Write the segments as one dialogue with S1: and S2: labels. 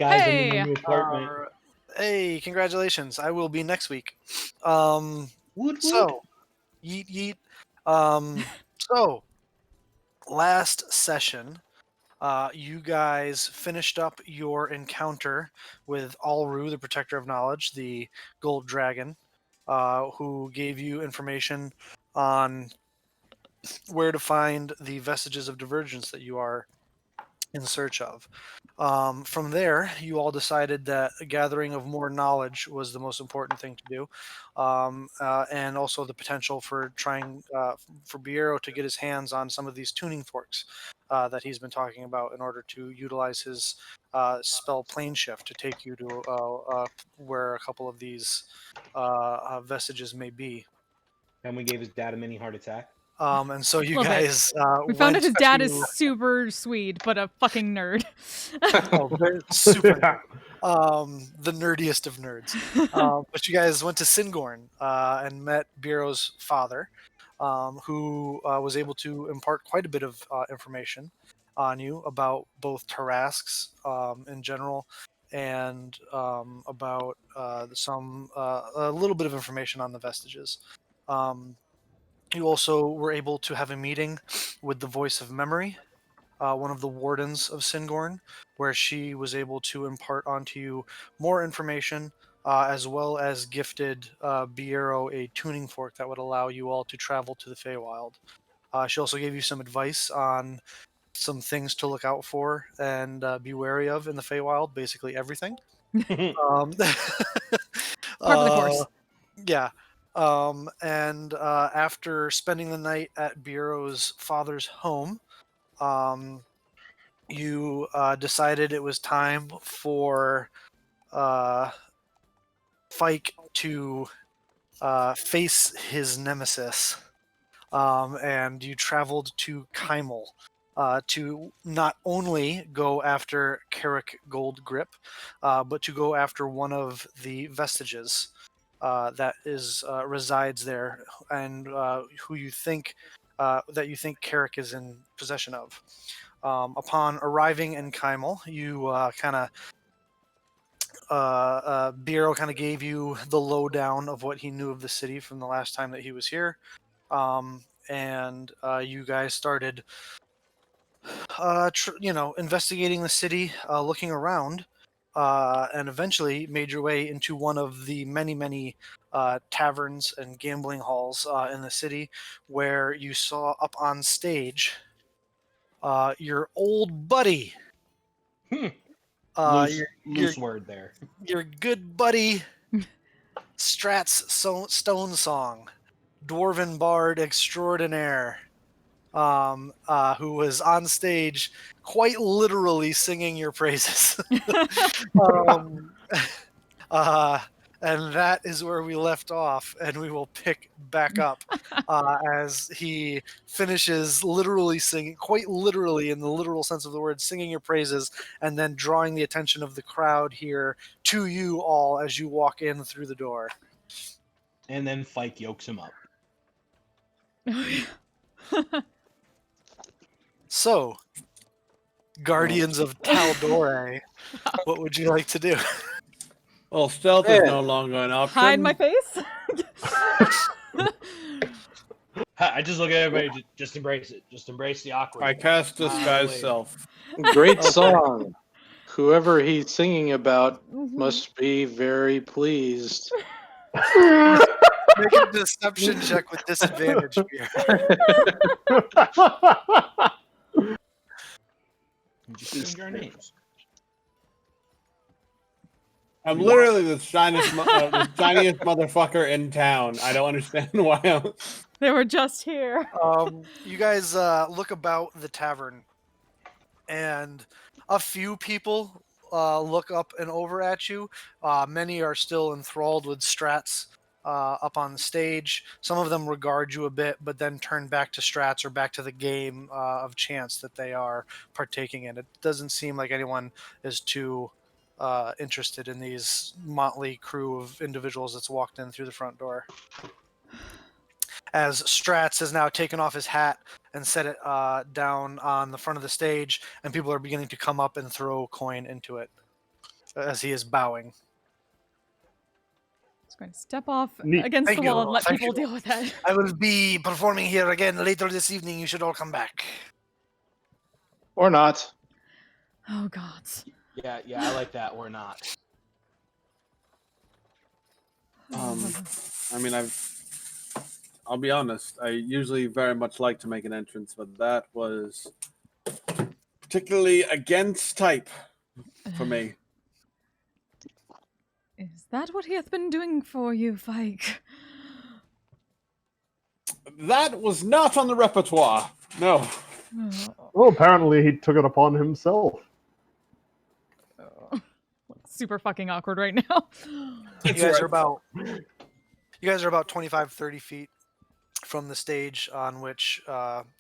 S1: Guys, I'm in
S2: Hey!
S1: my new apartment.
S3: Hey, congratulations. I will be next week.
S1: Woot woot.
S3: So, yeet yeet. So, last session, you guys finished up your encounter with Alru, the Protector of Knowledge, the Gold Dragon, who gave you information on where to find the vestiges of divergence that you are in search of. From there, you all decided that a gathering of more knowledge was the most important thing to do, and also the potential for trying for Biero to get his hands on some of these tuning forks that he's been talking about in order to utilize his spell plane shift to take you to where a couple of these vestiges may be.
S1: And we gave his dad a mini heart attack.
S3: And so you
S2: Little bit.
S3: guys
S2: We found out his dad
S3: to...
S2: is super sweet, but a fucking nerd.
S3: Oh, super nerd. The nerdiest of nerds. But you guys went to Singorn and met Biero's father, who was able to impart quite a bit of information on you about both Tarasques in general and about a little bit of information on the vestiges. You also were able to have a meeting with the Voice of Memory, one of the wardens of Singorn, where she was able to impart onto you more information, as well as gifted Biero a tuning fork that would allow you all to travel to the Feywild. She also gave you some advice on some things to look out for and be wary of in the Feywild, basically everything. Um,
S2: Part of the course.
S3: Yeah. And after spending the night at Biero's father's home, you decided it was time for Fike to face his nemesis, and you traveled to Kymel to not only go after Carrick Gold Grip, but to go after one of the vestiges that resides there, and who you think Carrick is in possession of. Upon arriving in Kymel, you Biero kind of gave you the lowdown of what he knew of the city from the last time that he was here, and you guys started, investigating the city, looking around, and eventually made your way into one of the many, many taverns and gambling halls in the city, where you saw up on stage your old buddy.
S1: Loose word there.
S3: Your good buddy, Strat's Stone Song, Dwarven Bard Extraordinaire, who was on stage quite literally singing your praises. And that is where we left off, and we will pick back up as he finishes literally singing, quite literally in the literal sense of the word, singing your praises, and then drawing the attention of the crowd here to you all as you walk in through the door.
S1: And then Fike yokes him up.
S3: So, Guardians of Taldore, what would you like to do?
S4: Well, stealth is no longer an option.
S2: Hide my face?
S1: I just look at everybody. Just embrace it. Just embrace the awkward.
S4: I cast disguise self.
S5: Great song. Whoever he's singing about must be very pleased.
S3: Make a deception check with disadvantage here.
S1: Just sing your names.
S4: I'm literally the shiniest motherfucker in town. I don't understand why
S2: They were just here.
S3: You guys look about the tavern, and a few people look up and over at you. Many are still enthralled with Strats up on the stage. Some of them regard you a bit, but then turn back to Strats or back to the game of chance that they are partaking in. It doesn't seem like anyone is too interested in these motley crew of individuals that's walked in through the front door. As Strats has now taken off his hat and set it down on the front of the stage, and people are beginning to come up and throw coin into it. as he is bowing.
S2: Just going to step off
S6: Neat.
S2: against
S3: Thank
S2: the
S3: you,
S2: wall and let
S3: thank
S2: people
S3: you.
S2: deal with that.
S3: I will be performing here again later this evening. You should all come back.
S5: Or not.
S2: Oh God.
S1: Yeah, I like that. Or not.
S4: I mean, I'll be honest. I usually very much like to make an entrance, but that was particularly against type for me.
S2: Is that what he hath been doing for you, Fike?
S4: That was not on the repertoire. No.
S2: Oh,
S6: Well, apparently he took it upon himself.
S2: oh. Super fucking awkward right now.
S3: You guys are about 25, 30 feet from the stage on which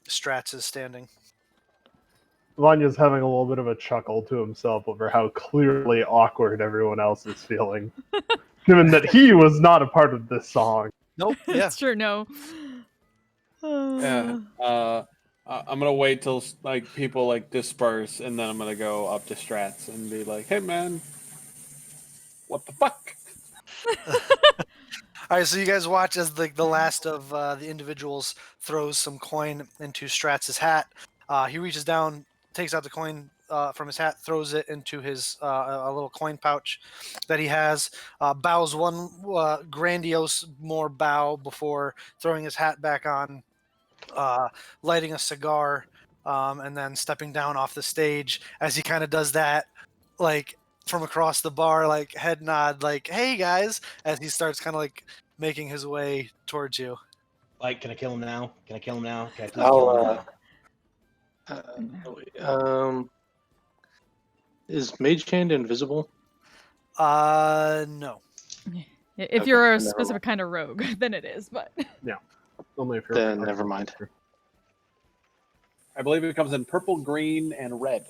S3: Strats is standing.
S6: Vanya's having a little bit of a chuckle to himself over how clearly awkward everyone else is feeling. Given that he was not a part of this song.
S3: Nope. Yeah.
S2: That's true, no.
S4: Yeah. I'm gonna wait till like people like disperse, and then I'm gonna go up to Strats and be like, "Hey, man, what the fuck?"
S3: All right, so you guys watch as the last of the individuals throws some coin into Stratz's hat. He reaches down, takes out the coin from his hat, throws it into his a little coin pouch that he has. Bows one grandiose more bow before throwing his hat back on, lighting a cigar, and then stepping down off the stage. As he kind of does that, like from across the bar, like head nod, like "Hey guys," as he starts kind of like making his way towards you.
S1: Like, can I kill him now? Can I kill him now? Can I please
S5: I'll,
S1: kill him now?
S5: Is Mage Hand invisible?
S3: No.
S2: If
S5: Okay,
S2: you're a
S5: never
S2: specific kind of rogue, then it is, but
S6: Only if you're
S5: Then never mind.
S4: I believe it comes in purple, green, and red.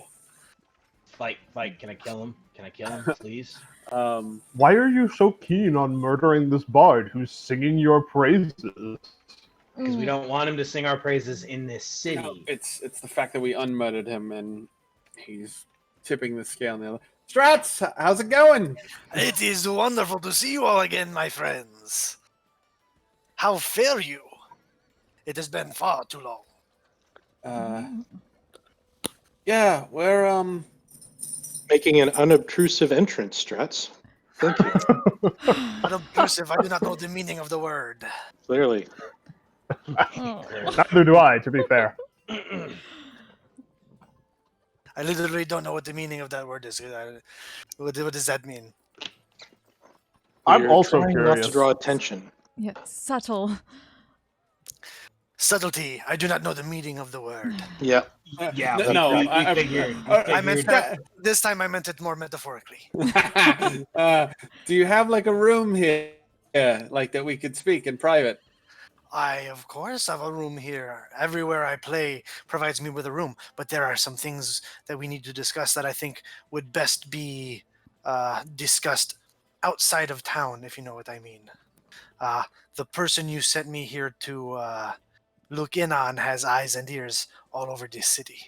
S1: Fight, can I kill him? Can I kill him, please?
S6: Why are you so keen on murdering this bard who's singing your praises?
S1: Because we don't want him to sing our praises in this city.
S4: No, it's the fact that we unmurdered him and he's tipping the scale on the other. Strats, how's it going?
S3: It is wonderful to see you all again, my friends. How fare you? It has been far too long.
S4: Yeah, we're
S5: Making an unobtrusive entrance, Strats. Thank you.
S3: Unobtrusive, I do not know the meaning of the word.
S5: Clearly.
S2: oh.
S6: Neither do I, to be fair.
S3: I literally don't know what the meaning of that word is. What does that mean?
S6: I'm
S5: We're
S6: also
S5: trying not
S6: curious.
S5: to draw attention.
S2: Yeah, subtle.
S3: Subtlety. I do not know the meaning of the word.
S5: Yeah.
S1: Yeah,
S4: no,
S1: we
S4: I
S1: figured.
S3: I meant that this time. I meant it more metaphorically.
S4: do you have like a room here, like that we could speak in private?
S3: I, of course, have a room here. Everywhere I play provides me with a room, but there are some things that we need to discuss that I think would best be discussed outside of town, if you know what I mean. The person you sent me here to look in on has eyes and ears all over this city.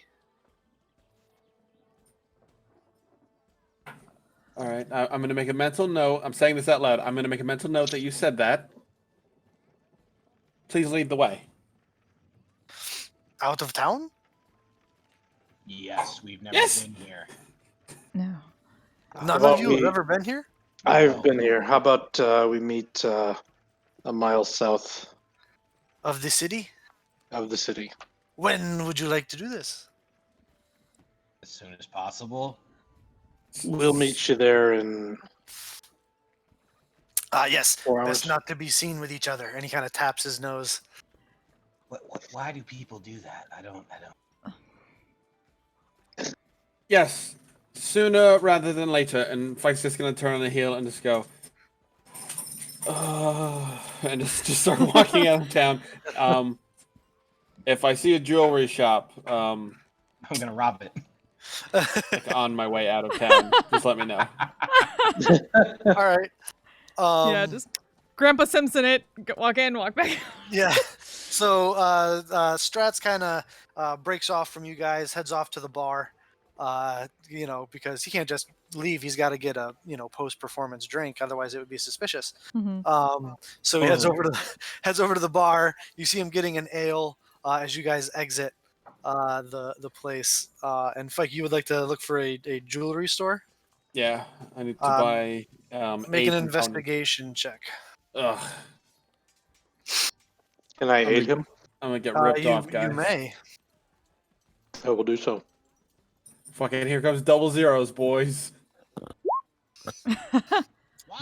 S4: All right, I'm going to make a mental note. I'm saying this out loud. I'm going to make a mental note that you said that. Please lead the way.
S3: Out of town?
S1: Yes, we've never
S4: Yes.
S1: been here.
S2: No.
S3: None
S5: Well,
S3: of you have
S5: we-
S3: ever been here?
S5: I've been here. How about we meet a mile south
S3: Of the city?
S5: of the city?
S3: When would you like to do this?
S1: As soon as possible.
S5: We'll meet you there in
S3: Yes.
S5: 4 hours.
S3: Best not to be seen with each other. And he kind of taps his nose.
S1: Why do people do that? I don't.
S4: Yes, sooner rather than later. And Fike's just going to turn on the heel and just go, and just start walking out of town. If I see a jewelry shop,
S1: I'm gonna rob it.
S4: like on my way out of town, just let me know.
S3: All right.
S2: Yeah, just Grandpa Simpson it. Walk in, walk back.
S3: Yeah. So Strats kind of breaks off from you guys, heads off to the bar. Because he can't just leave. He's got to get a post-performance drink, otherwise it would be suspicious.
S2: Mhm.
S3: So he heads
S4: Totally.
S3: over to the bar. You see him getting an ale as you guys exit the place. And Fike, you would like to look for a jewelry store?
S4: Yeah, I need to
S3: Um,
S4: buy
S3: Make
S4: 8
S3: an
S4: components.
S3: investigation check.
S4: Ugh,
S5: Can I
S4: I'm
S5: aid
S4: gonna,
S5: him?
S4: I'm gonna get ripped off, guys.
S3: You may.
S5: I will do so.
S4: Fucking here comes double zeros, boys.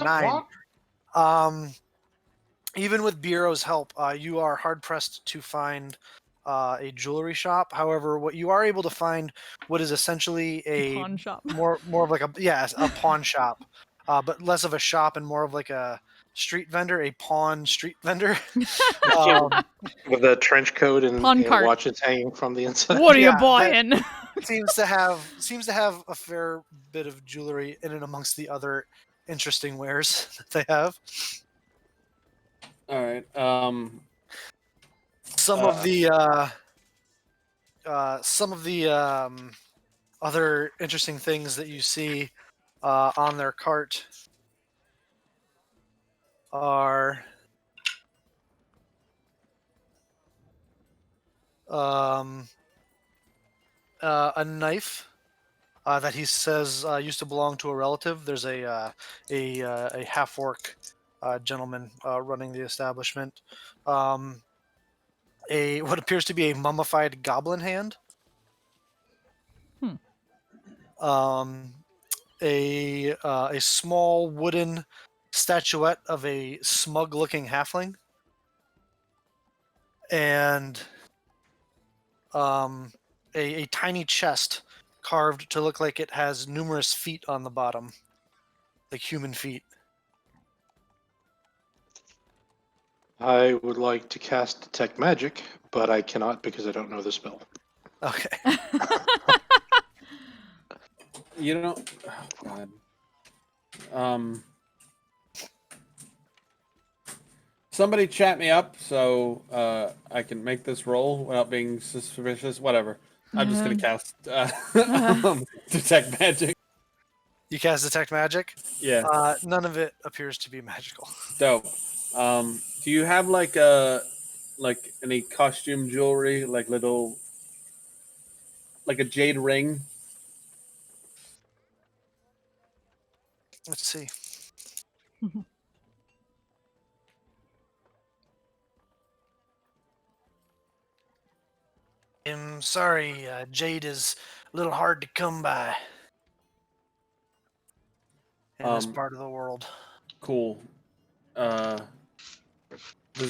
S3: 9. Even with Bureau's help, you are hard pressed to find a jewelry shop. However, what you are able to find, what is essentially a
S2: Pawn shop.
S3: more of like a pawn shop, but less of a shop and more of like a street vendor, a pawn street vendor.
S5: With a trench coat and,
S2: Pawn cart.
S5: watches hanging from the inside.
S2: What are
S3: Yeah,
S2: you buying?
S3: seems to have a fair bit of jewelry in and amongst the other interesting wares that they have.
S4: All right.
S3: Some of the other interesting things that you see on their cart are a knife that he says used to belong to a relative. There's a half orc gentleman running the establishment. What appears to be a mummified goblin hand. A small wooden statuette of a smug-looking halfling, and a tiny chest carved to look like it has numerous feet on the bottom, like human feet.
S5: I would like to cast Detect Magic, but I cannot because I don't know the spell.
S3: Okay.
S4: You know, oh God. Somebody chat me up so I can make this roll without being suspicious. Whatever. I'm just gonna cast Detect Magic.
S3: You cast Detect Magic?
S4: Yeah.
S3: None of it appears to be magical.
S4: Dope. Do you have like any costume jewelry, like a jade ring?
S3: Let's see. I'm sorry, jade is a little hard to come by in this part of the world.
S4: Cool. Does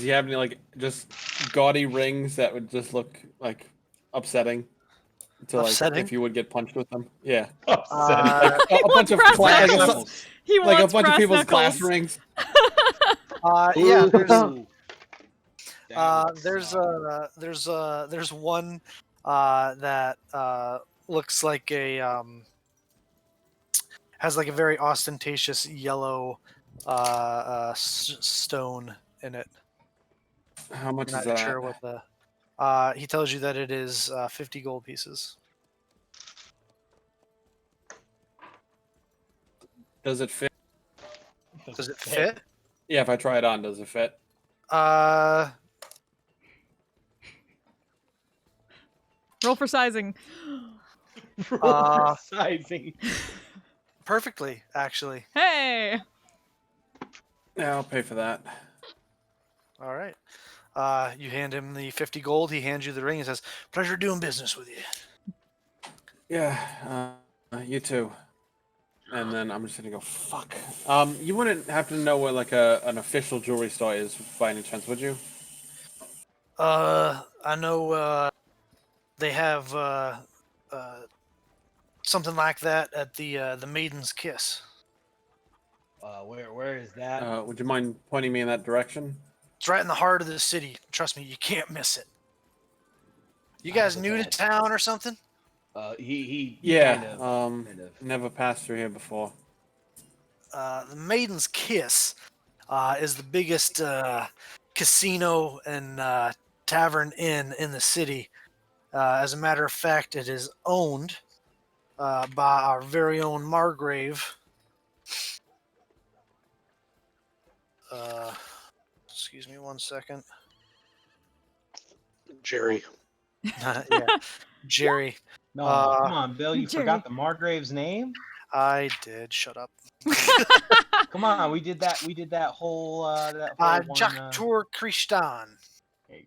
S4: he have any like just gaudy rings that would just look like upsetting? To
S3: Upsetting?
S4: like if you would get punched with them? Yeah.
S3: Uh,
S4: A bunch of
S2: brass
S4: like,
S2: knuckles. He
S4: like a
S2: wants
S4: bunch of
S2: brass
S4: people's
S2: knuckles.
S4: glass rings.
S3: yeah, there's one that looks like a has like a very ostentatious yellow stone in it.
S4: How much
S3: I'm
S4: is
S3: not
S4: that?
S3: sure what the. He tells you that it is 50 gold pieces.
S4: Does it fit?
S3: Does it fit?
S4: Yeah, if I try it on, does it fit?
S2: Roll for sizing.
S1: Sizing.
S3: Perfectly, actually.
S2: Hey.
S4: Yeah, I'll pay for that.
S3: All right. You hand him the 50 gold. He hands you the ring and says, "Pleasure doing business with you."
S4: Yeah, you too. And then I'm just gonna go, fuck. You wouldn't happen to know where like an official jewelry store is by any chance, would you?
S3: I know they have something like that at the Maiden's Kiss.
S1: Where is that?
S4: Would you mind pointing me in that direction?
S3: It's right in the heart of the city. Trust me, you can't miss it. You guys new to town or something?
S1: He
S4: Yeah,
S1: kind of.
S4: never passed through here before.
S3: The Maiden's Kiss is the biggest casino and tavern inn in the city. As a matter of fact, it is owned by our very own Margrave. Excuse me 1 second.
S5: Jerry.
S3: Yeah, Jerry.
S1: No,
S3: Uh,
S1: come on, Bill. You
S2: Jerry.
S1: forgot the Margrave's name?
S3: I did. Shut up.
S1: Come on, we did that. We did that whole. That whole one,
S3: Jacques Tour Christian.
S1: there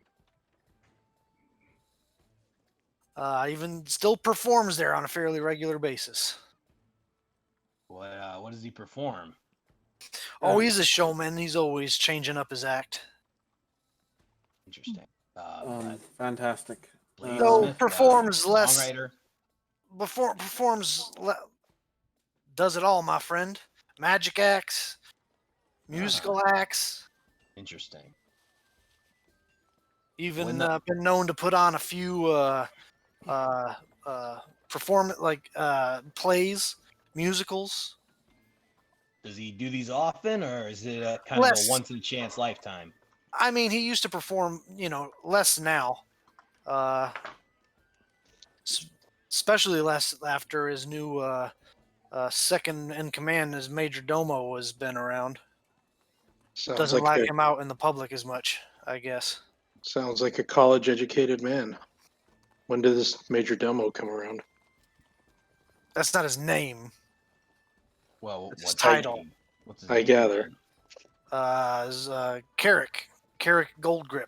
S1: you
S3: Even still performs there on a fairly regular basis.
S1: go. What does he perform?
S3: Oh, he's a showman. He's always changing up his act.
S1: Interesting.
S4: Fantastic.
S3: So performs less.
S1: Songwriter.
S3: Does it all, my friend. Magic acts, musical acts.
S1: Interesting.
S3: Even
S1: When the-
S3: been known to put on a few plays, musicals.
S1: Does he do these often, or is it a kind
S3: Less.
S1: of a once in a chance lifetime?
S3: I mean, he used to perform, less now. Especially less after his new second in command as Major Domo has been around. Doesn't like him out in the public as much, I guess.
S5: Sounds like a college-educated man. When did this Major Domo come around?
S3: That's not his name.
S1: Well,
S3: It's his
S1: what's
S3: title.
S1: name? What's his
S5: I
S1: name?
S5: gather.
S3: Is Carrick Goldgrip.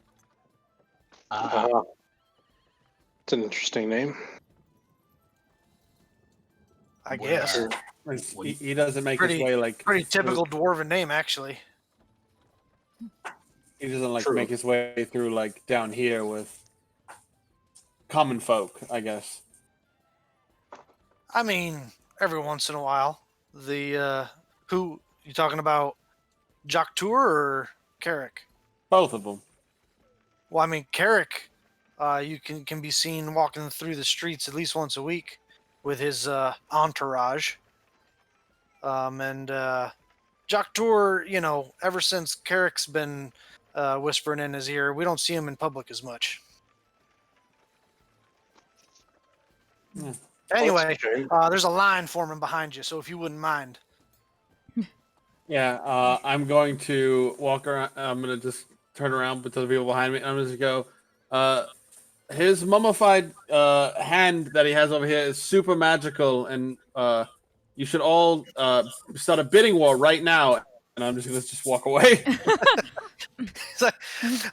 S5: It's an interesting name.
S3: I
S1: What,
S3: guess.
S4: He doesn't make his way like
S3: Pretty typical dwarven name, actually.
S4: He doesn't like
S5: True.
S4: make his way through like down here with common folk, I guess.
S3: I mean, every once in a while. The who you talking about? Jacques Tour or Carrick?
S4: Both of them.
S3: Well, I mean, Carrick, you can be seen walking through the streets at least once a week with his entourage. And Jacques Tour, ever since Carrick's been whispering in his ear, we don't see him in public as much.
S4: Yeah.
S3: Anyway,
S5: That's a shame.
S3: there's a line forming behind you, so if you wouldn't mind.
S4: Yeah, I'm going to walk around. I'm going to just turn around to the people behind me. And I'm just going to go, his mummified hand that he has over here is super magical. And you should all start a bidding war right now. And I'm just going to just walk away.
S3: He's like,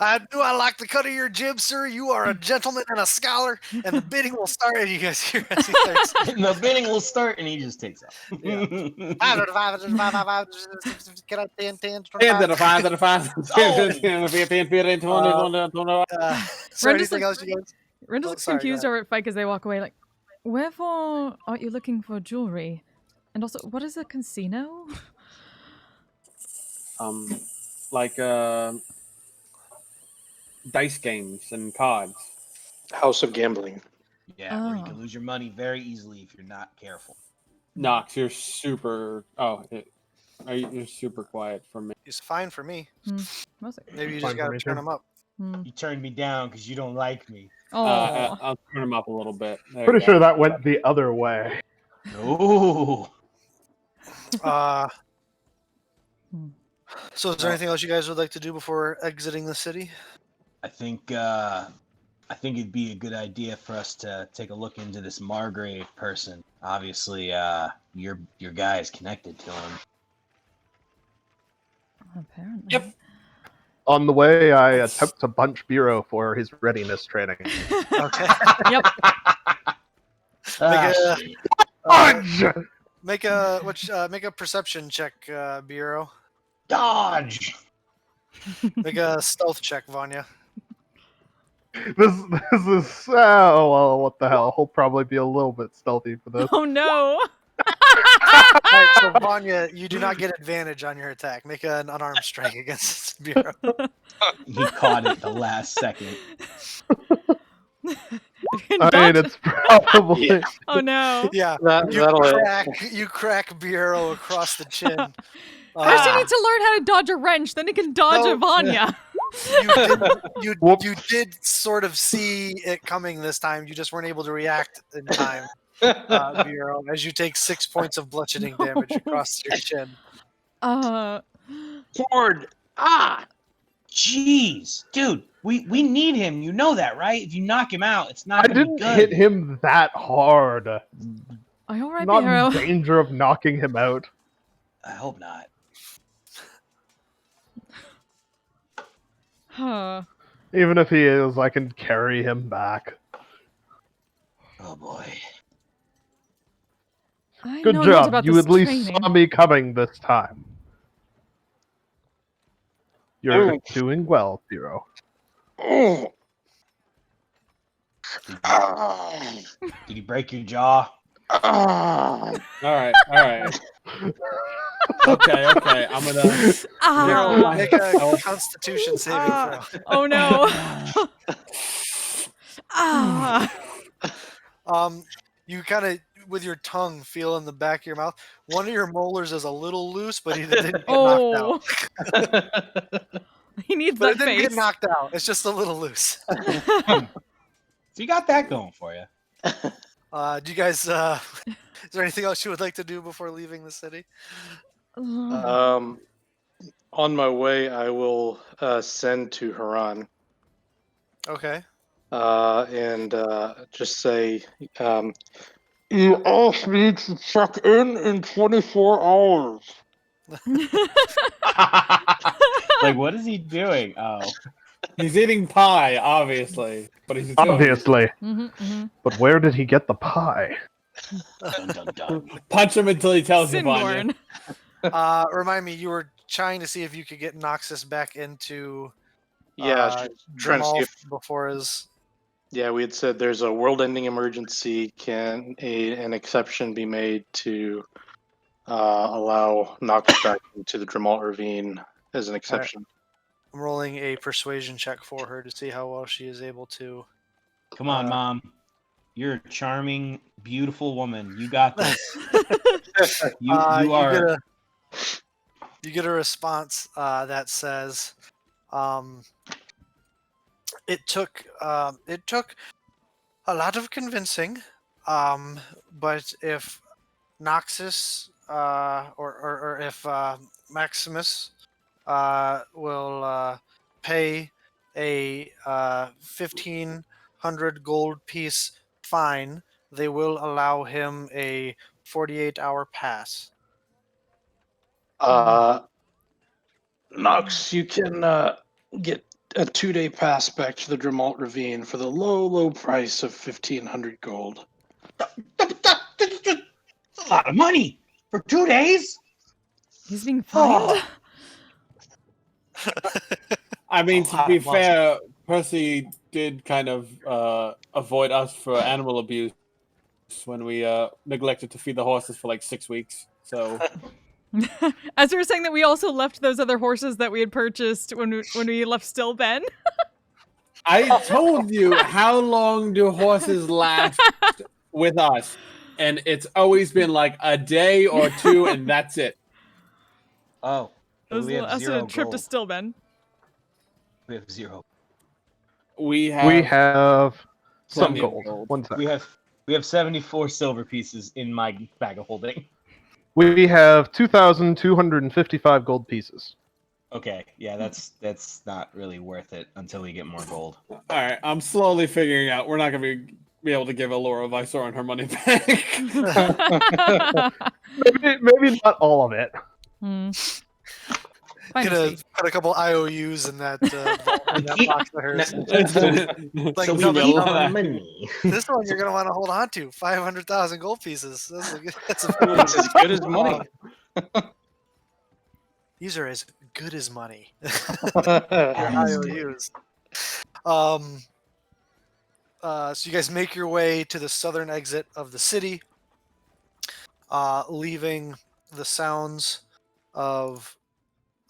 S3: I like the cut of your jib, sir. You are a gentleman and a scholar, and the bidding will start. And you guys hear as he starts.
S1: And the bidding will start, and he just takes off.
S3: So anything else you guys?
S2: Ren
S3: Oh,
S2: looks
S3: sorry, go
S2: confused
S3: ahead.
S2: over at Fike as they walk away, like, wherefore are you looking for jewelry? And also, what is a casino?
S4: Like dice games and cards.
S5: House of gambling.
S1: Yeah, where you
S2: Oh.
S1: can lose your money very easily if you're not careful.
S4: Knox, you're super. You're super quiet for me.
S3: It's fine for me.
S2: Mostly.
S3: Maybe you
S6: Fine
S3: just
S6: for
S3: gotta
S6: me,
S3: turn
S6: too.
S3: them up.
S1: You turned me down because you don't like me.
S2: Oh,
S4: I'll turn him up a little bit. There
S6: Pretty
S4: you
S6: sure
S4: go.
S6: that went the other way.
S1: No.
S3: So is there anything else you guys would like to do before exiting the city?
S1: I think it'd be a good idea for us to take a look into this Margrave person. Obviously, your guy is connected to him.
S2: apparently.
S3: Yep.
S6: On the way, I attempt to bunch Biro for his readiness training.
S3: Okay.
S2: Yep.
S1: Ah,
S3: Make a-
S1: shit.
S6: Bunch!
S3: make a perception check, Bureau.
S1: Dodge.
S3: Make a stealth check, Vanya.
S6: This is well, what the hell? He'll probably be a little bit stealthy for this.
S2: Oh no!
S3: Alright, so Vanya, you do not get advantage on your attack. Make an unarmed strike against Bureau.
S1: He caught it the last second.
S6: I mean, it's probably
S2: Oh no!
S3: Yeah, you crack Bureau across the chin.
S2: First, you need to learn how to dodge a wrench, then you can dodge
S3: No.
S2: a Vanya.
S3: You did sort of see it coming this time. You just weren't able to react in time. Bureau, as you take 6 points of bludgeoning damage across your chin.
S5: Ford! Ah!
S1: Jeez, dude, we need him. You know that, right? If you knock him out, it's not
S6: I
S1: gonna be
S6: didn't
S1: good.
S6: hit him that hard.
S2: Are you alright,
S6: Not
S2: Piero?
S6: in danger of knocking him out.
S1: I hope not.
S2: Huh.
S6: Even if he is, I can carry him back.
S1: Oh boy.
S2: I
S6: Good
S2: know not
S6: job.
S2: about
S6: You
S2: this
S6: at least
S2: training.
S6: saw me coming this time. You're doing well, Piero.
S5: Oh.
S1: Did you break your jaw?
S5: Ah.
S4: All right. Okay. I'm gonna.
S3: Bureau,
S2: Ah!
S3: make a Constitution saving throw.
S2: Oh no! Ah!
S3: You kind of, with your tongue, feel in the back of your mouth. One of your molars is a little loose, but he didn't get knocked out.
S2: He needs
S3: But
S2: that
S3: it didn't
S2: face.
S3: get knocked out. It's just a little loose.
S1: So you got that going for you.
S3: Do you guys? Is there anything else you would like to do before leaving the city?
S5: On my way, I will send to Haran
S3: Okay.
S5: and just say, you asked me to check in 24 hours.
S1: Like, what is he doing? Oh,
S4: He's eating pie, obviously, but he's doing
S6: Obviously.
S2: Mm-hmm.
S6: But where did he get the pie?
S1: dun dun dun.
S4: Punch him until he tells you, Vanya.
S2: Singorn.
S3: Remind me, you were trying to see if you could get Noxus back into
S5: Yeah, trying to see
S3: Dramal
S5: if.
S3: before his.
S5: Yeah, we had said there's a world-ending emergency. Can an exception be made to allow Nox back into the Dramal Ravine as an exception?
S3: I'm rolling a persuasion check for her to see how well she is able to.
S1: Come on, Mom. You're a charming, beautiful woman. You got this. You are.
S3: You get a response that says, "It took a lot of convincing, but if Noxus or if Maximus will pay a 1,500 gold piece fine, they will allow him a 48-hour pass."
S5: Nox, you can get a 2-day pass back to the Dramalt Ravine for the low price of 1,500 gold.
S1: That's a lot of money for 2 days.
S2: He's being fined?
S4: I mean, to be fair, Percy did kind of avoid us for animal abuse when we neglected to feed the horses for like 6 weeks. So,
S2: As we were saying that we also left those other horses that we had purchased when we left Still Ben.
S4: I told you, how long do horses last with us? And it's always been like a day or two, and that's it.
S1: Oh,
S2: It was
S1: we have
S2: a
S1: zero
S2: trip to
S1: gold.
S2: Still Ben.
S1: We have zero.
S4: We have
S6: some
S4: plenty of
S6: gold.
S4: gold.
S6: 1 sec.
S1: We have 74 silver pieces in my bag of holding.
S6: We have 2,255 gold pieces.
S1: Okay, yeah, that's not really worth it until we get more gold.
S4: All right, I'm slowly figuring out we're not going to be able to give Alora Visoran her money back.
S6: Maybe not all of it.
S3: Gonna put a couple IOUs in that, in that box of hers. Like,
S1: So
S3: no,
S1: we keep our money.
S3: this one you're gonna want to hold on to. 500,000 gold pieces. That's
S5: It's as good as money.
S3: These are as good as money. Your IOUs. So you guys make your way to the southern exit of the city, leaving the sounds of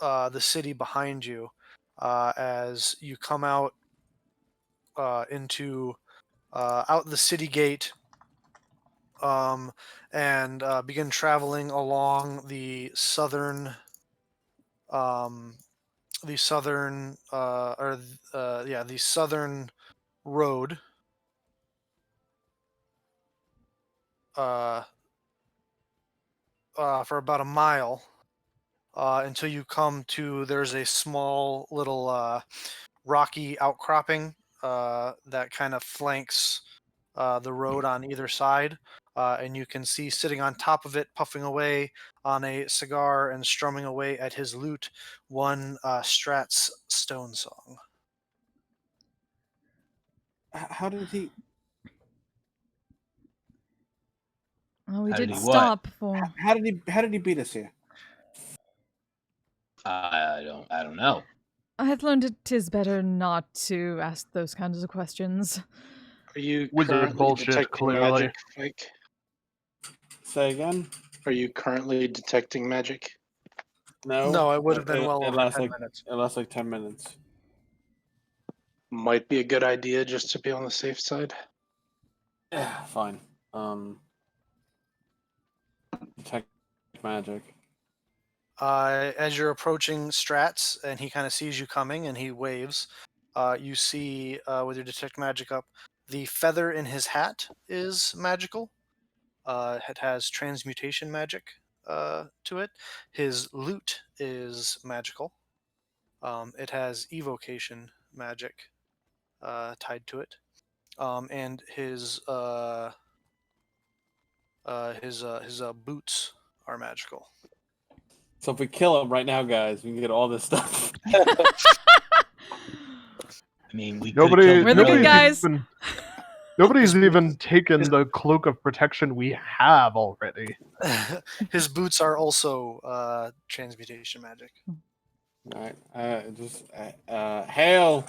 S3: the city behind you as you come out into out the city gate and begin traveling along the southern the southern road. for about a mile until you come to. There's a small little rocky outcropping that kind of flanks the road on either side, and you can see sitting on top of it, puffing away on a cigar and strumming away at his lute, one Strat's Stone Song.
S4: How did he?
S2: Well, we
S1: How
S2: did
S1: did he what?
S2: stop for.
S4: How did he beat us here?
S1: I don't know.
S2: I have learned it is better not to ask those kinds of questions.
S5: Are you
S6: Wizard
S5: currently
S6: bullshit,
S5: detecting
S6: clearly.
S5: magic, Mike?
S4: Say again.
S5: Are you currently detecting magic?
S3: No, it would have been well
S4: it
S3: over
S4: lasts
S3: 10
S4: like
S3: minutes.
S4: it lasts like 10 minutes.
S5: Might be a good idea just to be on the safe side.
S4: Yeah, fine. Detect magic.
S3: As you're approaching Strats and he kind of sees you coming and he waves, you see with your detect magic up, the feather in his hat is magical. It has transmutation magic to it. His lute is magical. It has evocation magic tied to it, and his boots are magical.
S4: So if we kill him right now, guys, we can get all this stuff.
S1: I mean, we
S6: Nobody,
S1: could've killed
S2: We're the good
S1: earlier.
S2: guys.
S6: Nobody's even taken the cloak of protection we have already.
S3: His boots are also transmutation magic.
S4: All right. Hail.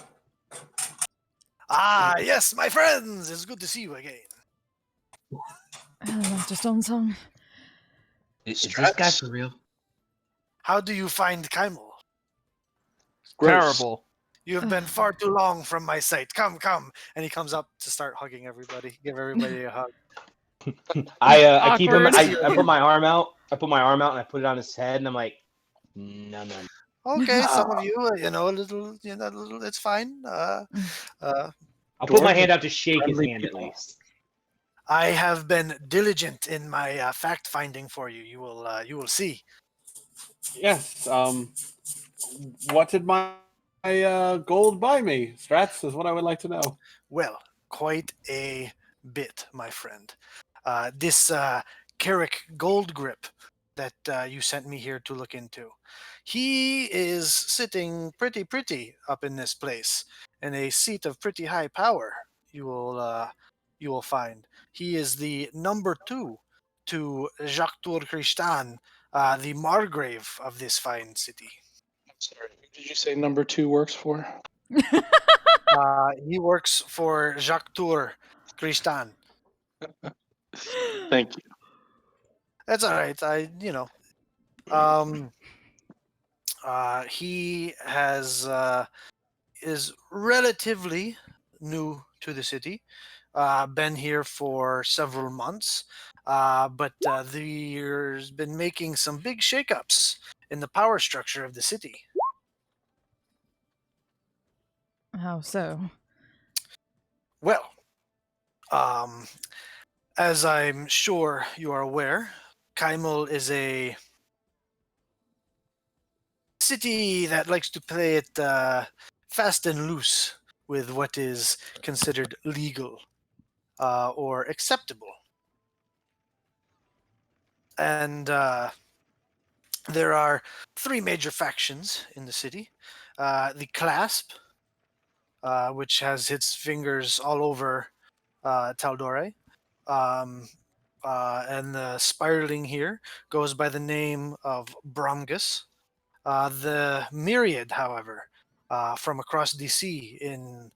S3: Ah, yes, my friends! It's good to see you again.
S2: Master Stone Song.
S1: Is this guy
S5: Strats?
S1: for real?
S3: How do you find Kaimel?
S5: Gross.
S6: Terrible.
S3: You have been far too long from my sight. Come, come. And he comes up to start hugging everybody. Give everybody a hug.
S1: I keep him.
S2: Awkward.
S1: I put my arm out. I put my arm out and I put it on his head, and I'm like, no.
S3: Okay, some of you, a little, it's fine.
S1: I'll put my hand out to shake his
S5: friendly
S1: hand at
S5: people.
S1: least.
S3: I have been diligent in my fact finding for you. You will see.
S4: Yes. What did my gold buy me? Strats is what I would like to know.
S3: Well, quite a bit, my friend. This Carrick Gold Grip that you sent me here to look into. He is sitting pretty up in this place, in a seat of pretty high power. You will find he is the number 2 to Jacques Tour Christian, the Margrave of this fine city.
S5: Sorry, who did you say number 2 works for?
S3: He works for Jacques Tour Christian.
S5: Thank you.
S3: That's all right. He is relatively new to the city. Been here for several months, but there's been making some big shakeups in the power structure of the city.
S2: How so?
S3: Well, as I'm sure you are aware, Kaimel is a city that likes to play it fast and loose with what is considered legal or acceptable. And there are 3 major factions in the city. The Clasp, which has its fingers all over Taldore. And the spiraling here goes by the name of Bromgus. The Myriad, however, from across the sea in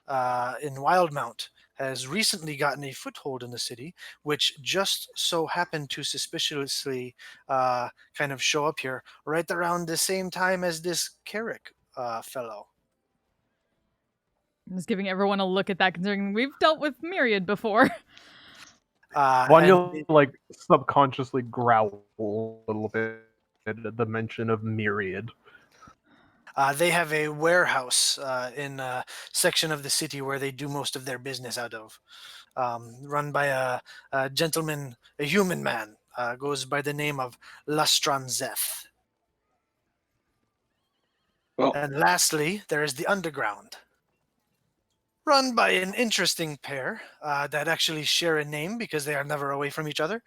S3: Wildmount, has recently gotten a foothold in the city, which just so happened to suspiciously kind of show up here right around the same time as this Carrick fellow.
S2: I'm just giving everyone a look at that, considering we've dealt with Myriad before.
S6: Vanya subconsciously growl a little bit at the mention of Myriad.
S3: They have a warehouse in a section of the city where they do most of their business out of, run by a gentleman, a human man, goes by the name of Lustron Zeth.
S5: Well,
S3: And lastly, there is the underground, run by an interesting pair that actually share a name because they are never away from each other.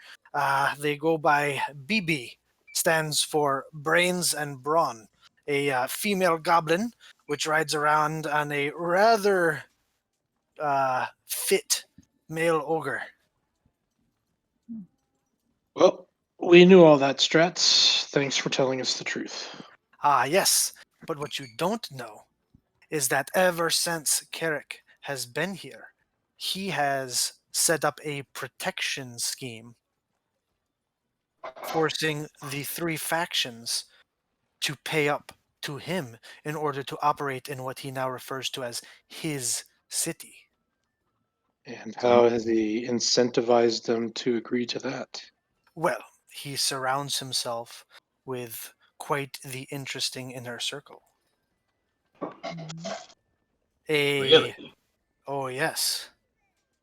S3: They go by BB, stands for Brains and Brawn, a female goblin which rides around on a rather fit male ogre.
S5: well, we knew all that, Strats. Thanks for telling us the truth.
S3: Ah, yes, but what you don't know is that ever since Carrick has been here, he has set up a protection scheme, forcing the three factions to pay up to him in order to operate in what he now refers to as his city.
S5: And how has he incentivized them to agree to that?
S3: Well, he surrounds himself with quite the interesting inner circle. A
S1: Really?
S3: Oh yes,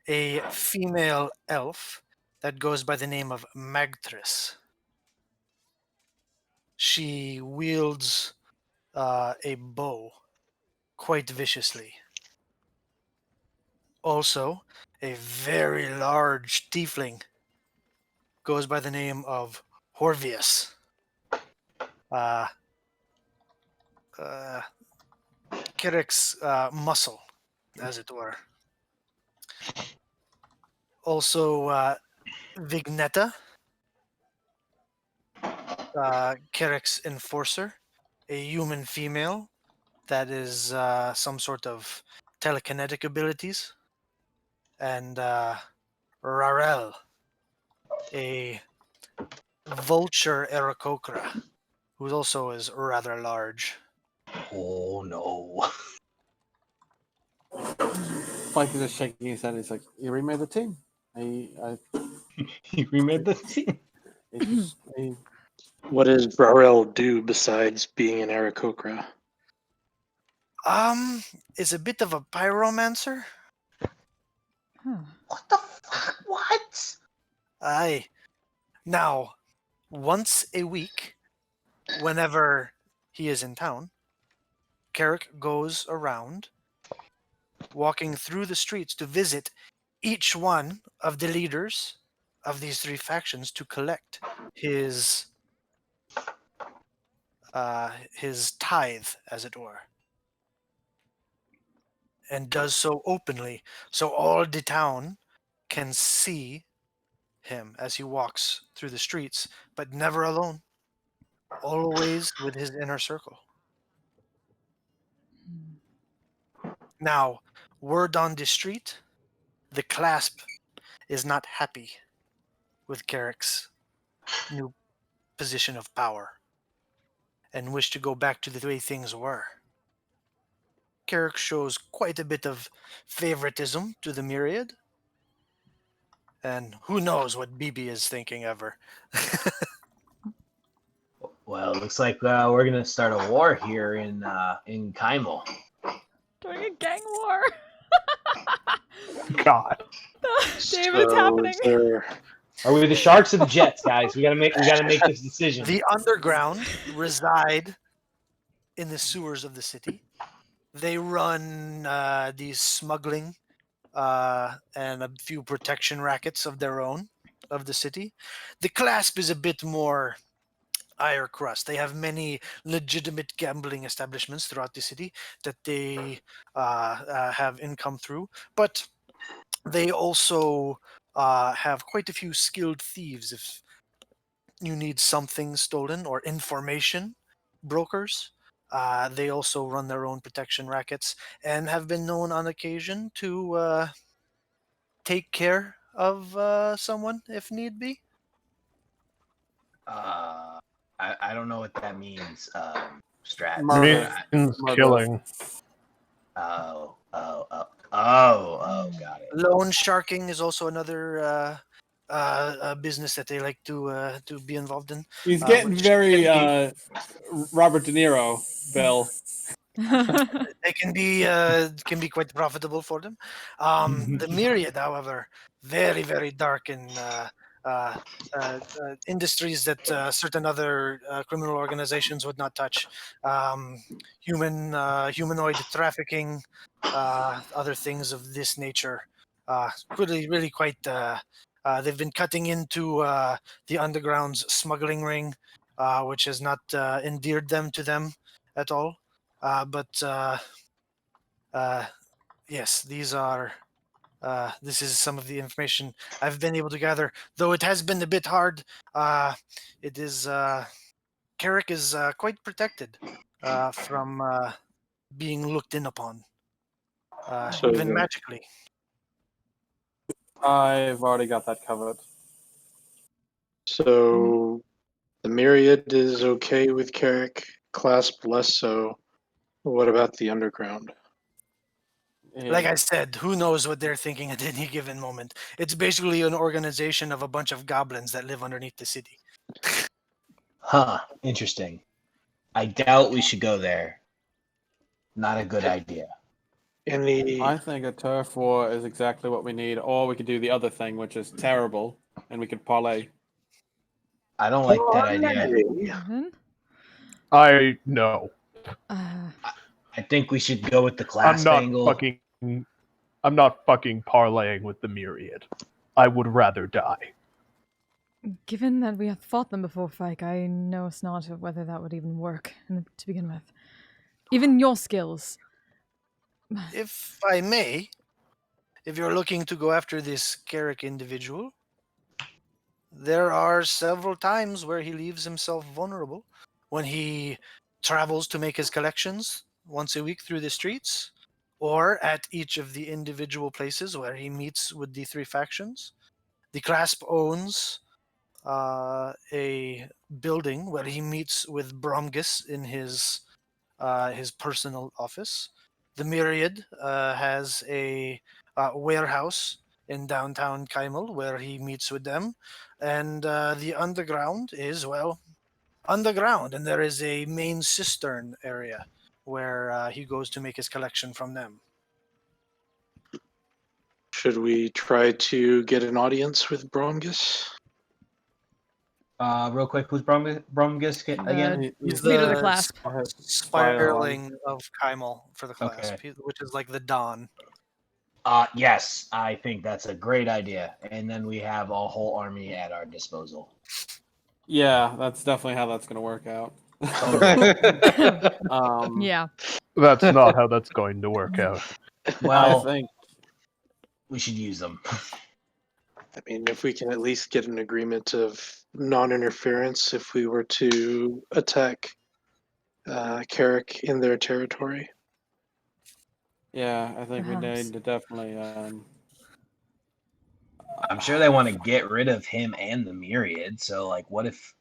S3: a female elf that goes by the name of Magtris. She wields a bow quite viciously. Also, a very large tiefling goes by the name of Horvius. Uh, Kirik's muscle, as it were. Also, Vignetta, Kirik's enforcer, a human female that is some sort of telekinetic abilities. And Rarel, a vulture Aarakocra, who also is rather large.
S1: Oh no.
S4: Mike is just shaking his head. He's like, "You remade the team. I
S1: He remade the team.
S4: it's just,
S5: What does Rarel do besides being an Aarakocra?
S3: Is a bit of a pyromancer.
S2: Huh.
S1: What the fuck? What?
S3: Aye. Now, once a week, whenever he is in town, Carrick goes around, walking through the streets to visit each one of the leaders of these three factions to collect his tithe, as it were, and does so openly, so all the town can see him as he walks through the streets, but never alone, always with his inner circle. Now, word on the street, the clasp is not happy with Carrick's new position of power and wish to go back to the way things were. Carrick shows quite a bit of favoritism to the Myriad, and who knows what BB is thinking ever.
S1: Well, it looks like we're gonna start a war here in Kymel.
S2: Doing a gang war.
S6: God.
S2: David's
S5: So
S2: happening.
S5: is there-
S1: Are we the Sharks or the Jets, guys? We gotta make this decision.
S3: The underground reside in the sewers of the city. They run these smuggling and a few protection rackets of their own of the city. The clasp is a bit more higher crust. They have many legitimate gambling establishments throughout the city that they have income through, but they also have quite a few skilled thieves. If you need something stolen or information brokers, they also run their own protection rackets and have been known on occasion to take care of someone if need be.
S1: I don't know what that means, Strat.
S4: Murder.
S6: Means
S4: Murder.
S6: killing.
S1: Oh, got it.
S3: Loan sharking is also another business that they like to be involved in.
S4: He's getting
S3: which
S4: very
S3: can
S4: Robert De Niro, Bill.
S3: They can be quite profitable for them. The myriad, however, very very dark and uh, industries that certain other criminal organizations would not touch. Humanoid trafficking, other things of this nature. Really, really quite. They've been cutting into the underground's smuggling ring, which has not endeared them to them at all. But yes, this is some of the information I've been able to gather. Though it has been a bit hard, it is Carrick is quite protected from being looked in upon,
S5: So,
S3: even magically.
S4: I've already got that covered.
S5: so the Myriad is okay with Carrick, Clasp less so. What about the Underground?
S3: Like I said, who knows what they're thinking at any given moment? It's basically an organization of a bunch of goblins that live underneath the city.
S1: Huh. Interesting. I doubt we should go there. Not a good idea.
S4: I think a turf war is exactly what we need, or we could do the other thing, which is terrible, and we could parlay.
S1: I don't like that idea.
S2: Given?
S6: I no.
S1: I think we should go with the clasp angle.
S6: I'm not fucking parlaying with the myriad. I would rather die.
S2: Given that we have fought them before, Fike, I know it's not whether that would even work to begin with. Even your skills.
S3: If I may, if you're looking to go after this Carrick individual, there are several times where he leaves himself vulnerable when he travels to make his collections once a week through the streets, or at each of the individual places where he meets with the three factions. The Clasp owns a building where he meets with Bromgus in his personal office. The Myriad has a warehouse in downtown Kaimel where he meets with them, and the underground is underground, and there is a main cistern area where he goes to make his collection from them.
S5: Should we try to get an audience with Bromgus?
S1: Real quick, who's Bromgus again?
S3: He's
S2: Leader of the
S3: the
S2: clasp.
S3: spiraling of Kaimel for the clasp,
S1: Okay.
S3: which is like the Dawn.
S1: Yes, I think that's a great idea. And then we have a whole army at our disposal.
S4: Yeah, that's definitely how that's going to work out.
S2: Yeah.
S6: That's not how that's going to work out.
S1: Well,
S4: I think
S1: we should use them.
S5: I mean, if we can at least get an agreement of non-interference if we were to attack Carrick in their territory.
S4: Yeah, I think we
S2: Perhaps.
S4: need to definitely.
S1: I'm sure they want to get rid of him and the Myriad. So, like, what if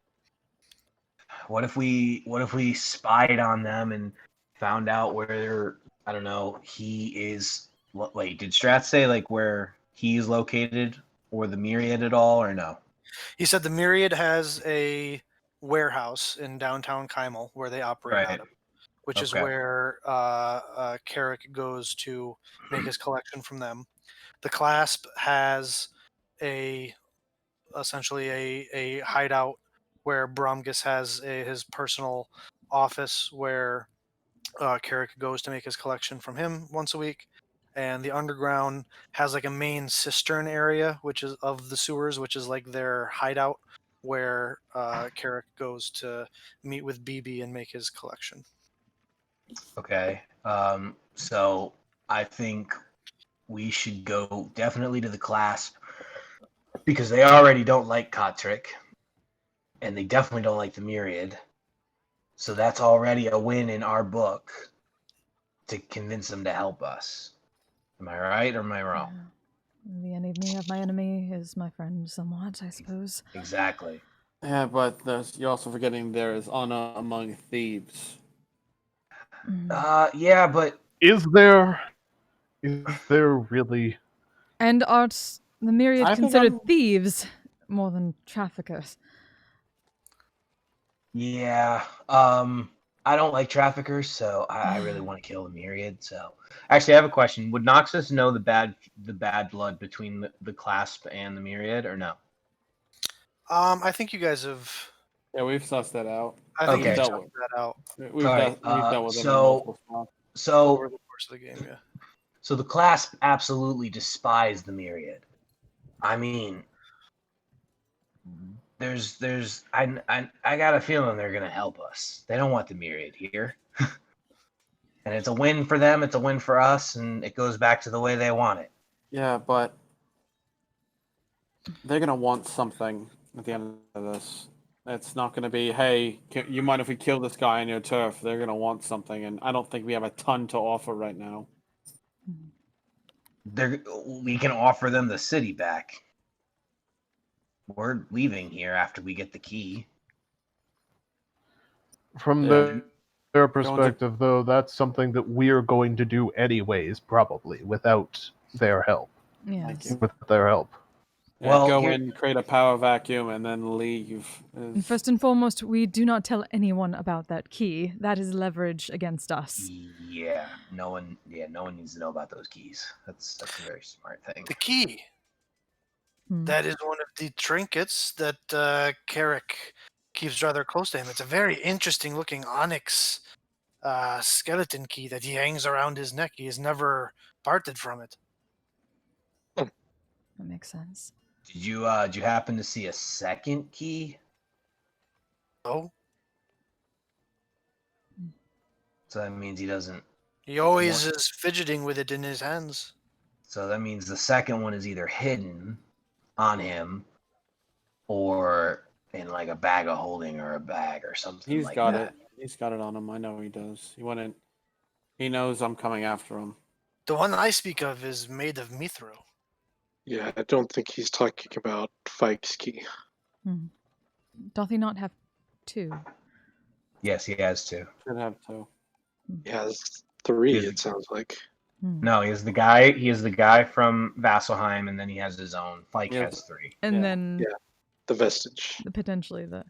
S1: we spied on them and found out where, I don't know, he is? Wait, did Strat say like where he's located or the Myriad at all, or no?
S3: He said the Myriad has a warehouse in downtown Kaimel where they operate
S1: Right.
S3: out of, which is
S1: Okay.
S3: where Carrick goes to make his collection from them. The Clasp has essentially a hideout where Bromgus has his personal office where Carrick goes to make his collection from him once a week. And the underground has like a main cistern area, which is of the sewers, which is like their hideout where Carrick goes to meet with BB and make his collection.
S1: Okay. So I think we should go definitely to the clasp because they already don't like Kotrick, and they definitely don't like the Myriad. So that's already a win in our book to convince them to help us. Am I right or am I wrong?
S2: The enemy of my enemy is my friend somewhat, I suppose.
S1: Exactly.
S4: Yeah, but you're also forgetting there is honor among thieves.
S1: Yeah, but
S6: Is there really?
S2: And art the Myriad
S4: I think
S2: considered
S4: I'm-
S2: thieves more than traffickers?
S1: yeah, I don't like traffickers, so I really want to kill the myriad. So, actually, I have a question. Would Noxus know the bad blood between the clasp and the myriad, or no?
S3: I think you guys have.
S4: Yeah, we've sussed that out.
S3: I think
S1: Okay.
S3: you've
S4: Dealt
S3: sussed that out
S4: We've
S1: All right,
S4: dealt with it in
S1: so-
S4: multiple spots.
S1: So,
S3: over the course of the game. Yeah.
S1: so the clasp absolutely despise the myriad. I mean, I got a feeling they're gonna help us. They don't want the myriad here. And it's a win for them, it's a win for us, and it goes back to the way they want it.
S4: Yeah, but they're gonna want something at the end of this. It's not gonna be, hey, you mind if we kill this guy on your turf? They're gonna want something, and I don't think we have a ton to offer right now.
S1: We can offer them the city back. We're leaving here after we get the key.
S6: From
S4: Yeah.
S6: their perspective, though, that's something that we're going to do anyways, probably without their help.
S4: Thank
S2: Yes.
S4: you.
S6: With their help.
S4: Yeah,
S1: Well,
S4: go
S1: here-
S4: in, create a power vacuum, and then leave.
S2: And first and foremost, we do not tell anyone about that key. That is leverage against us.
S1: Yeah, no one needs to know about those keys. That's a very smart thing.
S3: The key.
S2: Hmm.
S3: That is one of the trinkets that Carrick keeps rather close to him. It's a very interesting looking onyx skeleton key that he hangs around his neck. He has never parted from it.
S2: That makes sense.
S1: Did you happen to see a second key?
S3: Oh,
S1: So that means he doesn't.
S3: he always
S1: What?
S3: is fidgeting with it in his hands.
S1: So that means the second one is either hidden on him, or in like a bag of holding or a bag or something.
S4: He's
S1: like
S4: got
S1: that.
S4: it. He's got it on him. I know he does. He wouldn't. He knows I'm coming after him.
S3: The one I speak of is made of mithril.
S5: Yeah, I don't think he's talking about Fike's key.
S2: Doth he not have two?
S1: Yes, he has to.
S4: Should have to.
S5: He has 3,
S1: Is-
S5: it sounds like.
S1: No, he is the guy. He is the guy from Vasselheim, and then he has his own. Fike
S4: Yeah.
S1: has 3.
S2: And
S4: Yeah.
S2: then
S5: Yeah. The vestige.
S2: potentially the.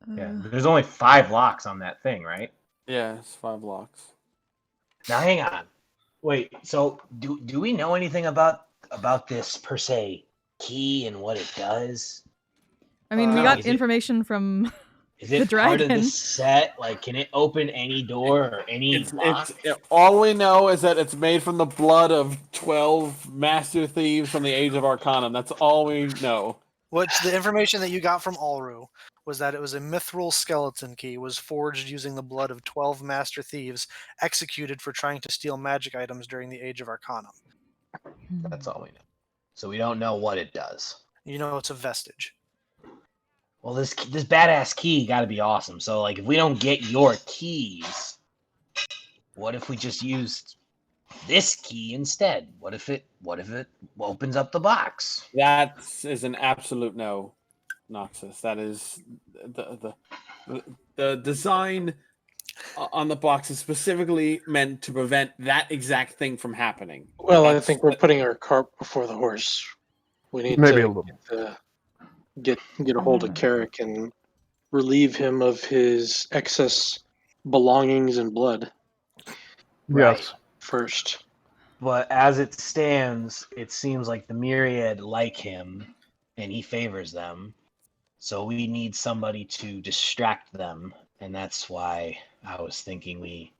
S1: Yeah, there's only 5 locks on that thing, right?
S4: Yeah, it's 5 locks.
S1: Now hang on. Wait, so do we know anything about this per se key and what it does?
S2: I mean, we
S3: Uh,
S2: got
S1: is it-
S2: information from.
S1: Is it
S2: The
S1: part of
S2: dragon.
S1: the set? Like, can it open any door or any lock?
S4: All we know is that it's made from the blood of 12 master thieves from the Age of Arcanum. That's all we know.
S3: Which the information that you got from Alru was that it was a mithril skeleton key, was forged using the blood of 12 master thieves executed for trying to steal magic items during the Age of Arcanum.
S1: That's all we know. So we don't know what it does.
S3: You know, it's a vestige.
S1: Well, this badass key got to be awesome. So, like, if we don't get your keys, what if we just used this key instead? What if it opens up the box?
S4: That is an absolute no, Noxus. That is the design on the box is specifically meant to prevent that exact thing from happening.
S5: Well, I
S4: That's-
S5: think we're putting our cart before the horse. We need
S6: Maybe a
S5: to
S6: little.
S5: get a hold of Carrick and relieve him of his excess belongings and blood
S1: Right.
S6: Yes.
S5: first.
S1: But as it stands, it seems like the myriad like him, and he favors them. So we need somebody to distract them, and that's why I was thinking we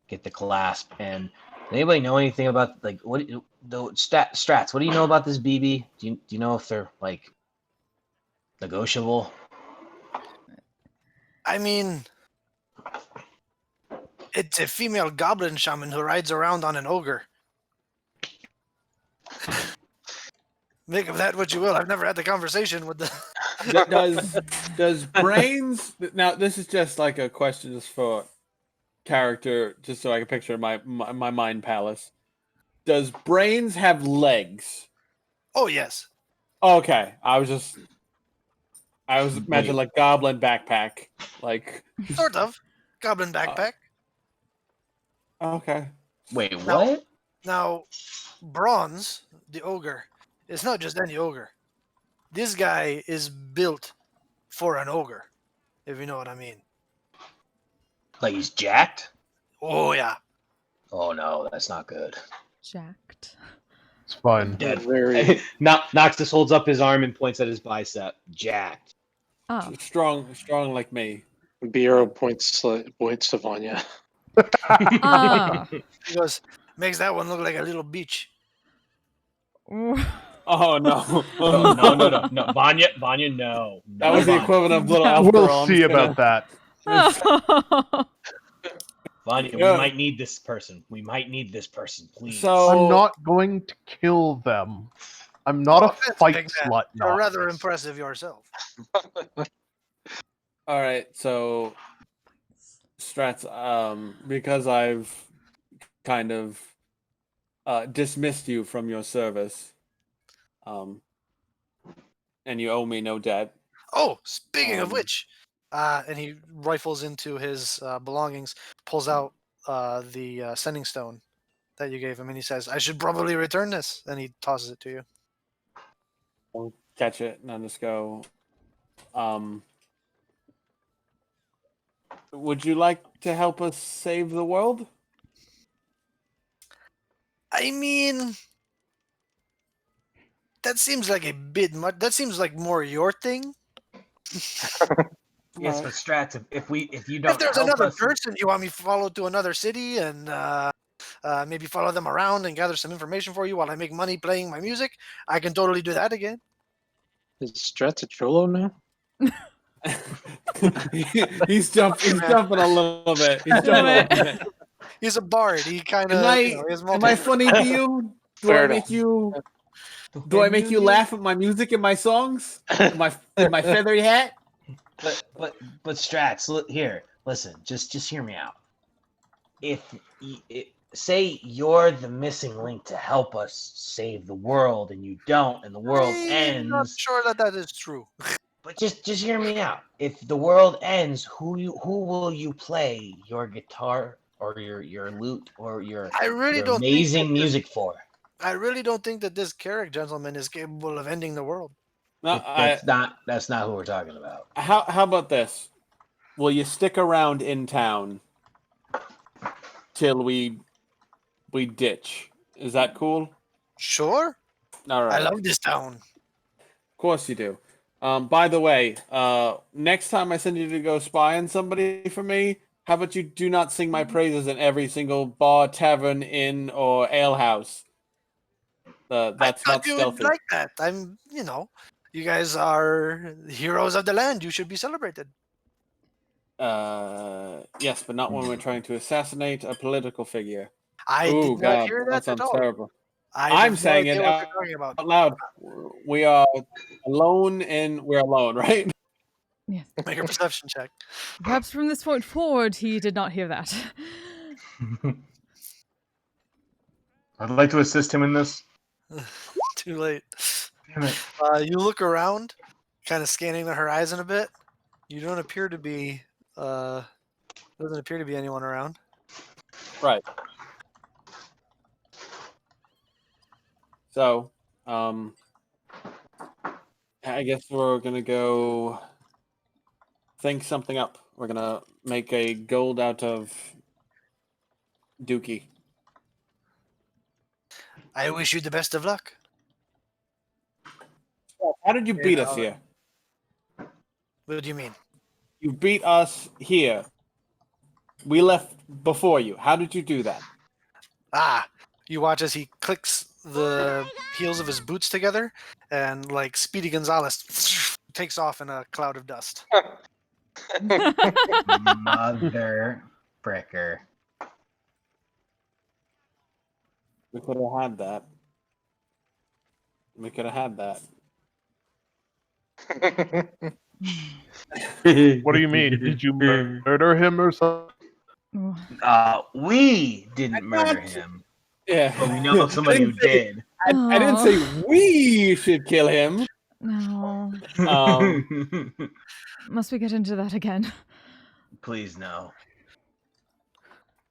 S1: get the clasp. And does anybody know anything about like what the strats? What do you know about this BB? Do you know if they're like negotiable?
S3: I mean, it's a female goblin shaman who rides around on an ogre. Make of that what you will. I've never had the conversation with the.
S4: Does brains now? This is just like a question, just for character, just so I can picture my mind palace. Does brains have legs?
S3: Oh yes.
S4: Okay, I was imagining like goblin backpack, like
S3: Sort of. Goblin backpack.
S4: okay.
S1: Wait,
S3: No.
S1: what?
S3: Now, Bronze, the ogre, is not just any ogre. This guy is built for an ogre, if you know what I mean.
S1: Like he's jacked?
S3: Oh yeah.
S1: Oh no, that's not good.
S2: Jacked.
S6: It's fine.
S1: Dead.
S5: Very
S1: Nox just holds up his arm and points at his bicep. Jacked.
S2: Oh.
S4: Strong like me.
S5: Bureau points to Vanya.
S2: Ah.
S3: He goes, makes that one look like a little beach.
S4: Oh no!
S1: No. Vanya, no.
S4: That was the
S1: Vanya.
S4: equivalent of little
S2: No.
S4: elf girl.
S6: We'll
S4: I'm
S6: see
S4: just gonna-
S6: about that.
S1: Vanya,
S4: Yeah.
S1: we might need this person. Please.
S4: So
S6: I'm not going to kill them. I'm not a
S3: Offense,
S6: fight
S3: big man.
S6: slut.
S3: You're
S6: Nox.
S3: rather impressive yourself.
S4: all right, so Strats, because I've kind of dismissed you from your service, and you owe me no debt.
S3: Oh, speaking of
S4: Um,
S3: which, and he rifles into his belongings, pulls out the sending stone that you gave him, and he says, "I should probably return this." And he tosses it to you.
S4: I'll catch it and I'll just go. Would you like to help us save the world?
S3: I mean, that seems like a bit much. That seems like more your thing.
S1: Yes,
S4: Alright.
S1: but Strats, if you don't
S3: If there's
S1: help
S3: another
S1: us,
S3: person you want me to follow to another city and maybe follow them around and gather some information for you while I make money playing my music, I can totally do that again.
S5: Is Strat's a Cholo now?
S4: He's jumping a little bit. He's jumping a little bit.
S3: He's a bard. He kind
S4: Am
S3: of,
S4: I,
S3: he has
S4: am I
S3: multiple.
S4: funny to you? Do
S5: Fair
S4: I
S5: enough.
S4: make you? Do I make you laugh at my music and my songs? My feathery hat?
S1: But Strats, here, listen, just hear me out. If say you're the missing link to help us save the world, and you don't, and the world
S3: I'm not
S1: ends.
S3: sure that is true.
S1: But just hear me out. If the world ends, who will you play your guitar or your lute or your
S3: I really don't
S1: amazing
S3: think that
S1: music for?
S3: I really don't think that this Carrick gentleman is capable of ending the world.
S4: No,
S1: That's not who we're talking about.
S4: How about this? Will you stick around in town till we ditch? Is that cool?
S3: Sure.
S4: All right.
S3: I love this town.
S4: Of course you do. By the way, next time I send you to go spy on somebody for me, how about you do not sing my praises in every single bar, tavern, inn, or alehouse? That's
S3: I
S4: not
S3: thought you
S4: stealthy.
S3: would like that. You guys are heroes of the land. You should be celebrated.
S4: Yes, but not when we're trying to assassinate a political figure.
S3: I
S4: Oh
S3: did not
S4: God,
S3: hear
S4: that
S3: that
S4: sounds
S3: at all.
S4: terrible.
S3: I
S4: I'm
S3: have no
S4: saying
S3: idea
S4: it
S3: what you're talking about.
S4: out loud. We are alone, and we're alone, right?
S2: Yes.
S3: Make a perception check.
S2: Perhaps from this point forward, he did not hear that.
S1: I'd like to assist him in this.
S3: Too late.
S1: Damn it.
S3: You look around, kind of scanning the horizon a bit. You don't appear to be. Doesn't appear to be anyone around.
S4: Right. So, I guess we're gonna go think something up. We're gonna make a gold out of Dookie.
S3: I wish you the best of luck.
S4: How did you beat us here?
S3: What do you mean?
S4: You beat us here. We left before you. How did you do that?
S3: You watch as he clicks the heels of his boots together, and like Speedy Gonzalez takes off in a cloud of dust.
S1: Mother fricker.
S4: We could have had that. We could have had that.
S6: What do you mean? Did you murder him or something?
S1: We didn't murder him,
S4: Yeah.
S1: but we know somebody who did.
S4: I didn't say we should kill him.
S2: No.
S4: Um,
S2: Must we get into that again?
S1: Please no.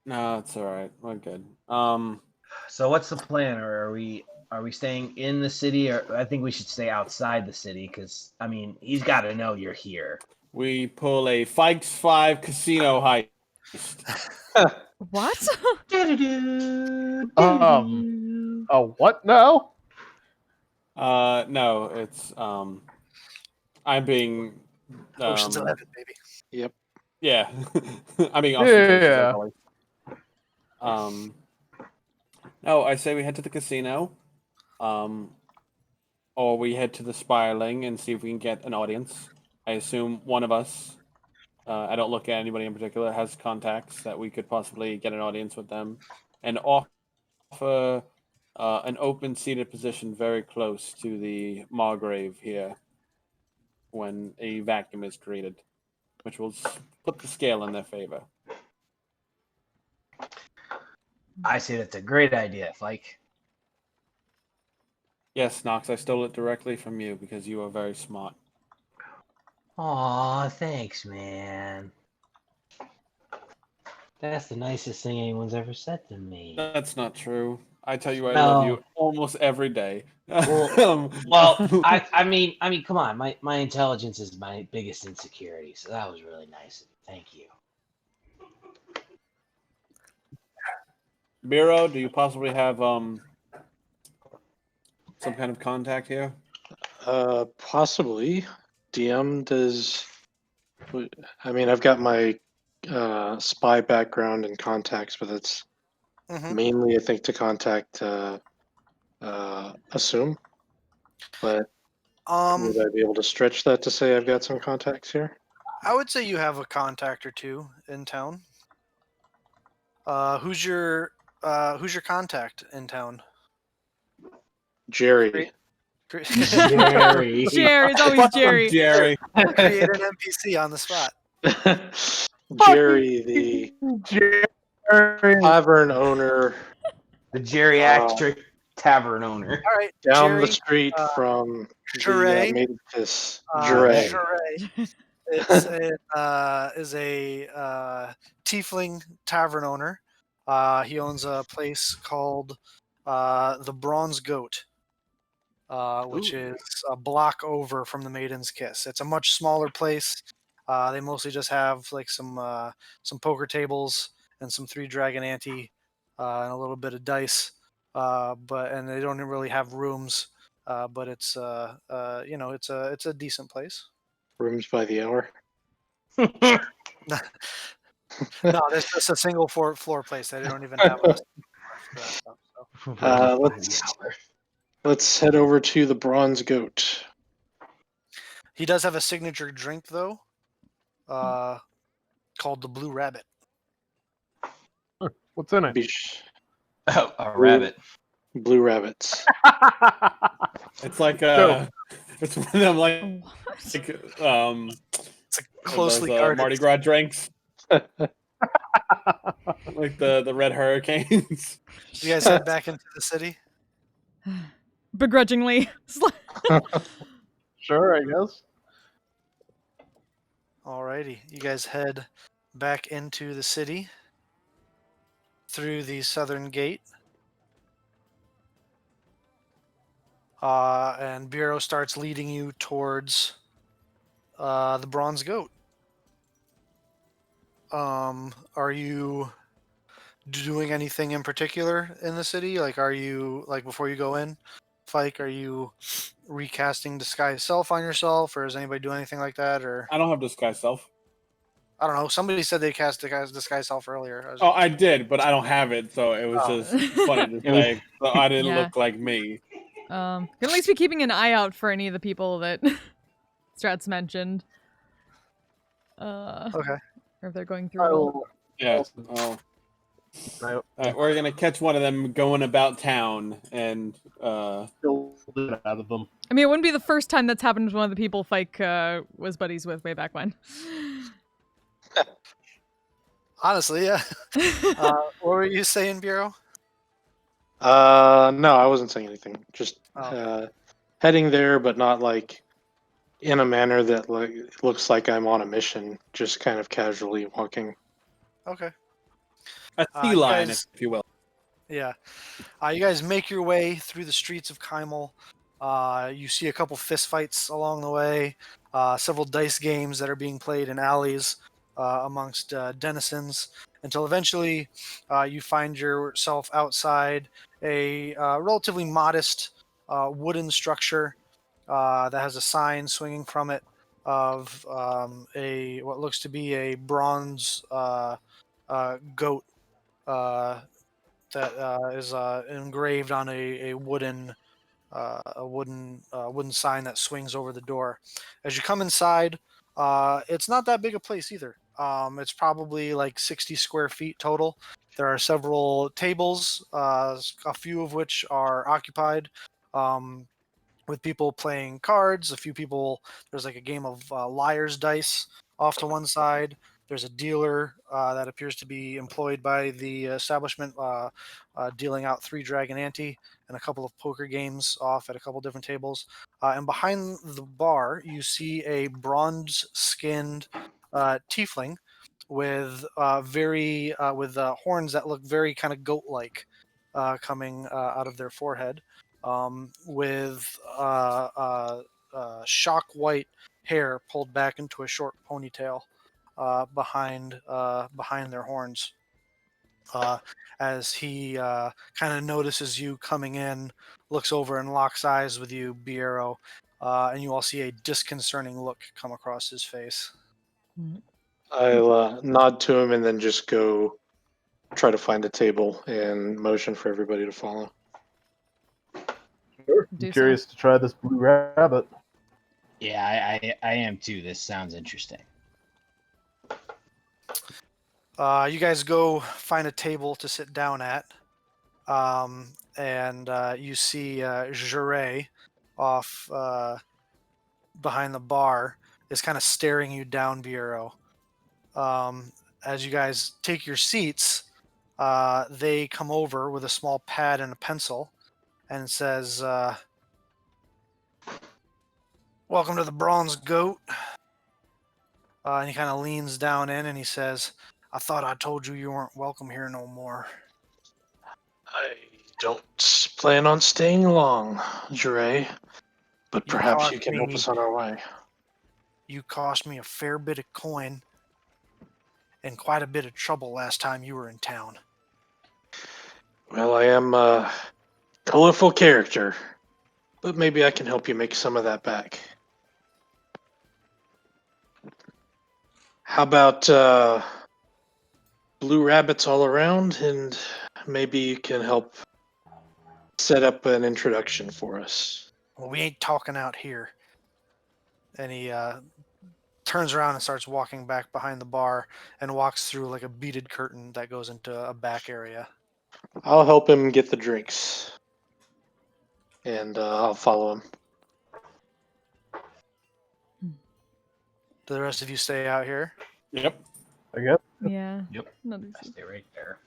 S4: No, it's all right. We're good.
S1: So what's the plan? Or are we staying in the city, or I think we should stay outside the city? Because he's got to know you're here.
S4: We pull a Fikes 5 casino heist.
S2: What?
S6: Oh, what now?
S4: No, it's I'm being
S3: Ocean's 11, baby.
S4: yeah. I'm being ostentatious.
S6: Yeah.
S4: Always. No, I say we head to the casino, or we head to the Spiraling and see if we can get an audience. I assume one of us, I don't look at anybody in particular, has contacts that we could possibly get an audience with them, and offer an open seated position very close to the Margrave here when a vacuum is created, which will flip the scale in their favor.
S1: I say that's a great idea, Fike.
S4: Yes, Knox, I stole it directly from you because you are very smart.
S1: Aw, thanks, man. That's the nicest thing anyone's ever said to me.
S4: That's not true. I tell you I
S1: No.
S4: love you almost every day.
S1: Well, I mean, come on. My intelligence is my biggest insecurity, so that was really nice. Thank you.
S4: Miro, do you possibly have some kind of contact here?
S5: Possibly. DM does. I mean, I've got my spy background and contacts, but it's
S3: Mhm.
S5: mainly, I think, to contact Assume. But would I be able to stretch that to say I've got some contacts here?
S3: I would say you have a contact or two in town. Who's your contact in town?
S5: Jerry.
S1: Jerry.
S2: Jerry, it's always Jerry.
S4: Jerry.
S3: Create an NPC on the spot.
S5: Jerry, the
S6: Jerry.
S5: tavern owner
S1: The geriatric tavern owner.
S3: All right,
S5: down
S3: Jerry,
S5: the street from
S3: Jeray.
S5: the Maiden Kiss.
S1: Jeray.
S5: Jeray.
S3: Is a tiefling tavern owner. He owns a place called the Bronze Goat, which is a block over from the Maiden's Kiss. It's a much smaller place. They mostly just have like some poker tables and some 3-dragon ante and a little bit of dice. And they don't really have rooms. But it's it's a decent place.
S5: Rooms by the hour.
S3: No, there's just a single floor place. They don't even have a stuff, so.
S5: Let's head over to the Bronze Goat.
S3: He does have a signature drink though, called the Blue Rabbit.
S6: What's in it?
S1: Oh, a rabbit.
S5: Blue rabbits.
S4: It's like it's one of them like
S3: It's a closely guarded.
S4: Mardi Gras drinks. Like the red hurricanes.
S3: You guys head back into the city.
S2: Begrudgingly.
S6: Sure, I guess.
S3: Alrighty, you guys head back into the city through the southern gate. And Bureau starts leading you towards the Bronze Goat. Are you doing anything in particular in the city? Like, are you, like, before you go in, Fike, are you recasting Disguise Self on yourself, or does anybody do anything like that? Or
S4: I don't have Disguise Self.
S3: I don't know. Somebody said they cast Disguise Self earlier.
S4: Oh, I did, but I don't have it, so it was just funny to say. So I didn't look like me.
S2: Can at least be keeping an eye out for any of the people that Strats mentioned.
S3: Okay.
S2: Or if they're going through.
S4: Yeah. All right, we're gonna catch one of them going about town and
S6: Out of them.
S2: I mean, it wouldn't be the first time that's happened to one of the people Fike was buddies with way back when.
S3: Honestly, yeah. What were you saying, Bureau?
S5: No, I wasn't saying anything. Just
S3: Oh.
S5: Heading there, but not like in a manner that looks like I'm on a mission. Just kind of casually walking.
S3: Okay.
S4: a sea line,
S3: guys-
S4: if you will.
S3: Yeah. You guys make your way through the streets of Kymel. You see a couple fist fights along the way, several dice games that are being played in alleys. amongst denizens until eventually you find yourself outside a relatively modest wooden structure that has a sign swinging from it of a what looks to be a bronze goat that is engraved on a wooden wooden sign that swings over the door. As you come inside, it's not that big a place either. It's probably like 60 square feet total. There are several tables, a few of which are occupied with people playing cards. A few people, there's like a game of liar's dice off to one side. There's a dealer that appears to be employed by the establishment, dealing out 3 Dragon Ante and a couple of poker games off at a couple different tables. And behind the bar, you see a bronze-skinned tiefling with horns that look very kind of goat-like coming out of their forehead, with shock white hair pulled back into a short ponytail behind their horns. As he kind of notices you coming in, looks over and locks eyes with you, Biero, and you all see a disconcerting look come across his face.
S5: I'll nod to him and then just go try to find a table and motion for everybody to follow.
S6: Sure.
S2: Do
S6: I'm
S2: so.
S6: curious to try this blue rabbit.
S1: Yeah, I am too. This sounds interesting.
S3: You guys go find a table to sit down at, and you see Jure off behind the bar is kind of staring you down, Bureau. As you guys take your seats, they come over with a small pad and a pencil and says, "Welcome to the Bronze Goat." And he kind of leans down in and he says, "I thought I told you you weren't welcome here no more."
S5: I don't plan on staying long, Jure, but
S3: You
S5: perhaps you
S3: cost
S5: can help
S3: me-
S5: us on our way.
S3: You cost me a fair bit of coin and quite a bit of trouble last time you were in town.
S5: Well, I am a colorful character, but maybe I can help you make some of that back. How about blue rabbits all around, and maybe you can help set up an introduction for us.
S3: Well, we ain't talking out here. And he turns around and starts walking back behind the bar and walks through like a beaded curtain that goes into a back area.
S5: I'll help him get the drinks, and I'll follow him.
S3: Do the rest of you stay out here?
S4: Yep.
S6: I guess.
S2: Yeah.
S1: Yep.
S2: Not
S1: I
S2: easy.
S1: stay right there.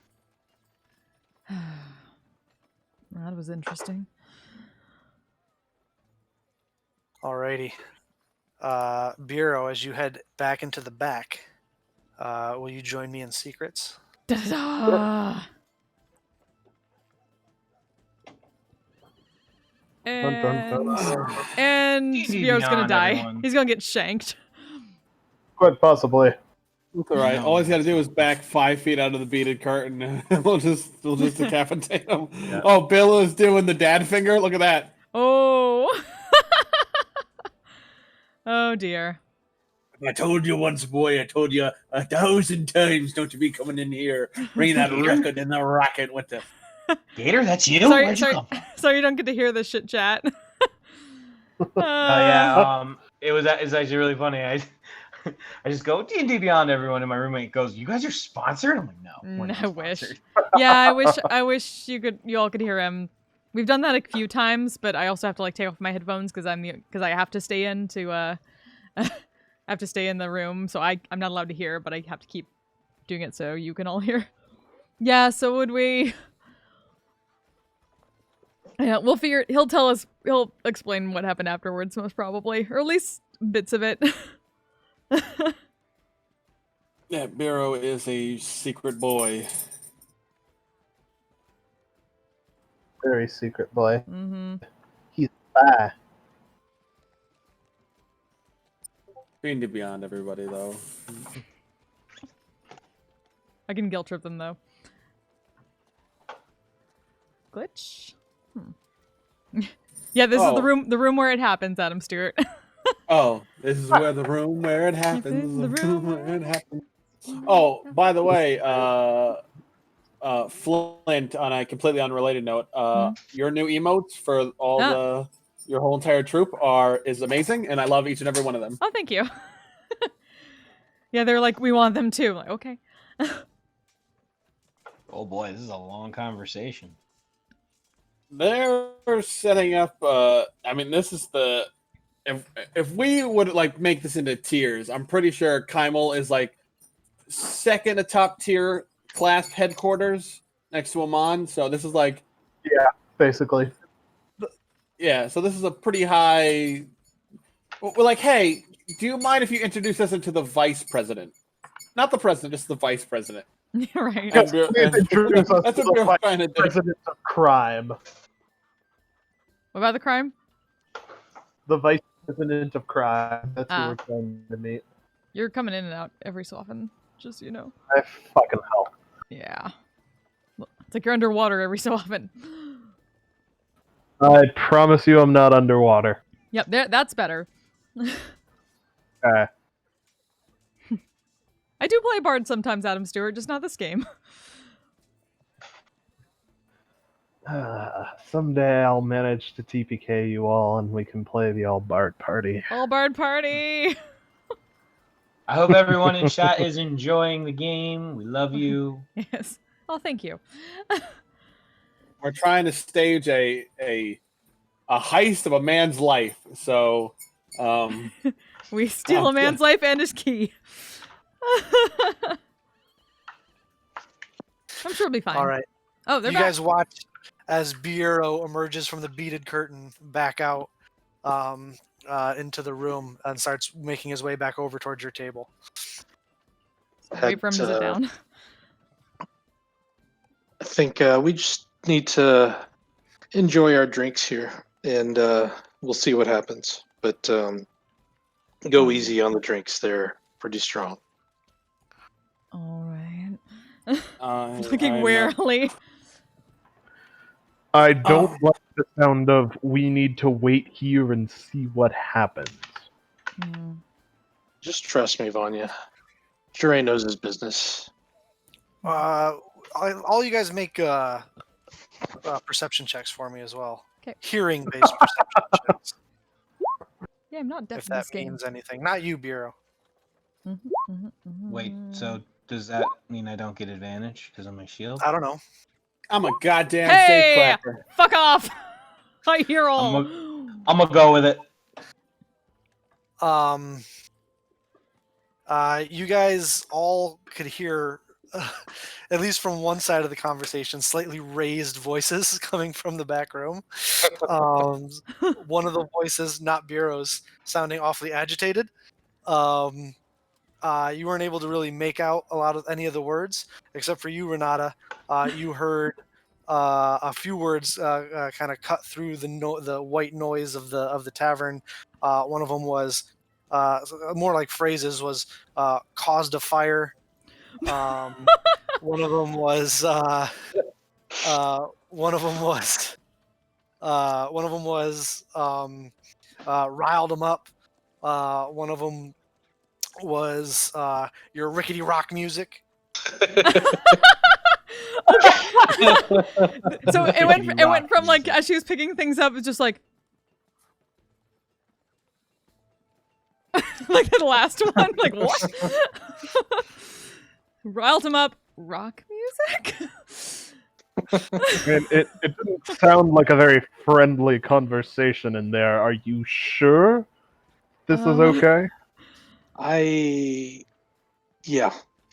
S2: That was interesting.
S3: Alrighty. Bureau, as you head back into the back, will you join me in secrets?
S2: Da-da-da!
S6: Dun, dun, dun.
S2: And
S1: D&D
S2: Bio's gonna
S1: Beyond,
S2: die.
S1: everyone.
S2: He's gonna get shanked.
S6: Quite possibly.
S4: That's all right.
S1: No,
S4: All he's got to do
S1: that's
S4: is back 5 feet out of the beaded curtain, and we'll just decapitate him.
S6: Yeah.
S4: Oh, Bill is doing the dad finger. Look at that.
S2: Oh. Oh dear.
S7: I told you once, boy. I told you 1,000 times. Don't you be coming in here, bringing that
S1: Gator?
S7: record in the racket with the.
S1: Gator, that's you?
S2: Sorry,
S1: Where'd you
S2: sorry,
S1: come from?
S2: sorry, you don't get to hear this shit chat.
S1: Yeah, it's actually really funny. I just go D&D Beyond, everyone, and my roommate goes, "You guys are sponsored?" I'm like, "No, we're not
S2: I wish.
S1: sponsored."
S2: Yeah, I wish you all could hear him. We've done that a few times, but I also have to like take off my headphones because I have to stay in to I have to stay in the room, so I'm not allowed to hear, but I have to keep doing it so you can all hear. Yeah, so would we? Yeah, we'll figure. He'll tell us. He'll explain what happened afterwards, most probably, or at least bits of it.
S4: Yeah, Biro is a secret boy.
S6: Very secret boy.
S2: Mm-hmm.
S6: Ah.
S4: D&D Beyond, everybody, though.
S2: I can guilt trip them though. Glitch. Yeah, this is the room where it happens, Adam Stewart.
S4: Oh, this is where the room where it happens. The room where it happens. Oh, by the way, Flint, on a completely unrelated note, your new emotes for all your whole entire troop is amazing, and I love each and every one of them.
S2: Oh, thank you. Yeah, they're like, we want them too. I'm like, okay.
S1: Oh boy, this is a long conversation.
S4: They're setting up. I mean, this is the. If we would like make this into tiers, I'm pretty sure Kymel is like second to top tier class headquarters next to Amon. So this is like,
S6: yeah, basically.
S4: Yeah, so this is a pretty high. We're like, hey, do you mind if you introduce us into the vice president? Not the president, just the vice president.
S2: Right.
S6: Yes, please introduce us
S4: That's
S6: to
S4: what
S6: the
S4: we're
S6: vice
S4: trying to do.
S6: president of crime.
S2: What about the crime?
S6: The vice president of crime. That's who
S2: Ah.
S6: we're trying to meet.
S2: You're coming in and out every so often, just so you know.
S6: I fucking hell.
S2: Yeah. It's like you're underwater every so often.
S6: I promise you I'm not underwater.
S2: Yep, that's better.
S6: Okay.
S2: I do play Bard sometimes, Adam Stewart, just not this game.
S6: Someday I'll manage to TPK you all and we can play the all-Bard party.
S2: All Bard party!
S1: I hope everyone in chat is enjoying the game. We love you.
S2: Yes. Oh, thank you.
S4: We're trying to stage a heist of a man's life. So,
S2: We steal a man's life and his key. I'm sure it'll be fine.
S3: All right.
S2: Oh, they're
S3: You
S2: back.
S3: guys watch as Bureau emerges from the beaded curtain back out into the room and starts making his way back over towards your table.
S2: Wait for him to sit down.
S5: I think we just need to enjoy our drinks here, and we'll see what happens. But go easy on the drinks; they're pretty strong.
S2: All right.
S4: I'm
S2: Looking warily.
S6: I don't like the sound of we need to wait here and see what happens.
S2: Mm.
S5: Just trust me, Vanya. Dre knows his business.
S3: All you guys make perception checks for me as well.
S2: 'Kay.
S3: Hearing-based perception checks,
S2: Yeah, I'm not deaf
S3: if
S2: in this
S3: that
S2: game.
S3: means anything. Not you, Bureau.
S1: Wait, so does that mean I don't get advantage because of my shield?
S3: I don't know.
S4: I'm a goddamn
S2: Hey!
S4: safe cracker.
S2: Fuck off! I hear all.
S1: I'm gonna go with it.
S3: You guys all could hear, at least from one side of the conversation, slightly raised voices coming from the back room. One of the voices, not Bureau's, sounding awfully agitated. You weren't able to really make out any of the words, except for you, Renata. You heard a few words kind of cut through the white noise of the tavern. One of them was more like phrases was caused a fire. One of them was riled them up. One of them was your rickety rock music.
S2: So it went from like as she was picking things up, it's just like like the last one, like what? Riled him up. Rock music.
S6: It didn't sound like a very friendly conversation in there. Are you sure this is okay?
S5: I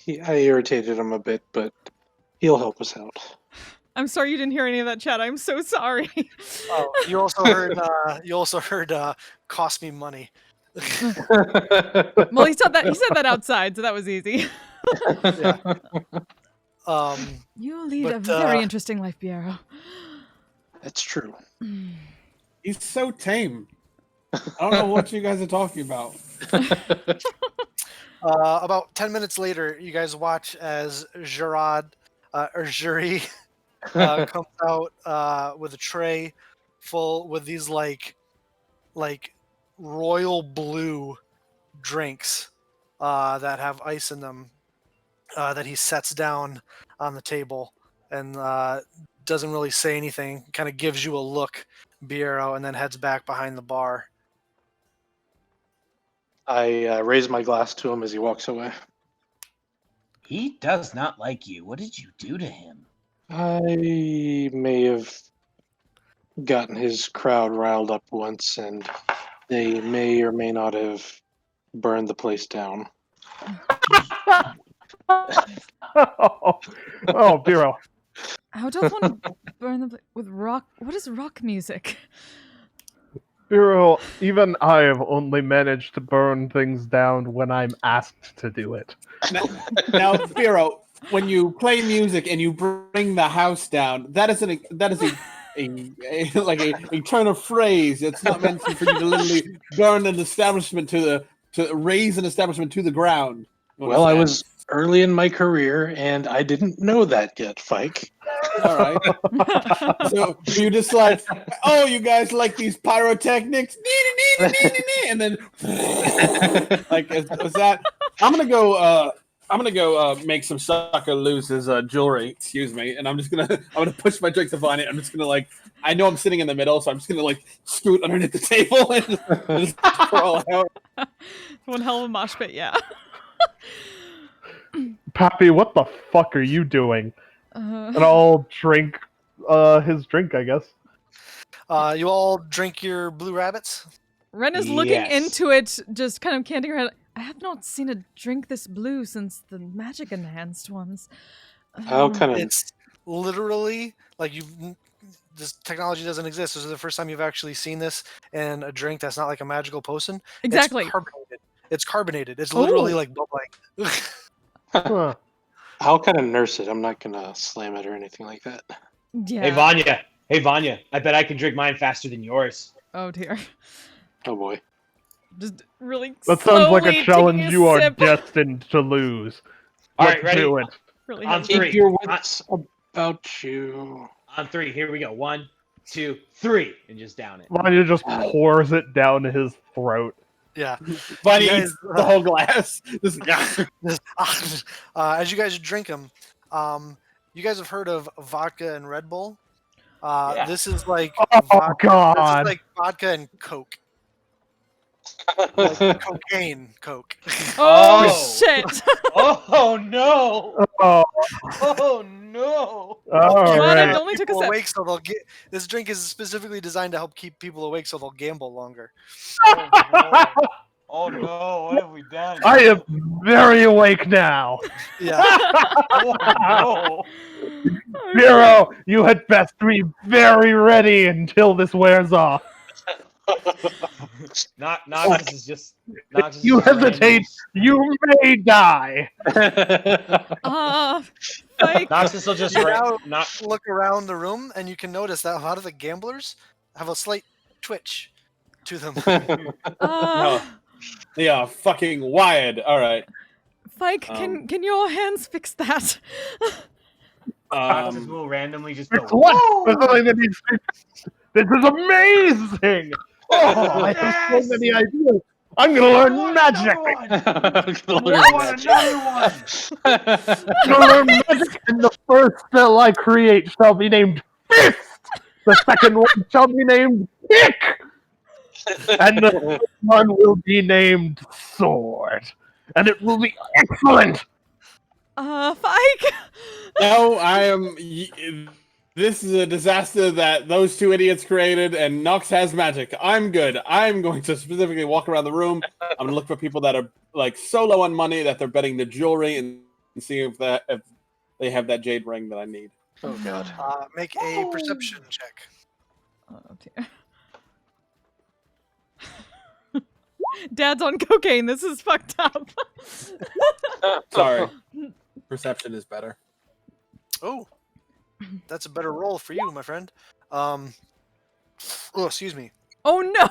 S5: irritated him a bit, but he'll help us out.
S2: I'm sorry you didn't hear any of that chat. I'm so sorry.
S3: Oh, you also heard cost me money.
S2: Well, he said that outside, so that was easy.
S3: Yeah.
S2: You lead a
S3: But,
S2: very interesting life, Piero.
S5: That's true.
S4: He's so tame. I don't know what you guys are talking about.
S3: About 10 minutes later, you guys watch as Gerard or Jury comes out with a tray full with these like royal blue drinks that have ice in them that he sets down on the table and doesn't really say anything. Kind of gives you a look, Biero, and then heads back behind the bar.
S5: I raise my glass to him as he walks away.
S1: He does not like you. What did you do to him?
S5: I may have gotten his crowd riled up once, and they may or may not have burned the place down.
S6: Oh, Biro.
S2: How does one burn the with rock? What is rock music?
S6: Biro, even I have only managed to burn things down when I'm asked to do it.
S4: Now, Firo, when you play music and you bring the house down, that is a turn of phrase. It's not meant for you to literally burn an establishment to raise an establishment to the ground. You
S5: Well, I
S4: understand?
S5: was early in my career, and I didn't know that yet, Fike.
S4: All right. So you just like, oh, you guys like these pyrotechnics, and then like, is that? I'm gonna go make some sucker lose his jewelry. Excuse me, and I'm gonna push my drink to find it. I'm just gonna I know I'm sitting in the middle, so I'm just gonna scoot underneath the table and just crawl out.
S2: One hell of a mosh pit, yeah.
S6: Pappy, what the fuck are you doing? And I'll drink his drink, I guess.
S3: You all drink your blue rabbits?
S2: Ren is looking
S1: Yes.
S2: into it, just kind of canting her head. I have not seen a drink this blue since the magic enhanced ones.
S5: How kind of
S3: It's literally this technology doesn't exist. This is the first time you've actually seen this in a drink that's not like a magical potion.
S2: Exactly.
S3: It's carbonated. It's literally
S2: Oh.
S3: like bubbling.
S6: Huh.
S5: I'll kind of nurse it. I'm not gonna slam it or anything like that.
S2: Yeah.
S1: Hey Vanya. I bet I can drink mine faster than yours.
S2: Oh dear.
S5: Oh boy.
S2: Just really.
S6: That sounds like
S2: slowly
S6: a challenge
S2: taking a
S6: you are
S2: sip.
S6: destined to lose.
S1: All
S6: Let's
S1: right, ready?
S6: do it.
S2: Really
S1: On
S2: hesitant.
S1: three.
S5: Keep your wits about you.
S1: On three. Here we go. 1, 2, 3, and just down it.
S6: Vanya just pours it down his throat.
S3: Yeah.
S4: Bunny
S3: You
S4: eats the whole glass. Just,
S3: As you guys drink them, you guys have heard of vodka and Red Bull.
S1: Yeah.
S3: This is like
S6: Oh,
S3: vodka.
S6: God.
S3: This is like vodka and Coke. Like cocaine Coke.
S2: Oh,
S1: Oh.
S2: shit!
S1: Oh no!
S6: Oh,
S1: Oh no!
S6: all
S2: Glad
S6: right.
S2: I only took a
S3: People
S2: sip.
S3: awake, so they'll get. This drink is specifically designed to help keep people awake, so they'll gamble longer.
S1: Oh no! What have we done?
S6: I am very awake now.
S3: Yeah.
S1: Oh no!
S6: Zero, you had best be very ready until this wears off.
S1: Noxus is just. Noxus
S6: You
S1: is just
S6: hesitate, you may die.
S2: Like,
S1: Noxus will just.
S3: You now
S1: Not.
S3: look around the room, and you can notice that a lot of the gamblers have a slight twitch to them.
S2: uh,
S4: they are fucking wired. All right.
S2: Fike, can your hands fix that?
S1: Noxus will randomly just
S6: It's
S1: go.
S6: what?
S1: "Whoa!"
S6: There's something that needs to be- This is amazing! Oh, I have so many ideas. I'm gonna
S1: I
S6: learn
S1: want
S6: magic.
S1: another one!
S5: I
S1: I want another one!
S6: I'm gonna learn magic, and the first spell I create shall be named Fist. The second one shall be named Kick, and the third one will be named Sword, and it will be excellent.
S2: Fike!
S4: No, I am. This is a disaster that those two idiots created, and Nox has magic. I'm good. I'm going to specifically walk around the room. I'm going to look for people that are so low on money that they're betting the jewelry and see if they have that jade ring that I need.
S5: Oh god.
S3: Make a perception check.
S2: Oh dear. Dad's on cocaine. This is fucked up.
S4: Sorry. Perception is better.
S3: Oh, that's a better roll for you, my friend. Oh, excuse me.
S2: Oh no!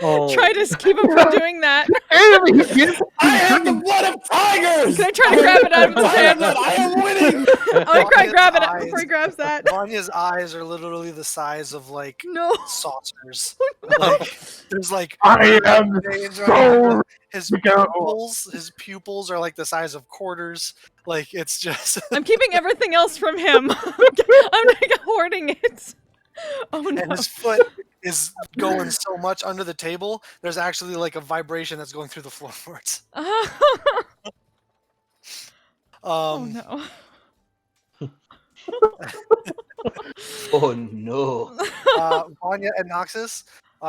S2: try to keep him from doing that.
S7: I have the blood of tigers.
S2: Can I try to grab it out of his hand?
S7: I am winning.
S2: I try to grab it
S3: Vanya's
S2: before he grabs that.
S3: Vanya's eyes are literally the size of like
S2: No.
S3: saucers. Like there's like
S6: I am
S3: veins
S6: so
S3: his
S6: go.
S3: pupils are like the size of quarters. Like it's just
S2: I'm keeping everything else from him. I'm like hoarding it. Oh no.
S3: and his foot is going so much under the table. There's actually like a vibration that's going through the floorboards.
S2: Oh no.
S1: Oh no.
S3: Vanya and Noxus,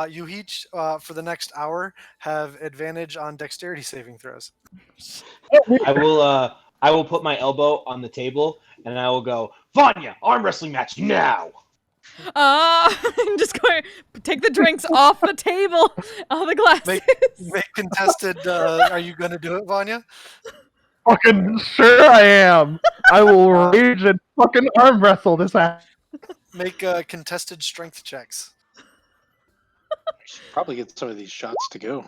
S3: you each for the next hour have advantage on dexterity saving throws.
S1: I will put my elbow on the table and I will go, Vanya, arm wrestling match now.
S2: I'm just going to take the drinks off the table, all the glasses.
S3: Make contested. Are you going to do it, Vanya?
S6: Fucking sure I am. I will rage and fucking arm wrestle this ass.
S3: Make contested strength checks.
S5: Probably get some of these shots to go.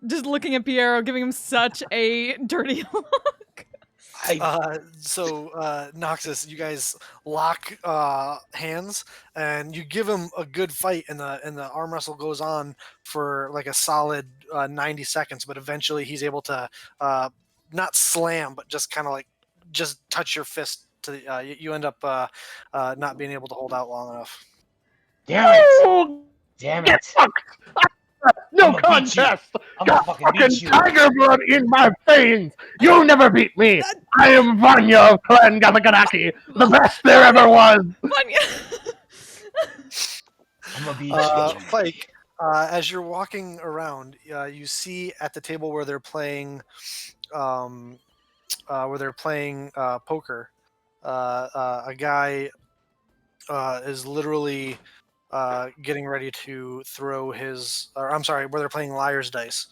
S2: Just looking at Piero, giving him such a dirty look.
S3: Noxus, you guys lock hands, and you give him a good fight, and the arm wrestle goes on for like a solid 90 seconds. But eventually, he's able to not slam, but just kind of like just touch your fist. You end up not being able to hold out long enough.
S1: Damn it!
S6: Oh,
S1: Damn
S6: get
S1: it!
S6: fucked. No
S1: I'ma beat you.
S6: contest.
S1: I'm
S6: Got
S1: gonna
S6: fucking
S1: beat you.
S6: tiger blood in my veins. You'll never beat me. I am Vanya of Clan Gamaganaki, the best there ever was.
S2: Vanya.
S1: I'm gonna beat you.
S3: Pike, as you're walking around, you see at the table where they're playing, poker, a guy is literally getting ready to throw his. Or I'm sorry, where they're playing liar's dice.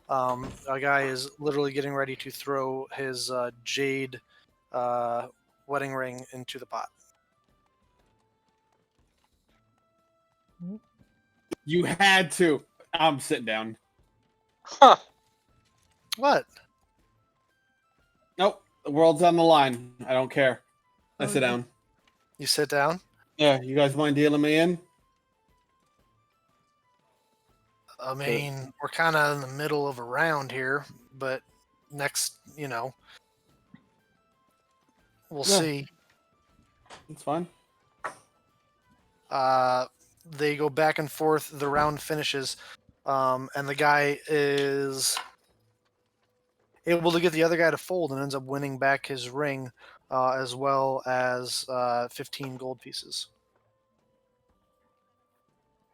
S3: A guy is literally getting ready to throw his jade wedding ring into the pot.
S4: You had to. I'm sitting down.
S5: Huh.
S3: What?
S4: Nope. The world's on the line. I don't care. I sit
S3: Okay.
S4: down.
S3: You sit down.
S4: Yeah, you guys mind dealing me in?
S3: I mean, we're kind of in the middle of a round here, but next, we'll
S4: Yeah.
S3: see.
S4: It's fine.
S3: They go back and forth. The round finishes, and the guy is able to get the other guy to fold and ends up winning back his ring, as well as 15 gold pieces.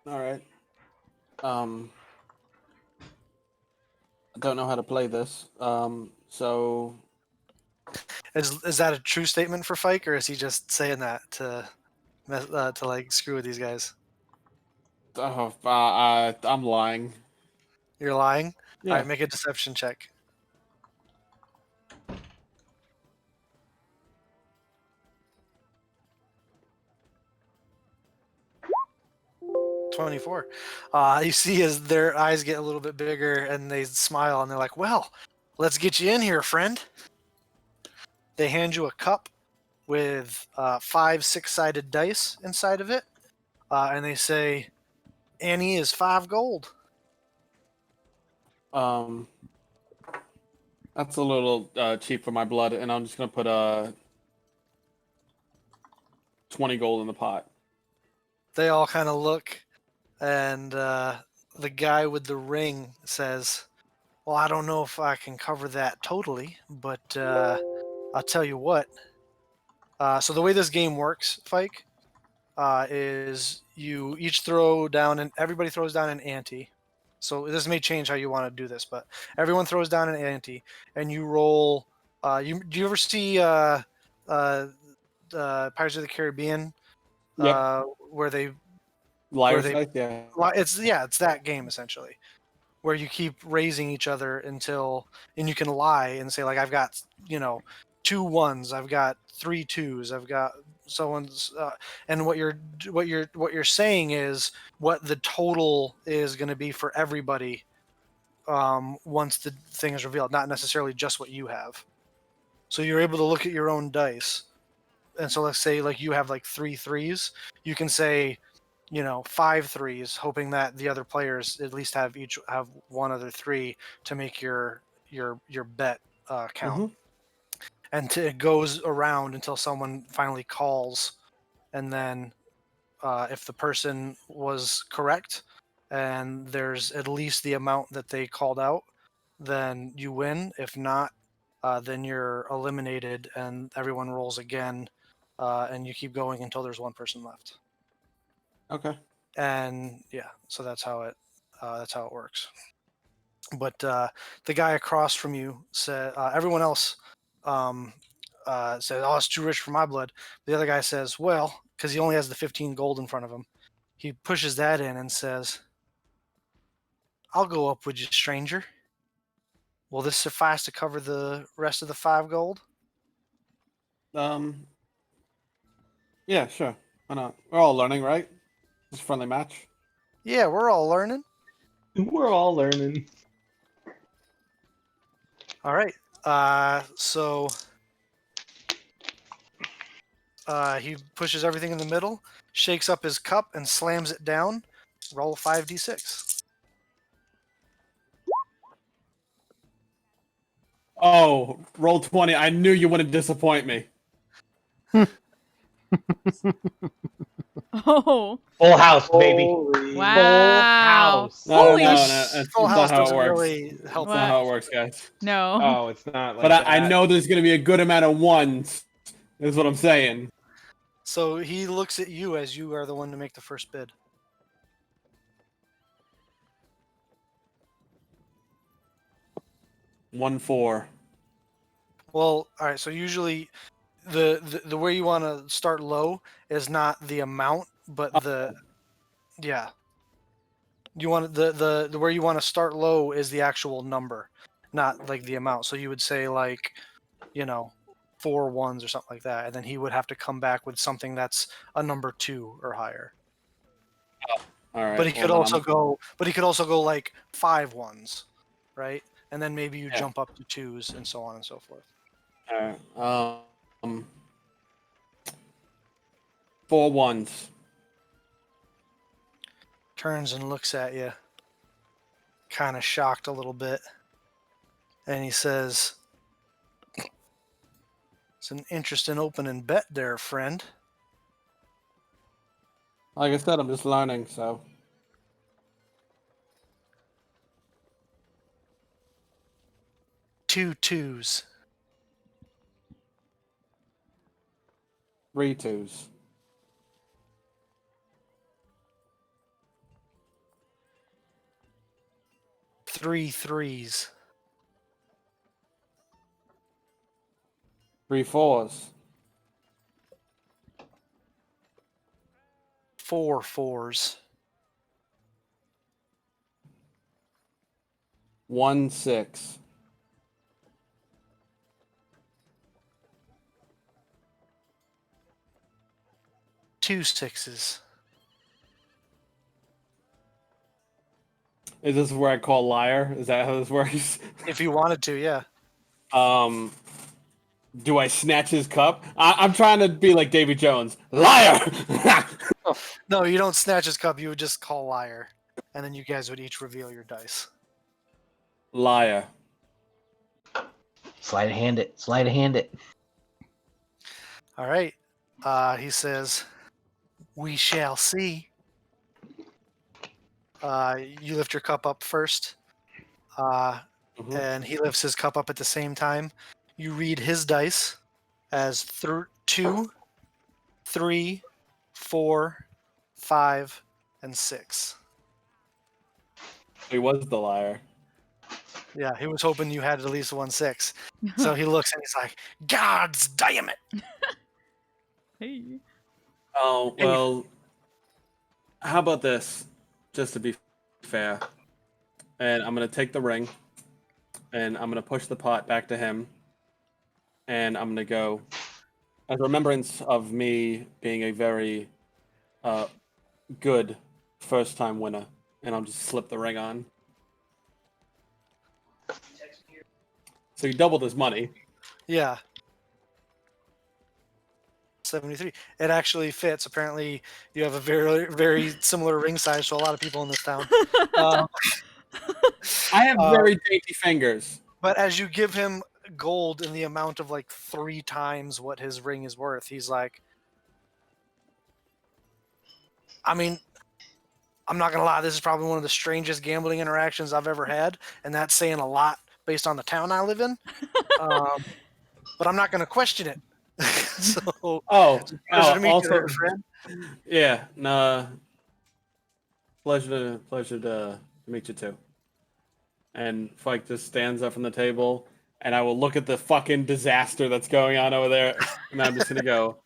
S4: All right. I don't know how to play this. So
S3: Is that a true statement for Fike, or is he just saying that to like screw with these guys?
S4: I'm lying.
S3: You're lying.
S4: Yeah.
S3: All right, make a deception check. $24. You see as their eyes get a little bit bigger and they smile and they're like, well, let's get you in here, friend. They hand you a cup with 5 6-sided dice inside of it. And they say, Annie is 5 gold.
S4: That's a little cheap for my blood, and I'm just gonna put 20 gold in the pot.
S3: They all kind of look, and the guy with the ring says, well, I don't know if I can cover that totally, but I'll tell you what. So the way this game works, Fike, is you each throw down, and everybody throws down an ante. So this may change how you want to do this, but everyone throws down an ante, and you roll. Do you ever see Pirates of the Caribbean?
S4: Yep.
S3: Where they
S4: Liar's
S3: they-
S4: dice, yeah.
S3: it's that game essentially, where you keep raising each other until, and you can lie and say like, I've got 2 1s, I've got 3 2s, I've got someone's and what you're saying is what the total is going to be for everybody once the thing is revealed, not necessarily just what you have. So you're able to look at your own dice, and so let's say like you have like 3 threes, you can say, 5 threes, hoping that the other players at least have one other 3 to make your bet count. And it goes around until someone finally calls, and then if the person was correct and there's at least the amount that they called out, then you win. If not, then you're eliminated, and everyone rolls again, and you keep going until there's one person left.
S4: Okay.
S3: And yeah, so that's how it works. But the guy across from you said, everyone else said, "Oh, it's too rich for my blood." The other guy says, "Well," because he only has the 15 gold in front of him. He pushes that in and says, "I'll go up with you, stranger. Will this suffice to cover the rest of the 5 gold?"
S4: Yeah, sure. Why not? We're all learning, right? It's a friendly match.
S3: Yeah, we're all learning.
S6: We're all learning.
S3: All right. So he pushes everything in the middle, shakes up his cup, and slams it down. Roll 5d6.
S4: Oh, roll 20. I knew you wouldn't disappoint me.
S2: Oh,
S1: Full house, baby.
S6: Holy
S2: wow!
S1: house.
S4: No,
S2: Holy
S4: no,
S2: sh-
S4: that's
S3: Full
S4: not
S3: house
S4: how it
S3: doesn't
S4: works.
S3: really help.
S4: That's not how it works, guys.
S2: No.
S6: Oh, it's not like
S4: But
S6: that.
S4: I know there's going to be a good amount of ones, is what I'm saying.
S3: So he looks at you as you are the one to make the first bid.
S4: One, 4.
S3: Well, all right. So usually, the way you want to start low is not the amount, but the yeah. You want the where you want to start low is the actual number, not like the amount. So you would say like, 4 ones or something like that, and then he would have to come back with something that's a number 2 or higher.
S4: All right.
S3: But he could
S4: well,
S3: also go. But he could also go like 5 ones, right? And then maybe you
S4: Yeah.
S3: jump up to 2s and so on and so forth.
S4: All right. 4 ones.
S3: Turns and looks at you, kind of shocked a little bit, and he says, "It's an interesting opening bet there, friend."
S4: Like I said, I'm just learning, so.
S3: Two twos.
S4: 3 2s.
S3: 3 threes.
S4: 3 4s.
S3: 4 fours.
S4: 1 6.
S3: 2 sixes.
S4: Is this where I call liar? Is that how this works?
S3: If you wanted to, yeah.
S4: Do I snatch his cup? I'm trying to be like Davy Jones. Liar!
S3: No, you don't snatch his cup. You would just call liar, and then you guys would each reveal your dice.
S4: Liar.
S1: Sleight of hand it. Sleight of hand it.
S3: All right. He says, "We shall see." You lift your cup up first, and he lifts his cup up at the same time. You read his dice as 2, 3, 4, 5, and 6.
S4: He was the liar.
S3: Yeah, he was hoping you had at least 1 6. So he looks and he's like, "Gods damn it!"
S2: Hey.
S4: Oh, well, how about this? Just to be fair. And I'm going to take the ring, and I'm going to push the pot back to him, and I'm going to go, as a remembrance of me being a very good first-time winner, and I'll just slip the ring on. So you doubled his money.
S3: Yeah. 73. It actually fits. Apparently, you have a very, very similar ring size to a lot of people in this town.
S4: I have very dainty fingers.
S3: But as you give him gold in the amount of like 3 times what his ring is worth, he's like, I mean, I'm not going to lie, this is probably one of the strangest gambling interactions I've ever had. And that's saying a lot based on the town I live in. But I'm not going to question it. So, pleasure to meet
S4: also,
S3: you, friend.
S4: Yeah, no, pleasure to meet you too. And Fike just stands up from the table, and I will look at the fucking disaster that's going on over there, and I'm just gonna go.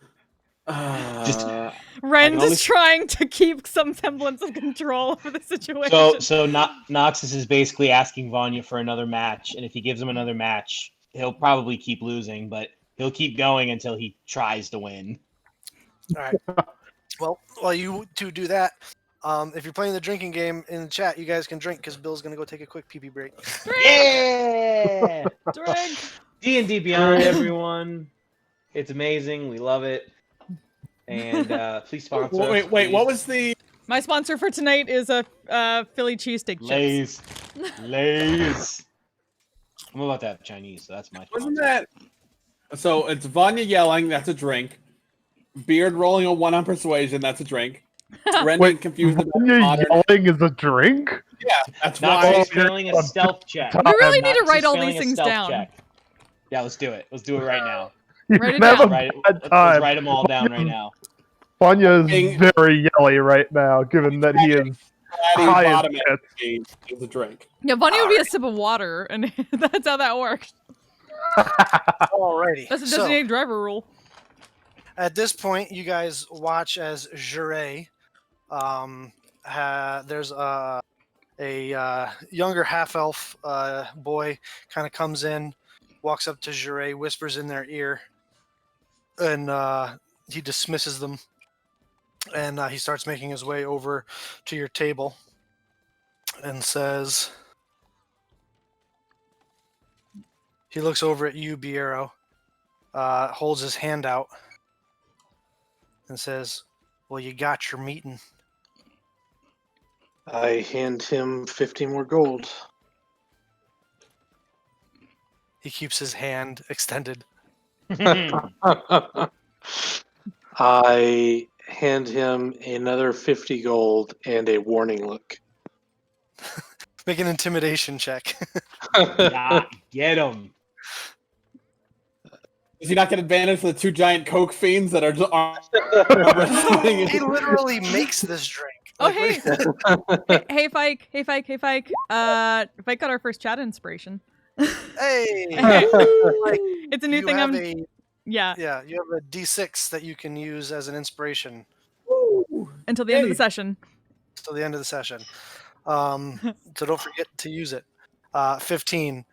S2: Ren's is trying to keep some semblance of control over the situation.
S1: So Noxus is basically asking Vanya for another match, and if he gives him another match, he'll probably keep losing, but he'll keep going until he tries to win.
S3: All right. Well, while you two do that, if you're playing the drinking game in the chat, you guys can drink because Bill's gonna go take a quick pee-pee break.
S1: Yeah!
S2: Drink!
S1: D&D Beyond, everyone. It's amazing. We love it. And please sponsor us.
S4: Wait, what was the...
S2: My sponsor for tonight is a Philly cheesesteak chips.
S1: Lays. I'm about to have Chinese, so that's my sponsor.
S4: Wasn't that... So it's Vanya yelling, that's a drink. Beard rolling a 1 on persuasion, that's a drink. Ren being confused about
S6: Vanya yelling is a drink?
S4: Yeah, that's
S1: Noxus
S4: why.
S1: failing a stealth check.
S2: We really need to
S1: Noxus
S2: write all
S1: failing
S2: these
S1: a
S2: things
S1: stealth
S2: down.
S1: check. Yeah, let's do it. Let's do it right now.
S6: You
S2: Write it
S6: can have
S2: down.
S6: a
S1: Let's
S6: bad time.
S1: write them all down right now.
S6: Vanya is very yelly right now, given that he is high as
S4: Bottom
S6: shit.
S4: is a drink.
S2: Yeah, Vanya would be a sip of water, and that's how that works.
S3: Alrighty.
S2: That's a
S3: So,
S2: designated driver rule.
S3: at this point, you guys watch as Jure, there's a younger half-elf boy kind of comes in, walks up to Jure, whispers in their ear, and he dismisses them. And he starts making his way over to your table and says, he looks over at you, Biero, holds his hand out and says, well, you got your meeting.
S5: I hand him 50 more gold.
S3: He keeps his hand extended.
S5: I hand him another 50 gold and a warning look.
S3: Make an intimidation check.
S1: Yeah, get him.
S4: Does he not get advantage for the 2 giant coke fiends that are just...
S3: He literally makes this drink.
S2: Oh, hey. Hey, Fike. Fike got our first chat inspiration.
S3: Hey!
S2: It's a new thing. Yeah.
S3: Yeah, you have a D6 that you can use as an inspiration.
S2: Until the end of the session.
S3: Till the end of the session. So don't forget to use it. 15.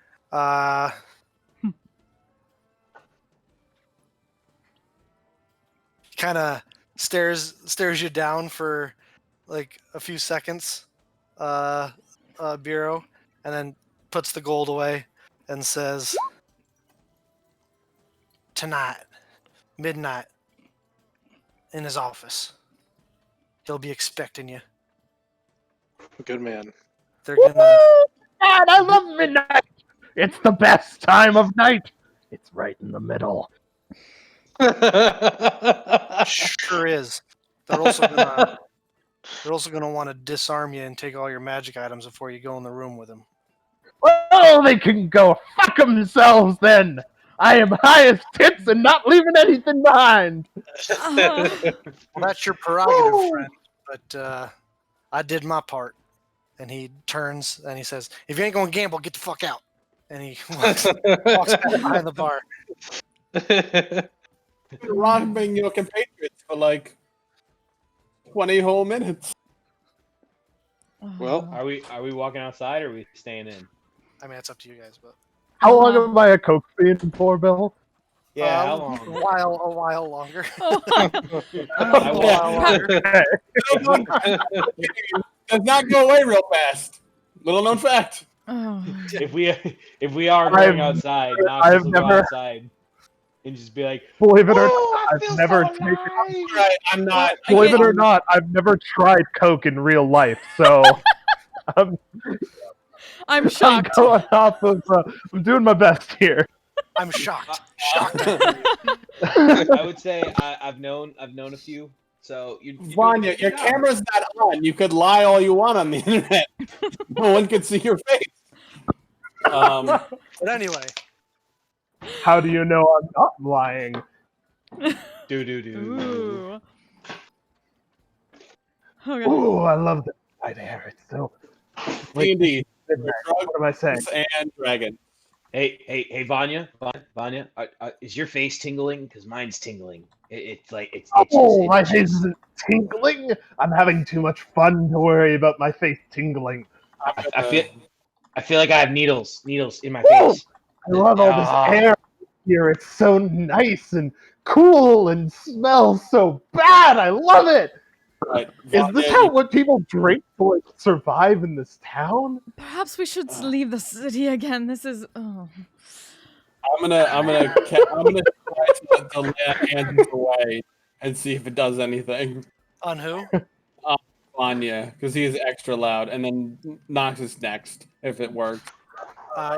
S3: Kind of stares you down for like a few seconds, Bureau, and then puts the gold away and says, tonight, midnight, in his office. He'll be expecting you.
S5: Good man.
S3: They're gonna...
S6: God, I love midnight! It's the best time of night! It's right in the middle.
S3: Sure is. They're also gonna want to disarm you and take all your magic items before you go in the room with them.
S6: Well, they can go fuck themselves then! I am high as tits and not leaving anything behind!
S3: Well, that's your prerogative, friend. But I did my part. And he turns and he says, if you ain't gonna gamble, get the fuck out. And he walks back behind the bar.
S4: robbing your compatriots for like 20 whole minutes.
S5: Well,
S1: Are we walking outside or are we staying in?
S3: I mean, it's up to you guys, but
S6: How long am I a coke fiend for, Bill?
S8: Yeah, how long?
S3: A while longer.
S2: Oh,
S8: I
S3: A while
S8: walked.
S3: longer.
S4: Does not go away real fast. Little known fact.
S2: oh.
S8: If we are going
S6: I've-
S8: outside,
S6: I've
S8: Noxus will go
S6: never-
S8: outside and just be like,
S6: Believe it or
S8: "Woo,
S6: not,
S8: I
S6: I've
S8: feel
S6: never
S8: so
S6: taken.
S8: alive."
S4: Right, I'm not.
S6: Believe it or not, I've never tried Coke in real life, so I'm
S2: I'm shocked.
S6: going off of. I'm doing my best here.
S3: I'm shocked. Shocked.
S8: I would say I've known a few. So you're doing a
S4: Vanya,
S8: good
S4: your
S8: job.
S4: camera's not on. You could lie all you want on the internet. No one could see your face.
S3: But anyway,
S6: How do you know I'm not lying?
S8: Do.
S2: Ooh. Okay.
S6: Ooh, I love the night air. It's so.
S4: D&D,
S6: Midnight. What am I saying?
S4: and dragon.
S8: Hey, Vanya, is your face tingling? Because mine's tingling. It's like it's
S6: Oh, my
S8: itches.
S6: face isn't tingling. I'm having too much fun to worry about my face tingling.
S8: I feel like I have needles in my
S6: Woo!
S8: face.
S6: I love all this air here. It's so nice and cool and smells so bad. I love it.
S4: Right,
S6: Is
S4: Vanya,
S6: this how what people drink to like, survive in this town?
S2: Perhaps we should leave the city again. This is. Oh.
S4: I'm gonna try to lay hands away and see if it does anything.
S3: on who?
S4: Vanya, because he is extra loud, and then Nox is next if it works.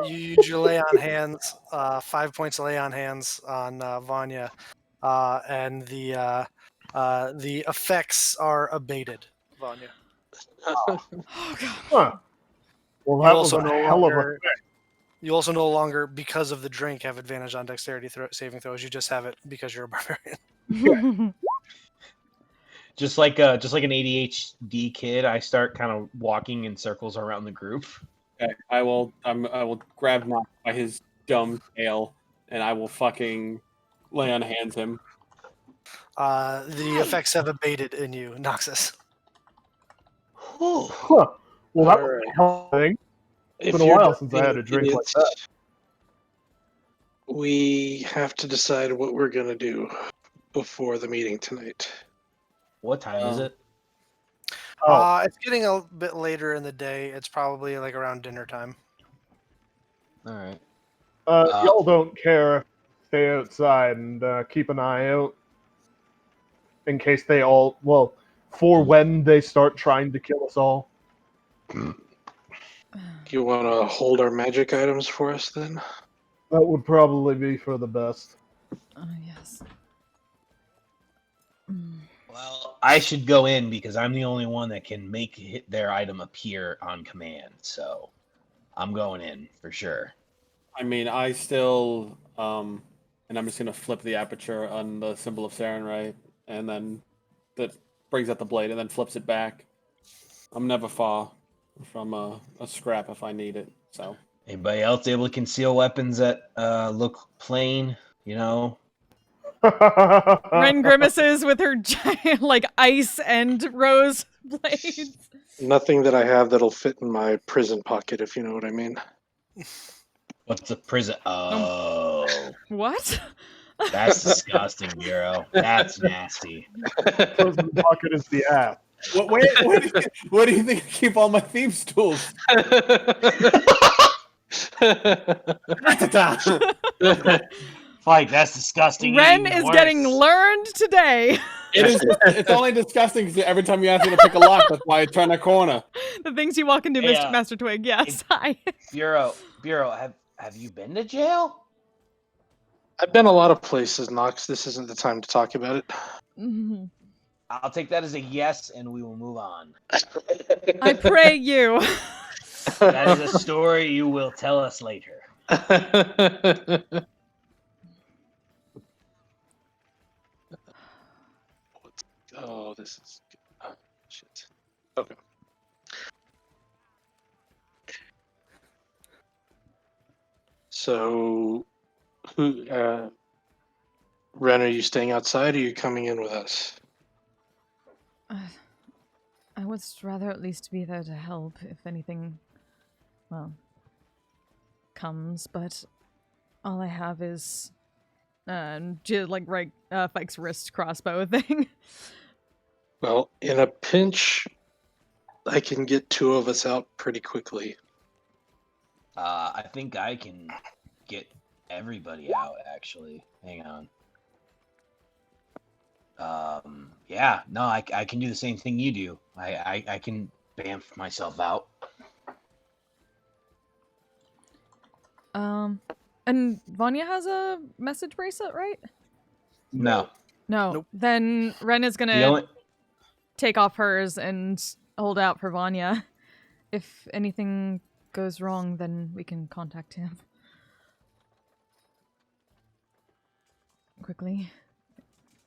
S3: You use your lay on hands. 5 points of lay on hands on Vanya, and the effects are abated. Vanya.
S2: Oh, God.
S6: Huh. Well,
S3: You
S6: that was
S3: also
S6: a
S3: no
S6: hell of a
S3: longer. You also no longer, because of the drink, have advantage on dexterity saving throws. You just have it because you're a barbarian.
S1: Just like an ADHD kid, I start kind of walking in circles around the group.
S4: Okay, I will grab Nox by his dumb tail, and I will fucking lay on hands him.
S3: The effects have abated in you, Noxus.
S6: Huh. Well, that was a hell of a thing. It's been a while since I had a drink like that.
S5: We have to decide what we're gonna do before the meeting tonight.
S1: What time is it?
S6: Oh,
S3: It's getting a bit later in the day. It's probably like around dinner time.
S1: All right.
S6: y'all don't care. Stay outside and keep an eye out in case they all. Well, for when they start trying to kill us all.
S5: You want to hold our magic items for us then?
S6: That would probably be for the best.
S2: Oh, yes. Mm.
S1: Well, I should go in because I'm the only one that can make their item appear on command. So I'm going in for sure.
S4: I mean, I still, and I'm just gonna flip the aperture on the symbol of Saren, right? And then that brings out the blade and then flips it back. I'm never far from a scrap if I need it. So
S1: Anybody else able to conceal weapons that look plain? You know,
S2: Ren grimaces with her giant, like, ice and rose blades.
S5: Nothing that I have that'll fit in my prison pocket, if you know what I mean.
S1: what's a prison? Oh,
S2: What?
S1: that's disgusting, Bureau. That's nasty.
S6: Prison pocket is the ass.
S4: where do you think I keep all my thieves' tools?
S1: Like that's disgusting.
S2: Ren
S1: even
S2: is
S1: worse.
S2: getting learned today.
S4: It's only disgusting because every time you ask me to pick a lock, that's why I turn a corner.
S2: The things you walk into,
S1: Yeah.
S2: Master Twig. Yes, hi.
S1: Bureau, have you been to jail?
S5: I've been a lot of places, Nox. This isn't the time to talk about it.
S2: Mhm.
S1: I'll take that as a yes, and we will move on.
S2: I pray you.
S1: That is a story you will tell us later.
S5: Oh, this is good. Oh, shit. Okay. So, Ren, are you staying outside or are you coming in with us?
S2: I would rather at least be there to help if anything, well, comes, but all I have is And she like Fike's wrist crossbow thing.
S5: Well, in a pinch, I can get 2 of us out pretty quickly.
S8: I think I can get everybody out. Actually, hang on. Yeah, no, I can do the same thing you do. I can bamf myself out.
S2: And Vanya has a message bracelet, right?
S8: No,
S2: No.
S3: Nope.
S2: Then Ren is
S8: the
S2: gonna
S8: only
S2: take off hers and hold out for Vanya. If anything goes wrong, then we can contact him. Quickly.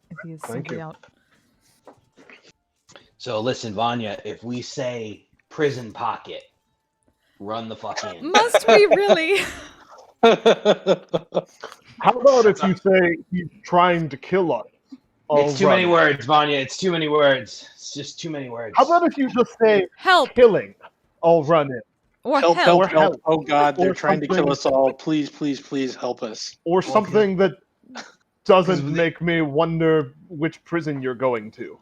S2: If he is
S6: Thank
S2: simply
S6: you.
S2: out.
S8: So listen, Vanya, if we say prison pocket, run the fuck in.
S2: Must we really?
S6: How about if you say he's trying to kill us?
S8: It's too many
S6: Alright.
S8: words, Vanya. It's too many words. It's just too many words.
S6: How about if you just say
S2: Help!
S6: killing? I'll run in.
S2: Or
S5: help,
S2: help!
S5: help, help. Oh God, they're
S6: Or
S5: trying to kill
S6: something-
S5: us all. Please, please, please help us.
S6: Or something that doesn't
S8: Because-
S6: make me wonder which prison you're going to.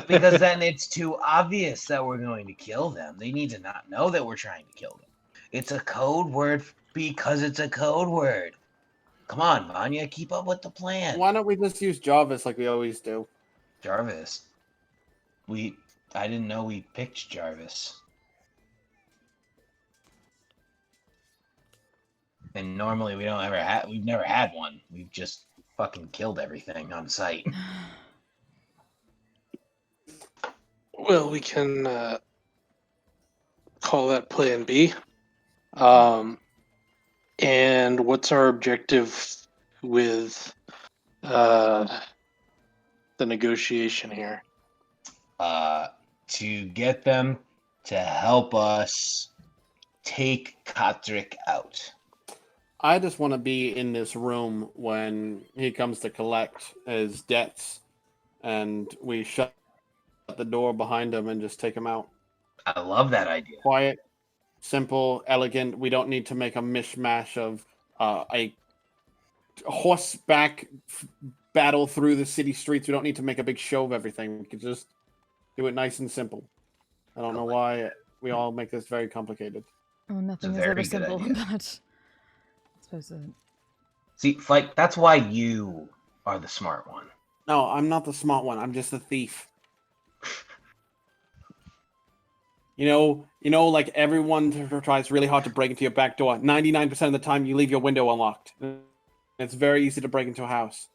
S8: Because then it's too obvious that we're going to kill them. They need to not know that we're trying to kill them. It's a code word because it's a code word. Come on, Vanya, keep up with the plan.
S4: Why don't we just use Jarvis like we always do?
S8: Jarvis. I didn't know we picked Jarvis. And normally we've never had one. We've just fucking killed everything on sight.
S5: Well, we can call that Plan B. And what's our objective with the negotiation here?
S8: To get them to help us take Kotrick out.
S4: I just want to be in this room when he comes to collect his debts, and we shut the door behind him and just take him out.
S8: I love that idea.
S4: Quiet, simple, elegant. We don't need to make a mishmash of a horseback battle through the city streets. We don't need to make a big show of everything. We could just do it nice and simple. I don't know why we all make this very complicated.
S2: Oh, nothing is
S8: very
S2: ever
S8: good
S2: simple,
S8: idea.
S2: but I suppose it.
S8: See, Flake, that's why you are the smart one.
S4: No, I'm not the smart one. I'm just a thief. You know, like everyone tries really hard to break into your back door. 99% of the time, you leave your window unlocked. It's very easy to break into a house.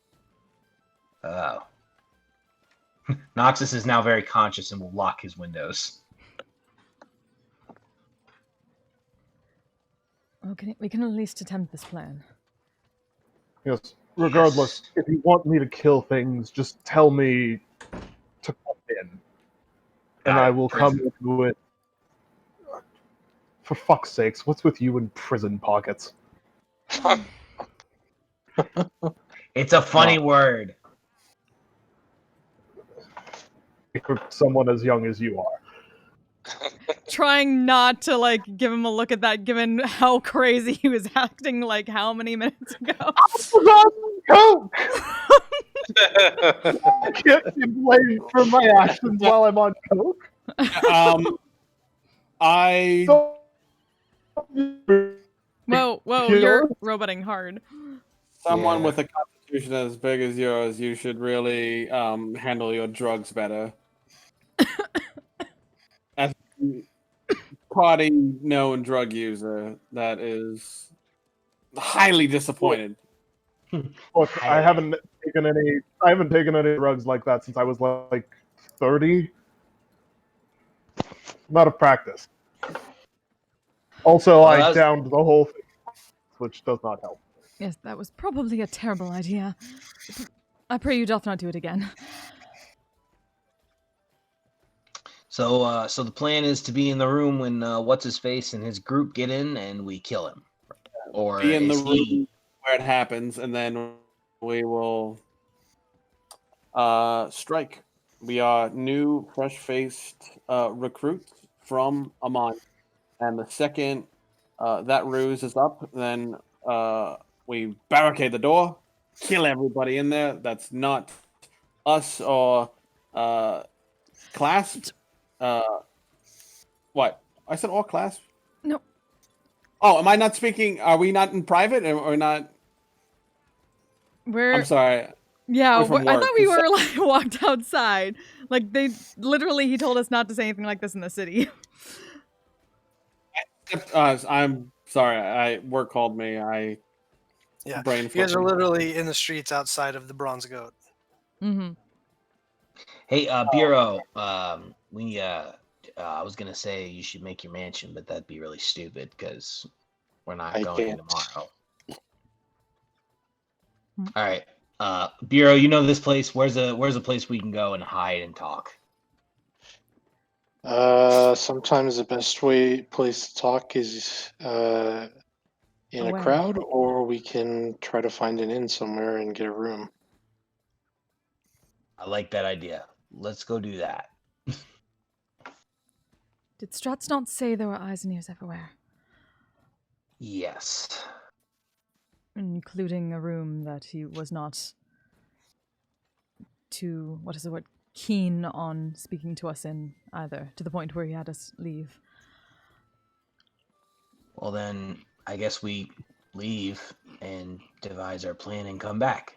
S8: Oh. Noxus is now very conscious and will lock his windows.
S2: Okay, we can at least attempt this plan.
S6: Yes. Regardless, if you want me to kill things, just tell me to come in. And I will come into it. For fuck's sakes, what's with you in prison pockets?
S8: It's a funny word.
S6: For someone as young as you are.
S2: Trying not to like give him a look at that, given how crazy he was acting like how many minutes ago.
S6: I was on coke! I can't be blamed for my actions while I'm on coke.
S4: I
S2: Whoa, you're roboting hard.
S4: someone
S8: Yeah.
S4: with a constitution as big as yours, you should really handle your drugs better. As a party known drug user, that is highly disappointed.
S6: Look, I haven't taken any drugs like that since I was like 30. I'm out of practice. Also,
S8: Well,
S6: I
S8: that's-
S6: downed the whole thing, which does not help.
S2: Yes, that was probably a terrible idea. I pray you doth not do it again.
S8: So the plan is to be in the room when what's his face and his group get in and we kill him. Or
S4: Be in the
S8: is he...
S4: room where it happens, and then we will strike. We are new, fresh-faced recruits from Amman, and the second that ruse is up, then we barricade the door, kill everybody in there. That's not us or Clasp. What? I said all Clasp?
S2: No.
S4: Oh, am I not speaking? Are we not in private or not?
S2: We're
S4: I'm sorry.
S2: yeah.
S4: We're from
S2: I
S4: work.
S2: thought we were like walked outside. Like they literally, he told us not to say anything like this in the city.
S4: I'm sorry. Work called me.
S3: Yeah,
S4: brain
S3: you guys are
S4: flipping.
S3: literally in the streets outside of the Bronze Goat.
S2: Mm-hmm.
S1: Hey, Bureau. I was gonna say you should make your mansion, but that'd be really stupid because we're not
S5: I
S1: going
S5: can't.
S1: tomorrow. All right, Bureau. You know this place. Where's a place we can go and hide and talk?
S5: Sometimes the best place to talk is in a
S2: Away.
S5: crowd, or we can try to find an inn somewhere and get a room.
S1: I like that idea. Let's go do that.
S2: Did Strats not say there were eyes and ears everywhere,
S1: Yes.
S2: including a room that he was not too, what is the word, keen on speaking to us in either, to the point where he had us leave?
S1: Well, then I guess we leave and devise our plan and come back.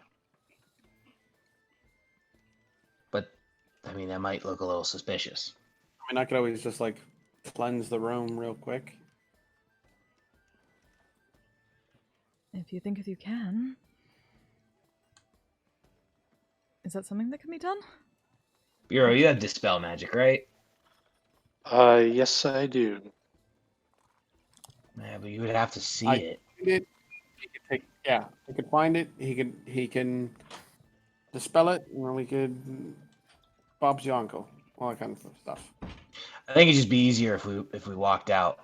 S1: But I mean, that might look a little suspicious.
S4: I mean, I could always just like cleanse the room real quick.
S2: If you think if you can. Is that something that can be done?
S1: Bureau, you have dispel magic, right?
S5: Yes, I do.
S1: Yeah, but you would have to see
S4: I-
S1: it.
S4: He could take. Yeah, he could find it. He can dispel it, and then we could Bob's your uncle, all that kind of stuff.
S1: I think it'd just be easier if we walked out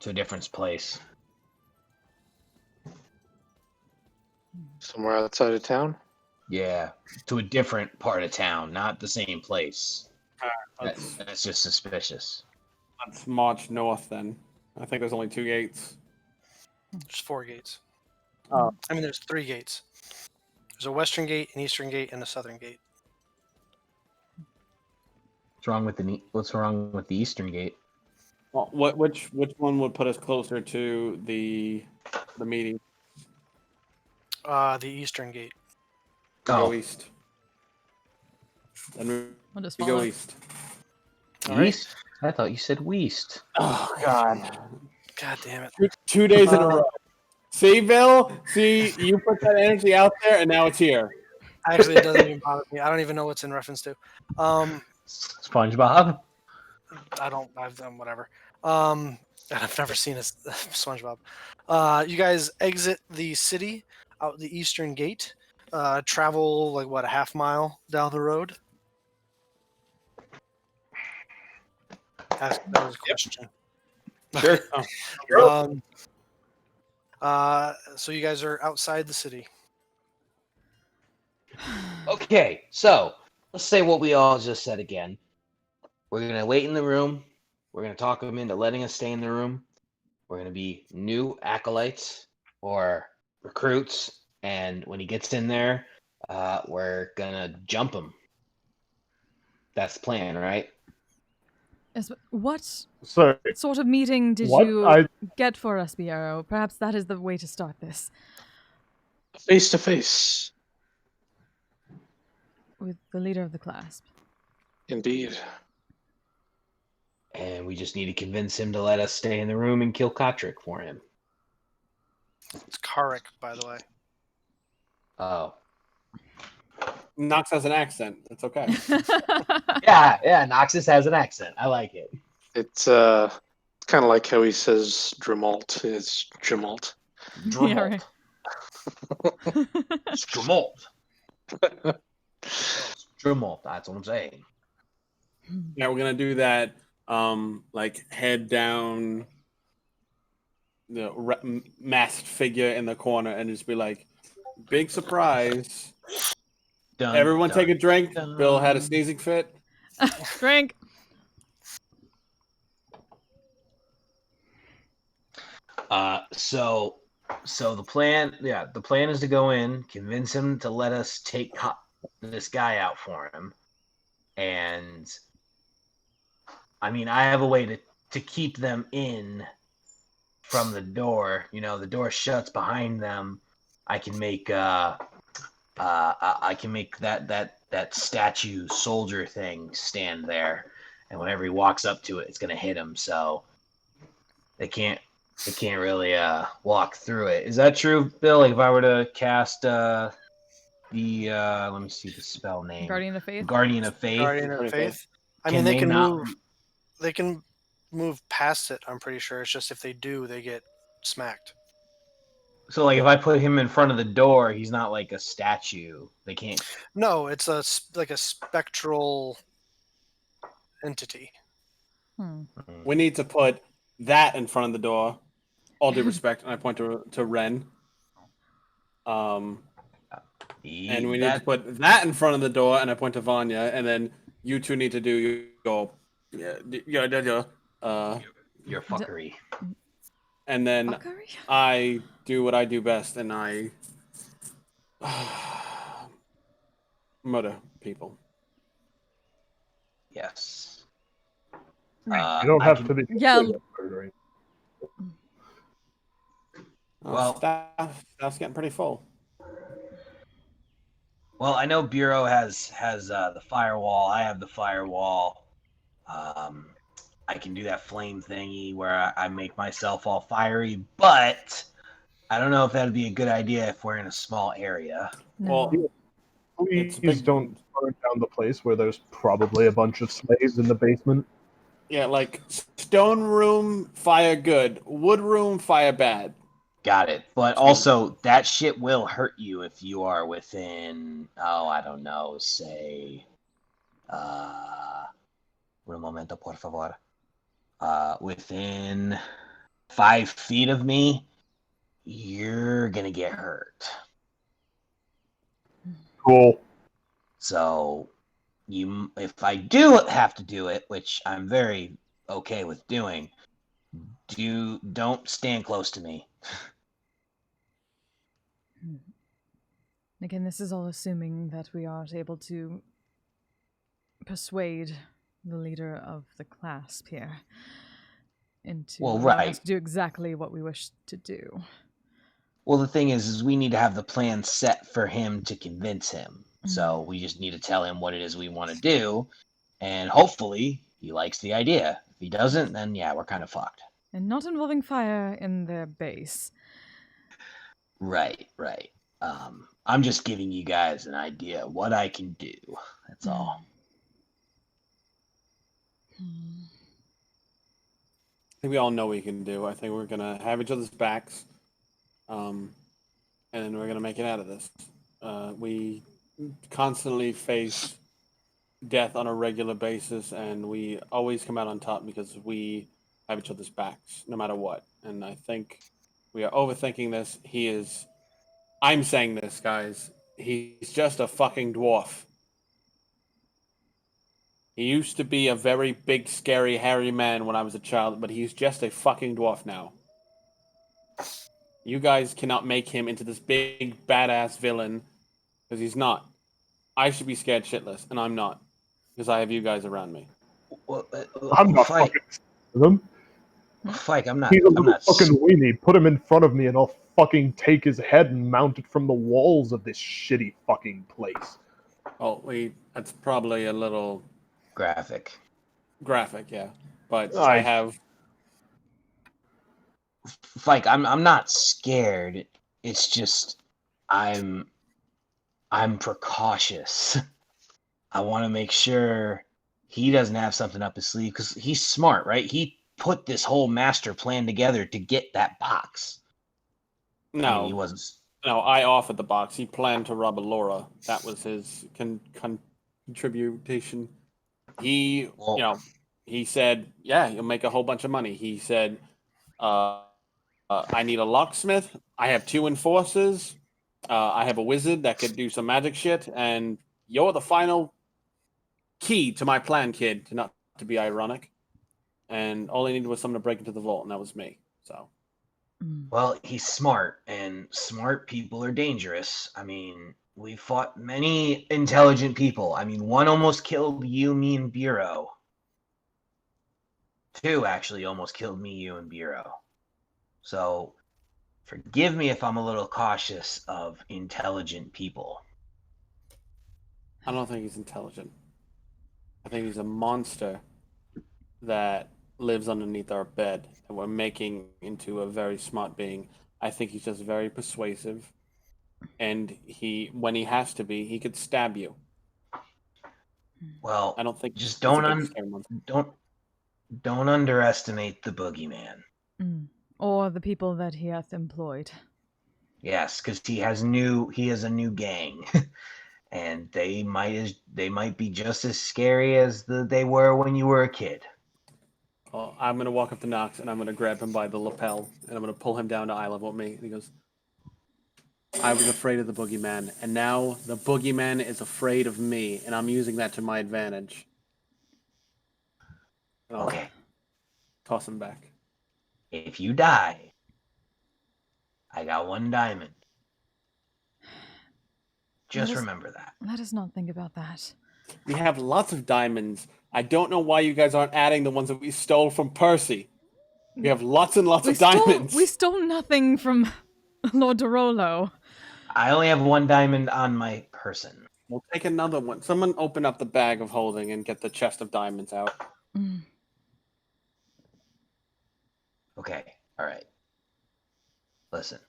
S1: to a different place.
S5: Somewhere outside of town.
S1: Yeah, to a different part of town, not the same place.
S4: Let's,
S1: That's just suspicious.
S4: let's march north then. I think there's only 2 gates.
S3: There's 4 gates.
S4: Oh.
S3: I mean, there's 3 gates. There's a western gate, an eastern gate, and a southern gate.
S1: What's wrong with the eastern gate?
S4: Well, which one would put us closer to the meeting?
S3: The eastern gate.
S4: Go east. Then
S2: We'll just
S4: we
S2: follow.
S4: go east.
S3: All right.
S1: East? I thought you said west.
S4: Oh God!
S3: God damn it.
S4: 2 days in a row. See, Bill? See, you put that energy out there, and now it's here.
S3: Actually, it doesn't even bother me. I don't even know what's in reference to.
S1: SpongeBob.
S3: I've done whatever. I've never seen a SpongeBob. You guys exit the city out the eastern gate. Travel like what, a half mile down the road. That was a question.
S4: Sure. Oh.
S3: So you guys are outside the city.
S1: Okay, so let's say what we all just said again. We're gonna wait in the room. We're gonna talk him into letting us stay in the room. We're gonna be new acolytes or recruits, and when he gets in there, we're gonna jump him. That's the plan, right?
S2: What
S6: So,
S2: sort of meeting did
S6: What?
S2: you get for us, Biero? Perhaps that is the way to start this.
S5: Face to face.
S2: With the leader of the clasp.
S5: Indeed.
S1: And we just need to convince him to let us stay in the room and kill Kotrick for him.
S3: It's Karik, by the way.
S1: Oh.
S4: Knox has an accent. That's okay.
S1: Yeah, Noxus has an accent. I like it.
S5: It's kind of like how he says Dremalt is Dremalt.
S2: Yeah, right.
S1: Dremalt. Dremalt, that's what I'm saying.
S4: Yeah, we're gonna do that. Like head down, the masked figure in the corner, and just be like, "Big surprise!
S1: Dun,
S4: Everyone,
S1: dun,
S4: take a drink."
S1: dun.
S4: Bill had a sneezing fit.
S2: Drink.
S1: So So the plan is to go in, convince him to let us take this guy out for him, and I mean, I have a way to keep them in from the door. You know, the door shuts behind them. I can make that statue soldier thing stand there, and whenever he walks up to it, it's gonna hit him. So they can't really walk through it. Is that true, Bill? Like if I were to cast let me see the spell name.
S2: Guardian of Faith.
S1: Guardian of Faith.
S3: Guardian of Faith. I
S1: Can
S3: mean, they
S1: they
S3: can
S1: not-
S3: move. They can move past it. I'm pretty sure. It's just if they do, they get smacked.
S1: So like if I put him in front of the door, he's not like a statue. They can't.
S3: No, it's like a spectral entity.
S2: Hmm.
S4: We need to put that in front of the door. All due respect, and I point to Ren. And we need to put that in front of the door, and I point to Vanya, and then you two need to do your
S1: your fuckery.
S4: And then
S2: Fuckery?
S4: I do what I do best, and I murder people.
S1: Yes.
S6: You don't have to be.
S2: Yeah.
S6: Murdering.
S1: Well-
S4: Staff's getting pretty full.
S1: Well, I know Bureau has the firewall. I have the firewall. I can do that flame thingy where I make myself all fiery, but I don't know if that'd be a good idea if we're in a small area.
S2: No.
S4: Well,
S6: Please
S4: big-
S6: don't burn down the place where there's probably a bunch of slaves in the basement.
S4: Yeah, like stone room, fire good. Wood room, fire bad.
S1: Got it. But also, that shit will hurt you if you are within, I don't know, say, un momento, por favor. Within 5 feet of me, you're gonna get hurt.
S6: Cool.
S1: So, if I do have to do it, which I'm very okay with doing, don't stand close to me.
S2: Again, this is all assuming that we are able to persuade the leader of the clasp here into allowing us to do exactly what we wish to do.
S1: Well, the thing is we need to have the plan set for him to convince him. So we just need to tell him what it is we want to do, and hopefully he likes the idea. If he doesn't, then yeah, we're kind of fucked.
S2: And not involving fire in their base.
S1: Right. I'm just giving you guys an idea of what I can do. That's all.
S4: I think we all know what we can do. I think we're gonna have each other's backs, and then we're gonna make it out of this. We constantly face death on a regular basis, and we always come out on top because we have each other's backs, no matter what. And I think we are overthinking this. I'm saying this, guys. He's just a fucking dwarf. He used to be a very big, scary, hairy man when I was a child, but he's just a fucking dwarf now. You guys cannot make him into this big, badass villain, because he's not. I should be scared shitless, and I'm not, because I have you guys around me.
S1: Well,
S6: I'm not
S1: Fike,
S6: fucking with him.
S1: Fike, I'm not.
S6: He's a
S1: I'm
S6: little
S1: not.
S6: fucking weenie. Put him in front of me and I'll fucking take his head and mount it from the walls of this shitty fucking place.
S4: Oh, that's probably a little
S1: graphic.
S4: Graphic, yeah. But I have...
S1: Fike, I'm not scared. It's just I'm precautious. I want to make sure he doesn't have something up his sleeve because he's smart, right? He put this whole master plan together to get that box.
S4: No,
S1: I mean, he wasn't.
S4: No, I offered the box. He planned to rob Alora. That was his contribution. He, he said, yeah, you'll make a whole bunch of money. He said, I need a locksmith. I have 2 enforcers. I have a wizard that could do some magic shit. And you're the final key to my plan, kid, not to be ironic. And all I needed was someone to break into the vault, and that was me. So
S8: Well, he's smart, and smart people are dangerous. I mean, we fought many intelligent people. I mean, one almost killed you, me, and Bureau. Two actually almost killed me, you, and Bureau. So, forgive me if I'm a little cautious of intelligent people.
S4: I don't think he's intelligent. I think he's a monster that lives underneath our bed and we're making into a very smart being. I think he's just very persuasive, and when he has to be, he could stab you.
S8: Well,
S4: I don't think
S8: just
S4: he's a big scary monster.
S8: don't underestimate the boogeyman.
S2: Or the people that he hath employed.
S8: Yes, because he has a new gang, and they might be just as scary as they were when you were a kid.
S4: Well, I'm gonna walk up to Knox and I'm gonna grab him by the lapel and I'm gonna pull him down to eye level with me. And he goes, "I was afraid of the boogeyman, and now the boogeyman is afraid of me, and I'm using that to my advantage." And I'll
S8: Okay,
S4: toss him back.
S8: if you die, I got 1 diamond. Just remember that.
S2: Let us not think about that.
S4: We have lots of diamonds. I don't know why you guys aren't adding the ones that we stole from Percy. We have lots and lots of diamonds.
S2: We stole nothing from Lord Dorolo.
S8: I only have 1 diamond on my person.
S4: We'll take another one. Someone open up the bag of holding and get the chest of diamonds out.
S8: Okay, all right. Listen.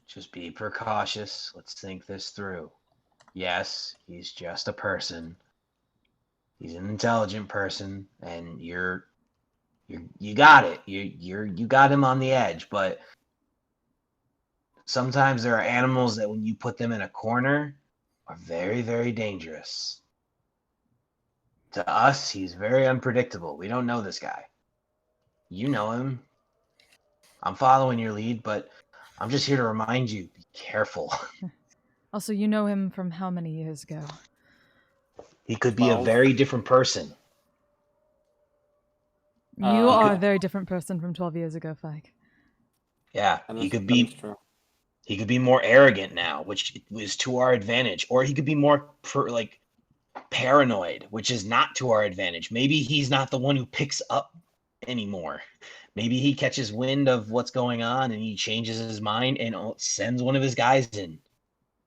S8: Just be precautious. Let's think this through. Yes, he's just a person. He's an intelligent person, and you got it. You got him on the edge, but sometimes there are animals that when you put them in a corner are very, very dangerous. To us, he's very unpredictable. We don't know this guy. You know him. I'm following your lead, but I'm just here to remind you, be careful.
S2: Also, you know him from how many years ago?
S8: He could be a very different person.
S2: You are a very different person from 12 years ago, Fike.
S8: Yeah, he could be more arrogant now, which is to our advantage, or he could be more paranoid, which is not to our advantage. Maybe he's not the one who picks up anymore. Maybe he catches wind of what's going on and he changes his mind and sends one of his guys in,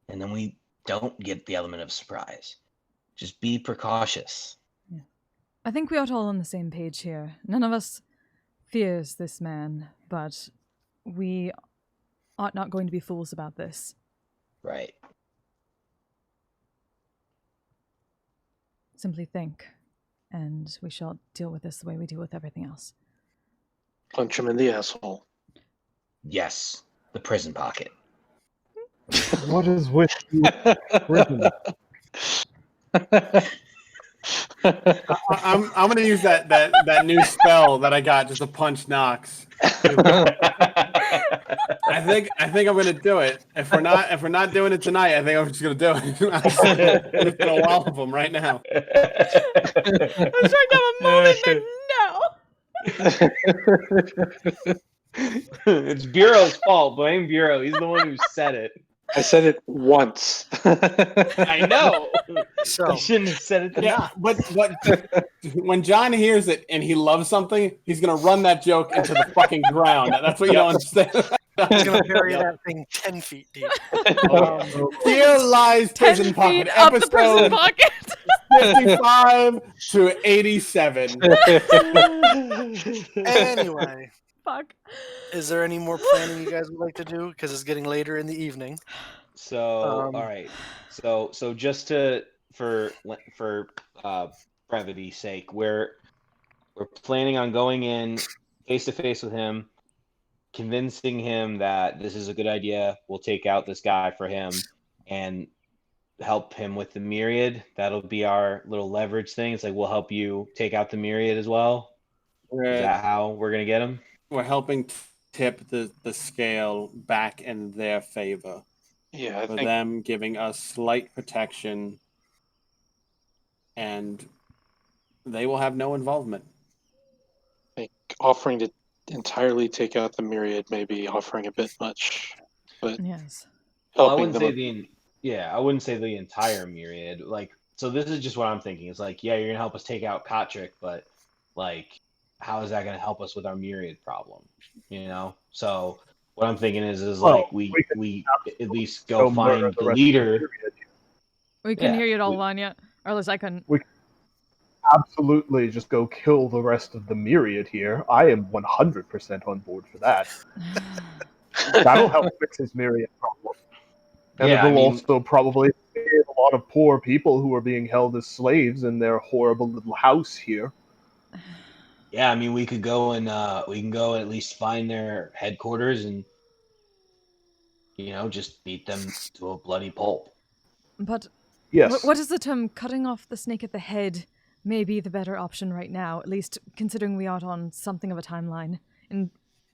S8: and then we don't get the element of surprise. Just be precautious.
S2: Yeah. I think we are all on the same page here. None of us fears this man, but we are not going to be fools about this.
S8: Right.
S2: Simply think, and we shall deal with this the way we deal with everything else.
S5: Punch him in the asshole.
S8: Yes, the prison pocket.
S6: What is with you, prison?
S4: I'm gonna use that new spell that I got just to punch Knox. I think I'm gonna do it. If we're not doing it tonight, I think I'm just gonna do it. I'm just gonna wallop him right now.
S2: I was trying to have a moment, but no.
S1: It's Bureau's fault. Blame Bureau. He's the one who said it.
S5: I said it once.
S1: I know.
S3: So
S1: You shouldn't have said it.
S4: Yeah, but when John hears it and he loves something, he's gonna run that joke into the fucking ground. That's what you don't understand.
S3: he's going to bury that thing 10 feet deep.
S4: Here lies
S2: 10
S4: prison
S2: feet
S4: pocket.
S2: up the prison
S4: Episode
S2: pocket.
S4: 55 to 87.
S3: Anyway,
S2: Fuck.
S3: is there any more planning you guys would like to do? Because it's getting later in the evening.
S1: So all right. So just for brevity's sake, we're planning on going in face to face with him, convincing him that this is a good idea. We'll take out this guy for him and help him with the myriad. That'll be our little leverage thing. It's like we'll help you take out the myriad as well. Is that how we're gonna get him?
S4: We're helping tip the scale back in their favor.
S5: Yeah, I
S4: For
S5: think
S4: them giving us slight protection, and they will have no involvement.
S5: offering to entirely take out the myriad may be offering a bit much, but
S2: Yes.
S1: Well, I
S5: helping
S1: wouldn't
S5: them.
S1: say I wouldn't say the entire myriad. Like, so this is just what I'm thinking. It's like, yeah, you're gonna help us take out Kotrick, but like, how is that gonna help us with our myriad problem? You know. So what I'm thinking is
S6: Well,
S1: like we at least go
S6: murder
S1: find
S6: the
S1: the
S6: rest of the
S1: leader.
S6: myriad.
S2: We couldn't
S1: Yeah,
S2: hear you at all,
S1: we-
S2: Vanya. Or at least I couldn't.
S6: Absolutely, just go kill the rest of the myriad here. I am 100% on board for that. That'll help fix his myriad problem. And
S1: Yeah, I
S6: it'll
S1: mean,
S6: also probably save a lot of poor people who are being held as slaves in their horrible little house here.
S1: yeah, I mean, we could go and we can go and at least find their headquarters and just beat them to a bloody pulp.
S2: But
S6: Yes.
S2: what is the term? Cutting off the snake at the head may be the better option right now, at least considering we are on something of a timeline and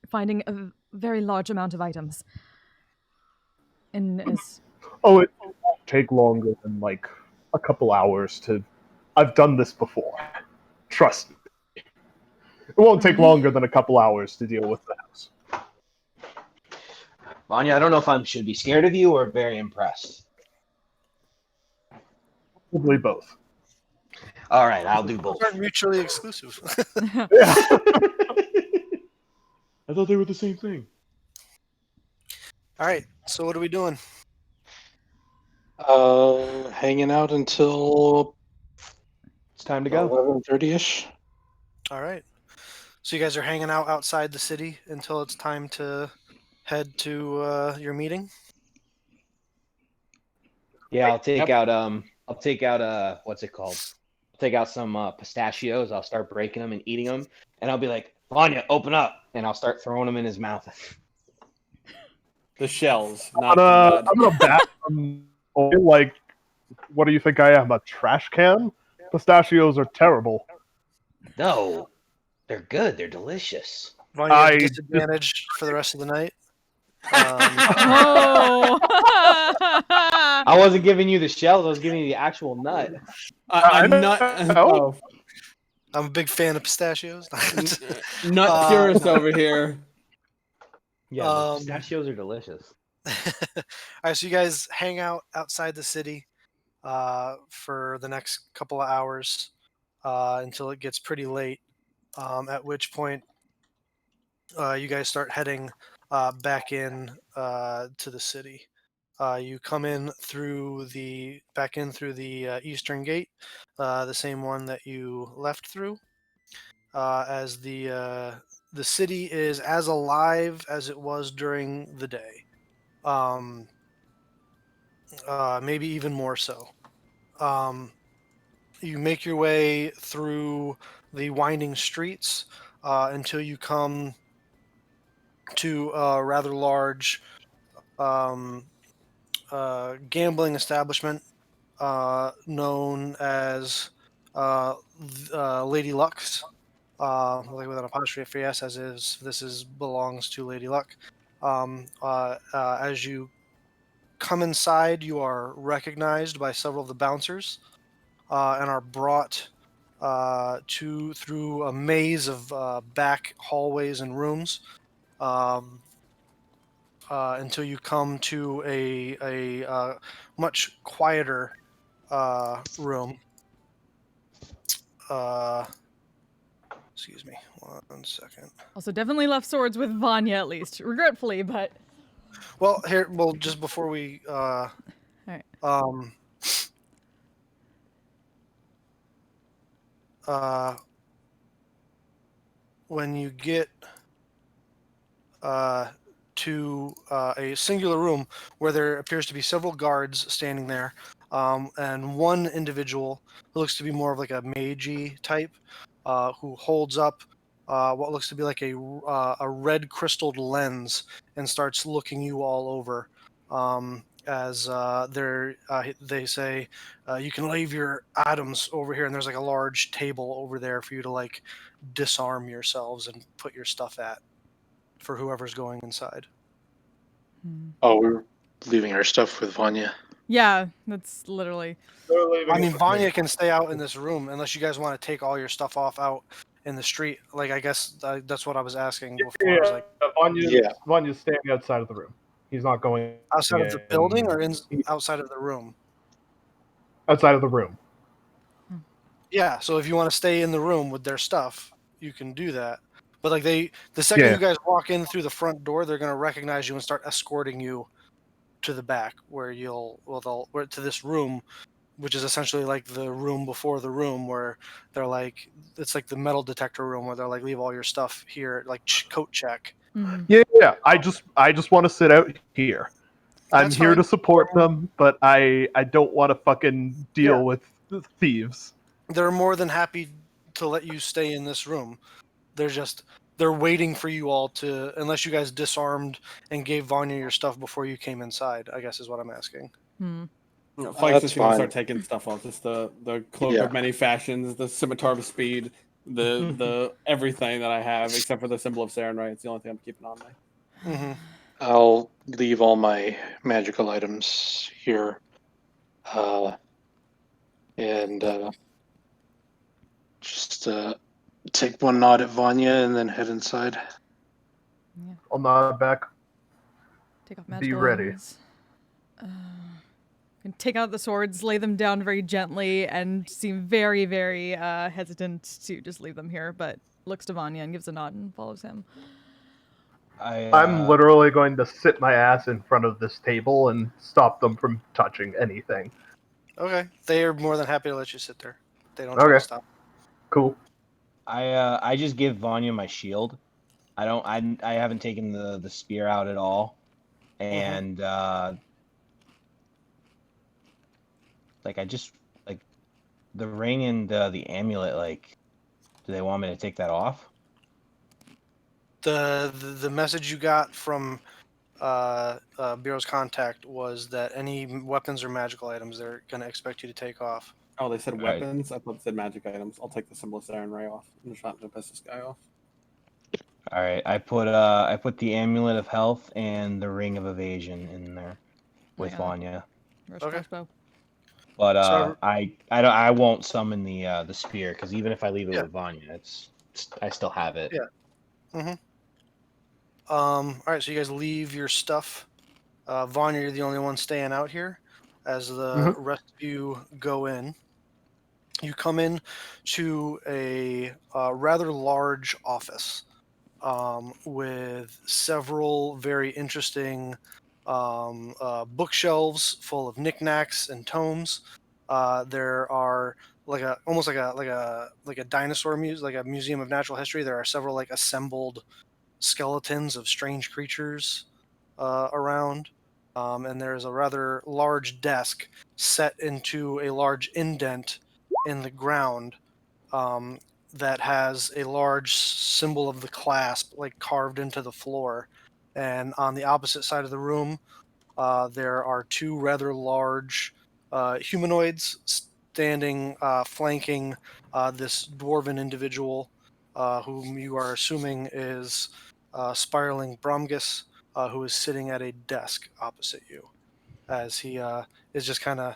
S2: finding a very large amount of items. And as
S6: Oh, it won't take longer than like a couple hours to. I've done this before. Trust me. It won't take longer than a couple hours to deal with the house.
S1: Vanya, I don't know if I should be scared of you or very impressed.
S6: Probably both.
S1: All right, I'll do both.
S3: Those aren't mutually exclusive.
S6: Yeah.
S1: I thought they were the same thing.
S3: All right. So what are we doing?
S5: Hanging out until
S1: It's time to go.
S5: 11:30ish.
S3: All right. So you guys are hanging out outside the city until it's time to head to your meeting.
S1: Yeah, I'll take out what's it called? I'll take out some pistachios. I'll start breaking them and eating them, and I'll be like, Vanya, open up, and I'll start throwing them in his mouth.
S4: The shells, not
S6: I'm
S4: the
S6: gonna bat like, what do you think I am, a trash can? Pistachios are terrible.
S1: No, they're good. They're delicious.
S3: Vanya, you have
S6: I
S3: disadvantage for the rest of the night.
S2: oh,
S1: I wasn't giving you the shells. I was giving you the actual nut.
S4: I'm not.
S6: know.
S3: I'm a big fan of pistachios.
S4: Nut purist over here.
S1: Yeah, the
S3: Um,
S1: pistachios are delicious.
S3: All right, so you guys hang out outside the city for the next couple of hours until it gets pretty late. At which point, you guys start heading back in to the city. You come in through the eastern gate, the same one that you left through. As the city is as alive as it was during the day. Maybe even more so. You make your way through the winding streets until you come to a rather large gambling establishment known as Lady Luck's. Like with an apostrophe S, as is this belongs to Lady Luck. As you come inside, you are recognized by several of the bouncers and are brought through a maze of back hallways and rooms until you come to a much quieter room. Excuse me, 1 second.
S2: also definitely left swords with Vanya at least, regretfully, but
S3: Well, just before we
S2: right.
S3: When you get to a singular room where there appears to be several guards standing there, and one individual who looks to be more of like a mage-y type, who holds up what looks to be like a red crystalled lens and starts looking you all over. As they say, you can leave your items over here, and there's like a large table over there for you to like disarm yourselves and put your stuff at for whoever's going inside.
S5: Oh, we're leaving our stuff with Vanya.
S2: Yeah, that's literally.
S3: I mean, Vanya can stay out in this room unless you guys want to take all your stuff off out in the street? Like, I guess that's what I was asking before.
S6: Yeah,
S3: I was like,
S6: Vanya's standing outside of the room. He's not going
S3: outside of the building or
S6: He's
S3: outside of the room?
S6: outside of the room.
S3: Yeah. So if you want to stay in the room with their stuff, you can do that. But like the second you guys walk in through the front door, they're gonna recognize you and start escorting you to the back, where to this room, which is essentially like the room before the room, where they're like, it's like the metal detector room, where they're like, leave all your stuff here, like coat check.
S2: Mm-hmm.
S6: Yeah. I just want to sit out here. I'm
S3: That's
S6: here
S3: fine.
S6: to support them, but I don't want to fucking deal with thieves.
S3: They're more than happy to let you stay in this room. They're waiting for you all to, unless you guys disarmed and gave Vanya your stuff before you came inside, I guess is what I'm asking.
S2: Hmm.
S4: Fike's
S5: That's
S4: just gonna
S5: fine.
S4: start taking stuff off. Just the cloak
S5: Yeah.
S4: of many fashions, the scimitar of speed, the everything that I have except for the symbol of Sarenrae. It's the only thing I'm keeping on me.
S3: Mm-hmm.
S5: I'll leave all my magical items here, and just take one nod at Vanya and then head inside.
S6: I'll nod back.
S2: Take off
S6: Be
S2: magical
S6: ready.
S2: items. And take out the swords, lay them down very gently, and seem very, very hesitant to just leave them here. But looks to Vanya and gives a nod and follows him.
S6: I'm literally going to sit my ass in front of this table and stop them from touching anything.
S3: Okay. They are more than happy to let you sit there. They don't try to stop.
S6: Cool.
S1: I just give Vanya my shield. I haven't taken the spear out at all, and like I just like the ring and the amulet. Like, do they want me to take that off?
S3: The message you got from Bureau's contact was that any weapons or magical items they're going to expect you to take off.
S4: Oh, they said
S1: Right.
S4: weapons. I thought they said magic items. I'll take the symbol of Sarenrae off. I'm just not gonna piss this guy off.
S1: All right, I put the amulet of health and the ring of evasion in there with
S2: Yeah.
S1: Vanya.
S3: Okay.
S2: Crossbow.
S1: But
S3: So-
S1: I won't summon the spear because even if I leave it
S3: Yeah.
S1: with Vanya, I still have it.
S3: Yeah. All right, so you guys leave your stuff. Vanya, you're the only one staying out here. As the rest of you go in, you come in to a rather large office with several very interesting bookshelves full of knickknacks and tomes. There are almost like a dinosaur museum, like a museum of natural history. There are several like assembled skeletons of strange creatures around. And there's a rather large desk set into a large indent in the ground that has a large symbol of the clasp like carved into the floor. And on the opposite side of the room, there are two rather large humanoids standing flanking this dwarven individual whom you are assuming is Spiraling Bromgus, who is sitting at a desk opposite you, as he is just kind of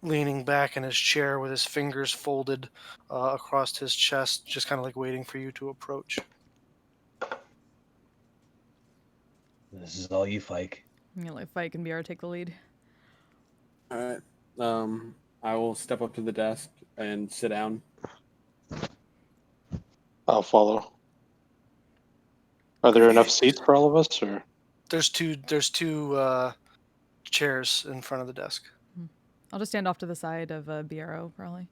S3: leaning back in his chair with his fingers folded across his chest, just kind of like waiting for you to approach.
S1: This is all you, Fike.
S2: I'm gonna let Fike and Biara take the lead.
S4: All right. I will step up to the desk and sit down.
S5: I'll follow. Are there enough seats for all of us, or?
S3: There's two chairs in front of the desk.
S2: I'll just stand off to the side of Biaro, probably.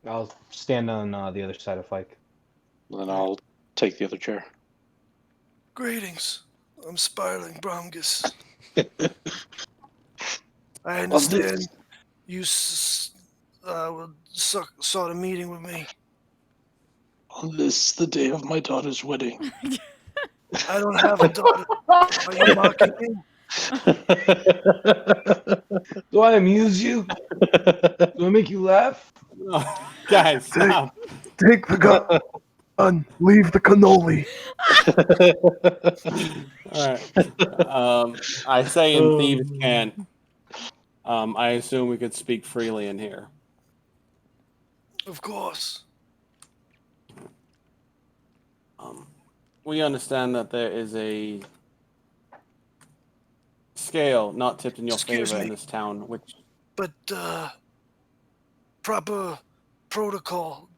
S1: I'll stand on the other side of Fike.
S5: Then I'll take the other chair.
S3: Greetings. I'm Spiraling Bromgus. I understand you sought a meeting with me.
S5: On this, the day of my daughter's wedding.
S3: I don't have a daughter. Are you mocking me?
S1: Do I amuse you? Do I make you laugh?
S4: Guys, stop.
S6: Take the gun. Leave the cannoli.
S4: All right. I say in thieves can. I assume we could speak freely in here.
S3: Of course.
S4: We understand that there is a scale not tipped in your
S3: Excuse
S4: favor
S3: me.
S4: in this town, which
S3: But proper protocol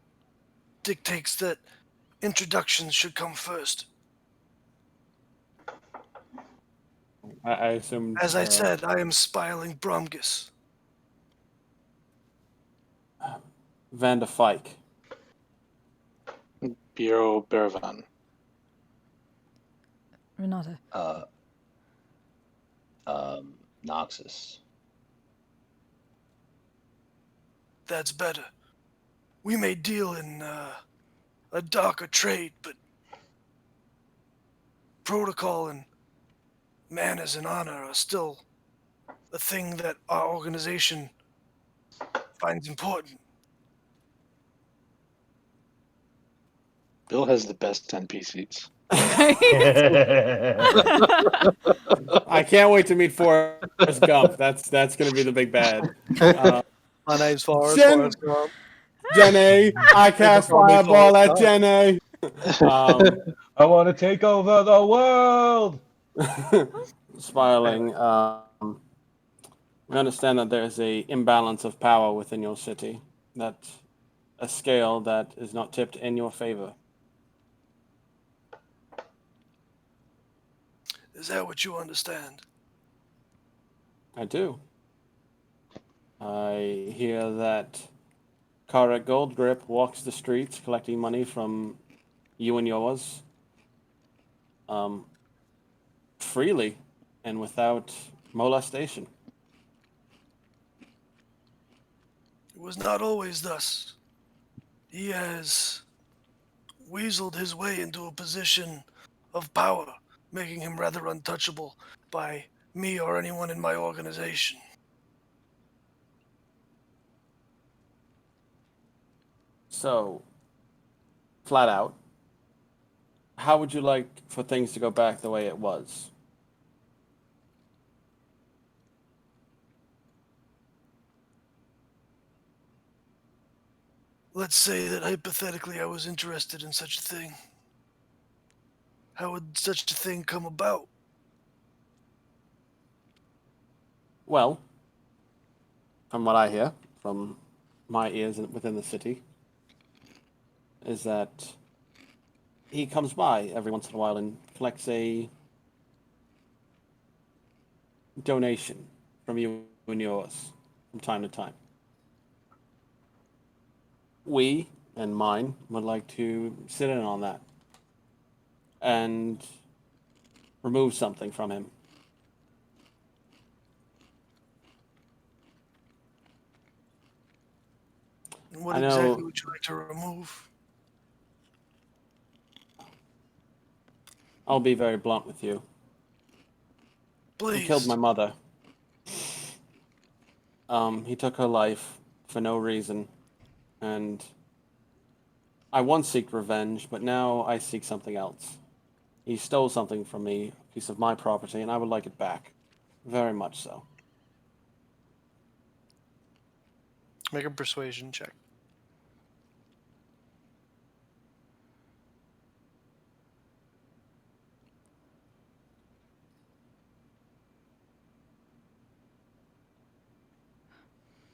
S3: dictates that introductions should come first.
S4: I assume.
S3: As I said, I am Spiling Bromgus.
S4: Van der Fyke.
S5: Bureau Beravan.
S2: Renata.
S8: Noxus.
S3: That's better. We may deal in a darker trade, but protocol and manners and honor are still a thing that our organization finds important.
S5: Bill has the best NPCs.
S4: I can't wait to meet Forrest Gump. That's going to be the big bad.
S3: My name's Forrest.
S4: Jen-
S3: Forrest Gump.
S4: Jenny, I cast
S3: call me
S4: fireball at
S3: Forrest
S4: Jenny.
S1: I want to take over the world.
S4: Smiling. We understand that there is a imbalance of power within your city. That a scale that is not tipped in your favor.
S3: Is that what you understand?
S4: I do. I hear that Kara Goldgrip walks the streets collecting money from you and yours freely and without molestation.
S3: It was not always thus. He has weaseled his way into a position of power, making him rather untouchable by me or anyone in my organization.
S4: So, flat out, how would you like for things to go back the way it was?
S3: Let's say that hypothetically I was interested in such a thing. How would such a thing come about?
S4: Well, from what I hear from my ears within the city, is that he comes by every once in a while and collects a donation from you and yours from time to time. We and mine would like to sit in on that and remove something from him.
S3: And what
S4: I know-
S3: exactly would you like to remove?
S4: I'll be very blunt with you.
S3: Please.
S4: He killed my mother. He took her life for no reason, and I once seeked revenge, but now I seek something else. He stole something from me, a piece of my property, and I would like it back. Very much so.
S3: Make a persuasion check.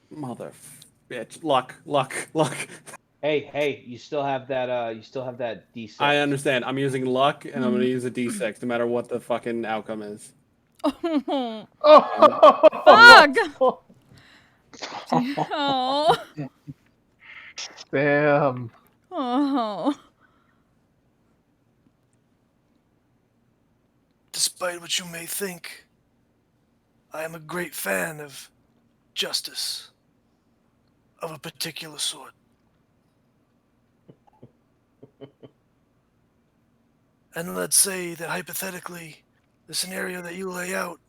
S4: Mother bitch. Luck.
S9: Hey, you still have that D6.
S4: I understand. I'm using luck, and I'm going to use a d6, no matter what the fucking outcome is.
S2: Oh,
S6: Oh,
S2: fuck! Oh.
S6: damn.
S2: Oh.
S3: Despite what you may think, I am a great fan of justice of a particular sort. And let's say that hypothetically, the scenario that you lay out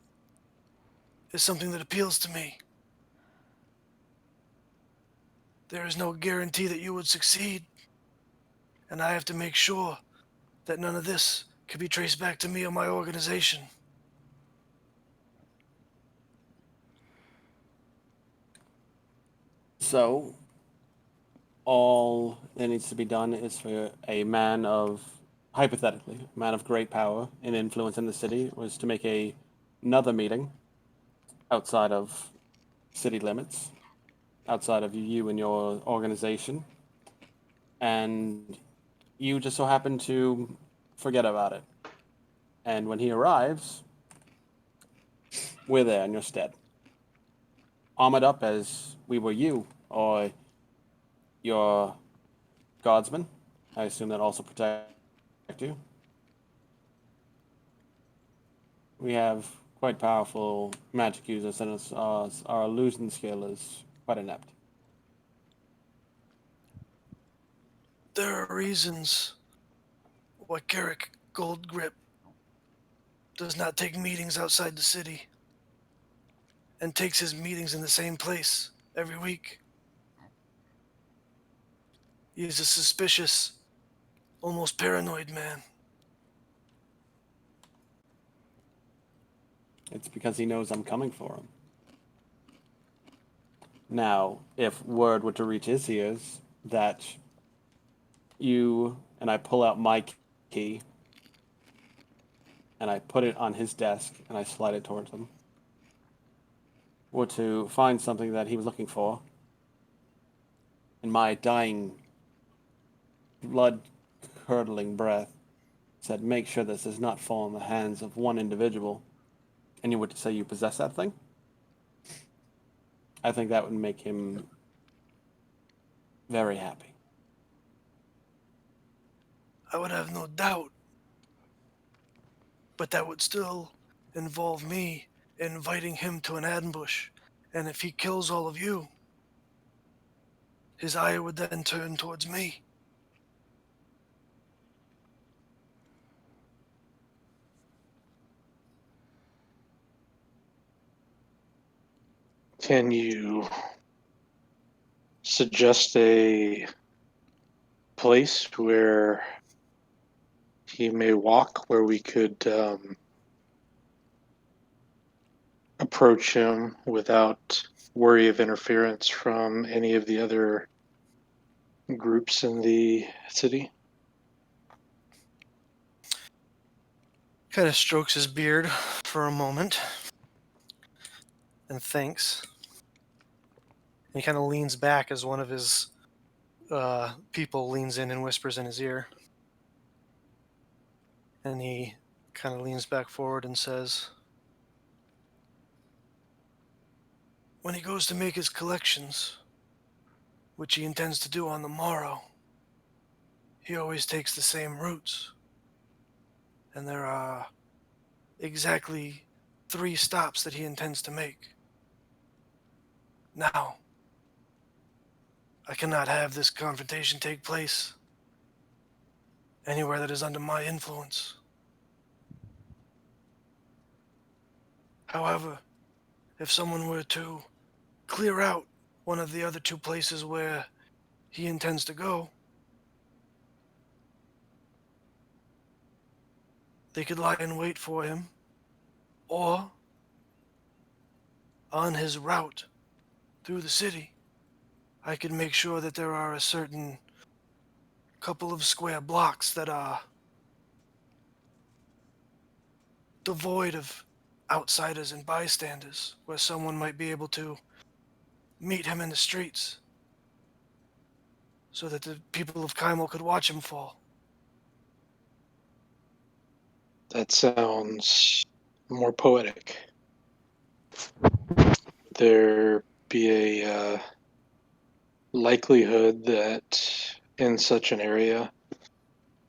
S3: is something that appeals to me. There is no guarantee that you would succeed, and I have to make sure that none of this can be traced back to me or my organization.
S4: So, all that needs to be done is for a man of hypothetically, a man of great power and influence in the city, was to make another meeting outside of city limits, outside of you and your organization, and you just so happen to forget about it. And when he arrives, we're there in your stead, armored up as we were you, or your guardsmen. I assume that also protect you. We have quite powerful magic users, and our illusion skill is quite inept.
S3: There are reasons why Carrick Goldgrip does not take meetings outside the city and takes his meetings in the same place every week. He is a suspicious, almost paranoid man.
S4: It's because he knows I'm coming for him. Now, if word were to reach his ears that you and I pull out my key and I put it on his desk and I slide it towards him, were to find something that he was looking for, and my dying, blood-curdling breath said, make sure this does not fall in the hands of one individual, and you were to say you possess that thing, I think that would make him very happy.
S3: I would have no doubt. But that would still involve me inviting him to an ambush. And if he kills all of you, his eye would then turn towards me.
S5: Can you suggest a place where he may walk, where we could approach him without worry of interference from any of the other groups in the city?
S3: Kind of strokes his beard for a moment and thinks. And he kind of leans back as one of his people leans in and whispers in his ear. And he kind of leans back forward and says, when he goes to make his collections, which he intends to do on the morrow, he always takes the same routes. And there are exactly 3 stops that he intends to make. Now, I cannot have this confrontation take place anywhere that is under my influence. However, if someone were to clear out one of the other 2 places where he intends to go, they could lie in wait for him, or on his route through the city, I could make sure that there are a certain couple of square blocks that are devoid of outsiders and bystanders, where someone might be able to meet him in the streets so that the people of Kaimel could watch him fall.
S5: That sounds more poetic. There be a likelihood that in such an area,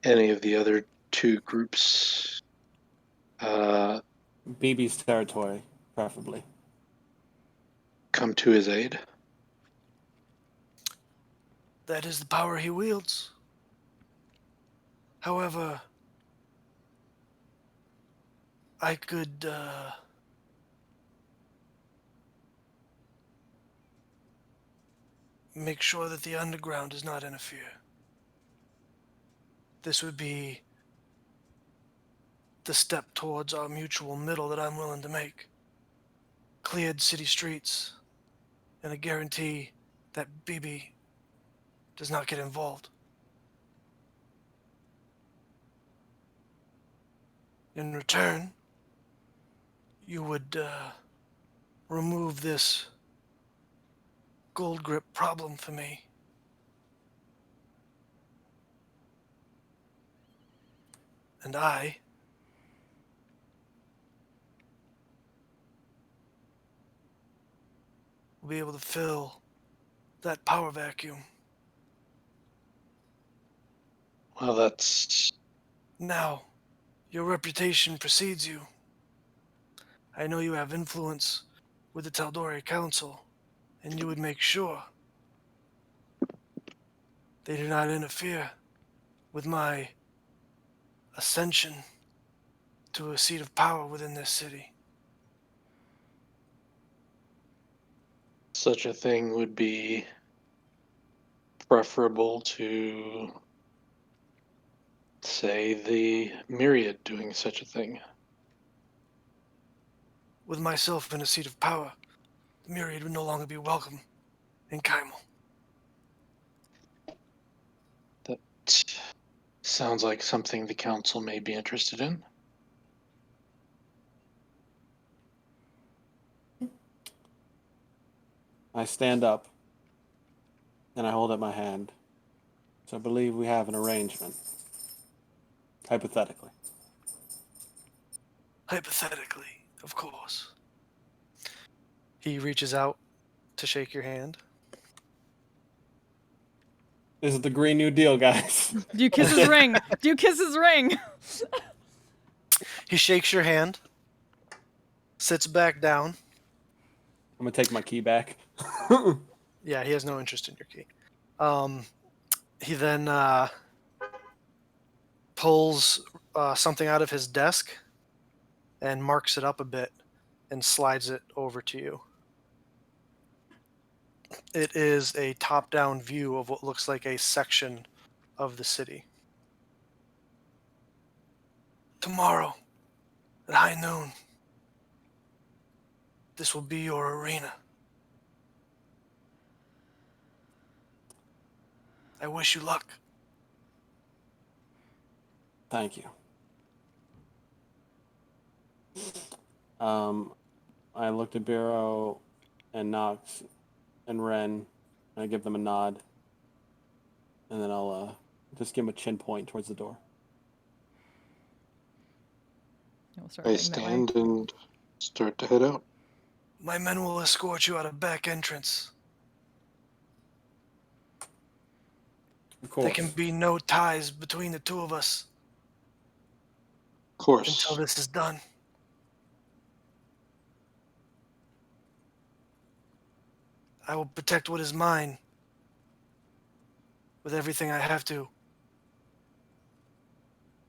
S5: any of the other 2 groups
S4: BB's territory, preferably.
S5: come to his aid?
S3: That is the power he wields. However, I could make sure that the underground does not interfere. This would be the step towards our mutual middle that I'm willing to make. Cleared city streets, and a guarantee that BB does not get involved. in return, you would remove this gold grip problem for me. And I will be able to fill that power vacuum.
S5: Well, that's
S3: Now, your reputation precedes you. I know you have influence with the Taldori Council, and you would make sure they do not interfere with my ascension to a seat of power within this city.
S5: such a thing would be preferable to, say, the Myriad doing such a thing.
S3: With myself in a seat of power, the Myriad would no longer be welcome in Kymel.
S5: That sounds like something the council may be interested in.
S4: I stand up and I hold up my hand. So I believe we have an arrangement. Hypothetically.
S3: Hypothetically, of course. He reaches out to shake your hand.
S4: This is the Green New Deal, guys.
S2: Do you kiss his ring? Do you kiss his ring?
S3: He shakes your hand, sits back down.
S4: I'm gonna take my key back.
S3: Yeah, he has no interest in your key. He then pulls something out of his desk and marks it up a bit and slides it over to you. It is a top-down view of what looks like a section of the city. Tomorrow, at high noon, this will be your arena. I wish you luck.
S4: Thank you. I looked at Bureau and Knox and Ren, and I give them a nod. And then I'll just give him a chin point towards the door.
S2: We'll start
S5: I
S2: heading that way.
S5: stand and start to head out.
S3: My men will escort you out a back entrance.
S4: Of course.
S3: There can be no ties between the two of us
S5: Of course.
S3: until this is done. I will protect what is mine with everything I have to.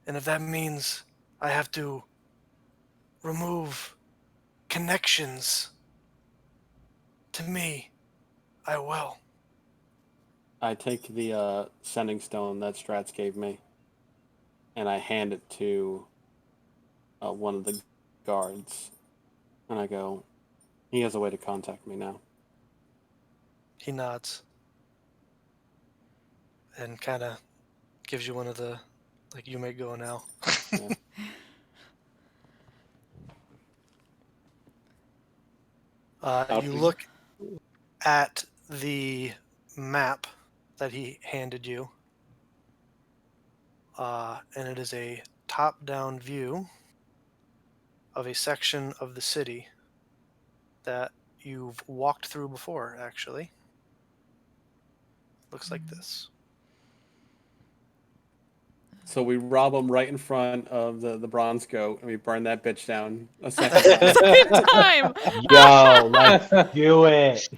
S3: And if that means I have to remove connections to me, I will.
S4: I take the sending stone that Strats gave me, and I hand it to one of the guards. And I go, he has a way to contact me now.
S3: He nods and kind of gives you one of the, like, you may go now.
S4: Yeah.
S3: You look at the map that he handed you, and it is a top-down view of a section of the city that you've walked through before, actually. Looks like this.
S4: So we rob him right in front of the bronze goat, and we burn that bitch down a second time.
S2: Second time!
S6: Yo, let's do it.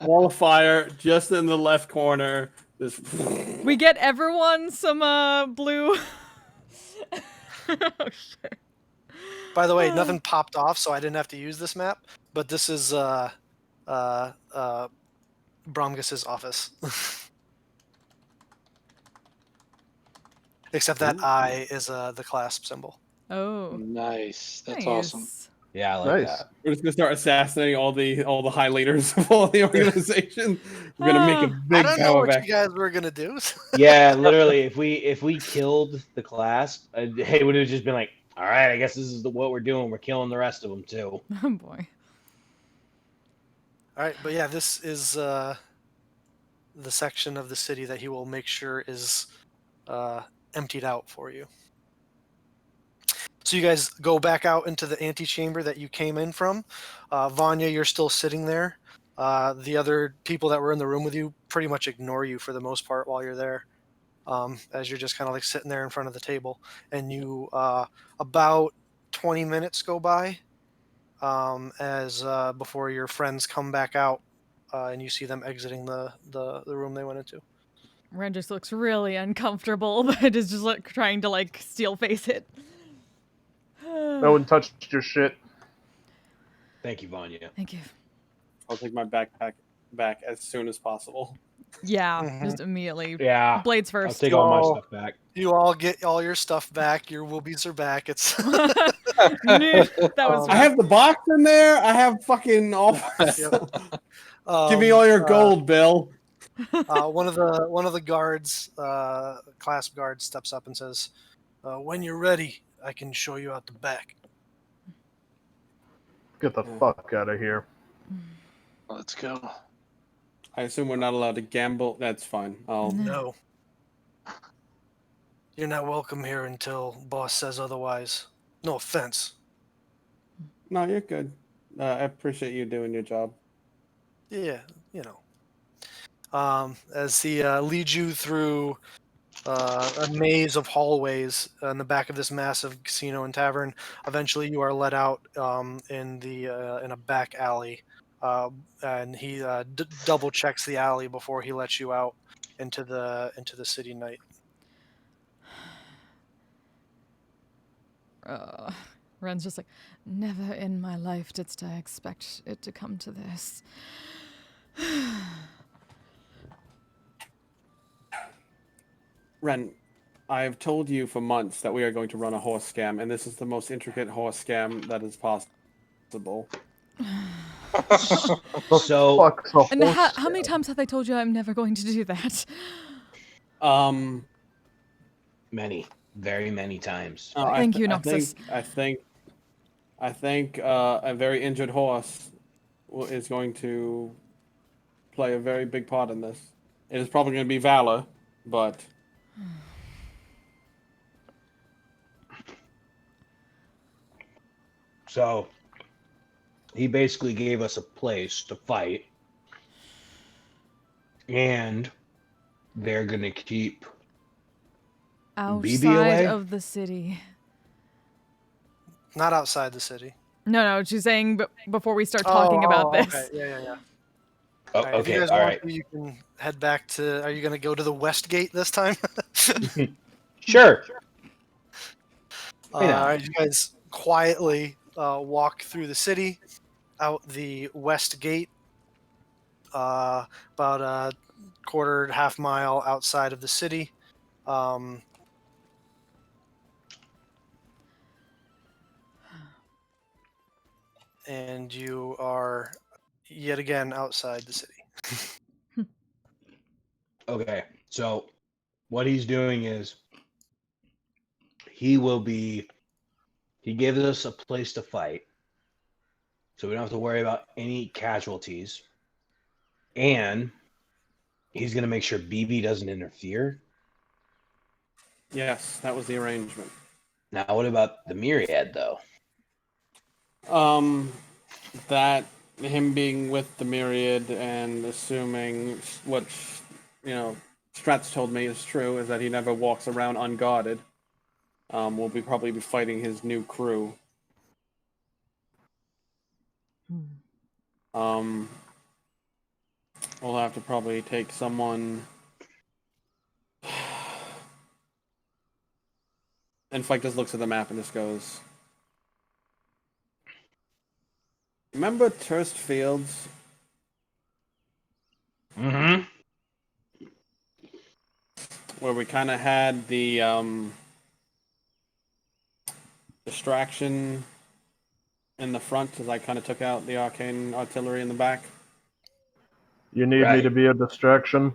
S4: Wall of fire just in the left corner. Just
S2: We get everyone some blue. Oh shit.
S3: By the way, nothing popped off, so I didn't have to use this map, but this is Bromgus's office. Except that
S4: Ooh.
S3: I is the clasp symbol.
S2: Oh.
S5: Nice. That's
S2: nice.
S5: awesome.
S1: Yeah, I like
S6: Nice.
S1: that.
S4: We're just gonna start assassinating all the high leaders of all the organization. We're gonna make a
S2: Ah.
S3: I
S4: big
S3: don't know
S4: power
S3: what
S4: back.
S3: you guys were gonna do.
S1: Yeah, literally, if we killed the class, it would have just been like, all right, I guess this is what we're doing. We're killing the rest of them too.
S2: Oh boy.
S3: All right, but yeah, this is the section of the city that he will make sure is emptied out for you. So you guys go back out into the antechamber that you came in from. Vanya, you're still sitting there. The other people that were in the room with you pretty much ignore you for the most part while you're there, as you're just kind of like sitting there in front of the table. And you about 20 minutes go by as before your friends come back out and you see them exiting the room they went into.
S2: Ren just looks really uncomfortable, but is just like trying to like steel face it.
S6: No one touched your shit.
S1: Thank you, Vanya.
S2: Thank you.
S4: I'll take my backpack back as soon as possible.
S2: Yeah,
S3: Mhm.
S2: just immediately.
S1: Yeah,
S2: Blades
S1: I'll
S2: first.
S1: take all my
S3: So-
S1: stuff back.
S3: You all get all your stuff back. Your woobies are back. It's
S2: That was
S3: Um,
S4: I have the box in there. I have fucking all.
S3: Yep.
S4: Give me all your gold, Bill.
S3: One of the guards, class guards, steps up and says, "When you're ready, I can show you out the back."
S6: Get the fuck out of here.
S5: Let's go.
S4: I assume we're not allowed to gamble. That's fine.
S3: No, you're not welcome here until boss says otherwise. No offense.
S4: No, you're good. I appreciate you doing your job.
S3: Yeah, you know. As he leads you through a maze of hallways in the back of this massive casino and tavern. Eventually, you are let out in a back alley, and he double checks the alley before he lets you out into the city night.
S2: Ren's just like, never in my life did I expect it to come to this.
S4: Ren, I have told you for months that we are going to run a horse scam, and this is the most intricate horse scam that is possible.
S6: The
S1: So-
S6: fuck's a
S2: And
S6: horse
S2: how many times have I told you I'm never going to do that?
S1: Many, very many times.
S2: Thank you, Noxus.
S4: I think a very injured horse is going to play a very big part in this. It is probably going to be Valor, but
S1: So he basically gave us a place to fight, and they're gonna keep BB
S2: Outside
S1: away?
S2: of the city.
S3: Not outside the city.
S2: No, she's saying before we start talking about this.
S3: Okay. Yeah.
S1: Oh,
S3: All right, if you
S1: okay,
S3: guys
S1: all
S3: want
S1: right.
S3: to, you can head back to. Are you going to go to the west gate this time?
S1: Sure.
S3: All right, you guys quietly walk through the city, out the west gate, about a quarter, half mile outside of the city. And you are yet again outside the city.
S1: Okay, so what he's doing is he gives us a place to fight, so we don't have to worry about any casualties, and he's gonna make sure BB doesn't interfere.
S4: yes, that was the arrangement.
S1: Now, what about the Myriad, though?
S4: That him being with the Myriad and assuming what Stratz told me is true is that he never walks around unguarded. We'll probably be fighting his new crew. We'll have to probably take someone. And Fike just looks at the map and just goes, "Remember Turst Fields?
S1: Mm-hmm.
S4: Where we kind of had the distraction in the front as I kind of took out the arcane artillery in the back.
S6: You need me
S1: Right.
S6: to be a distraction?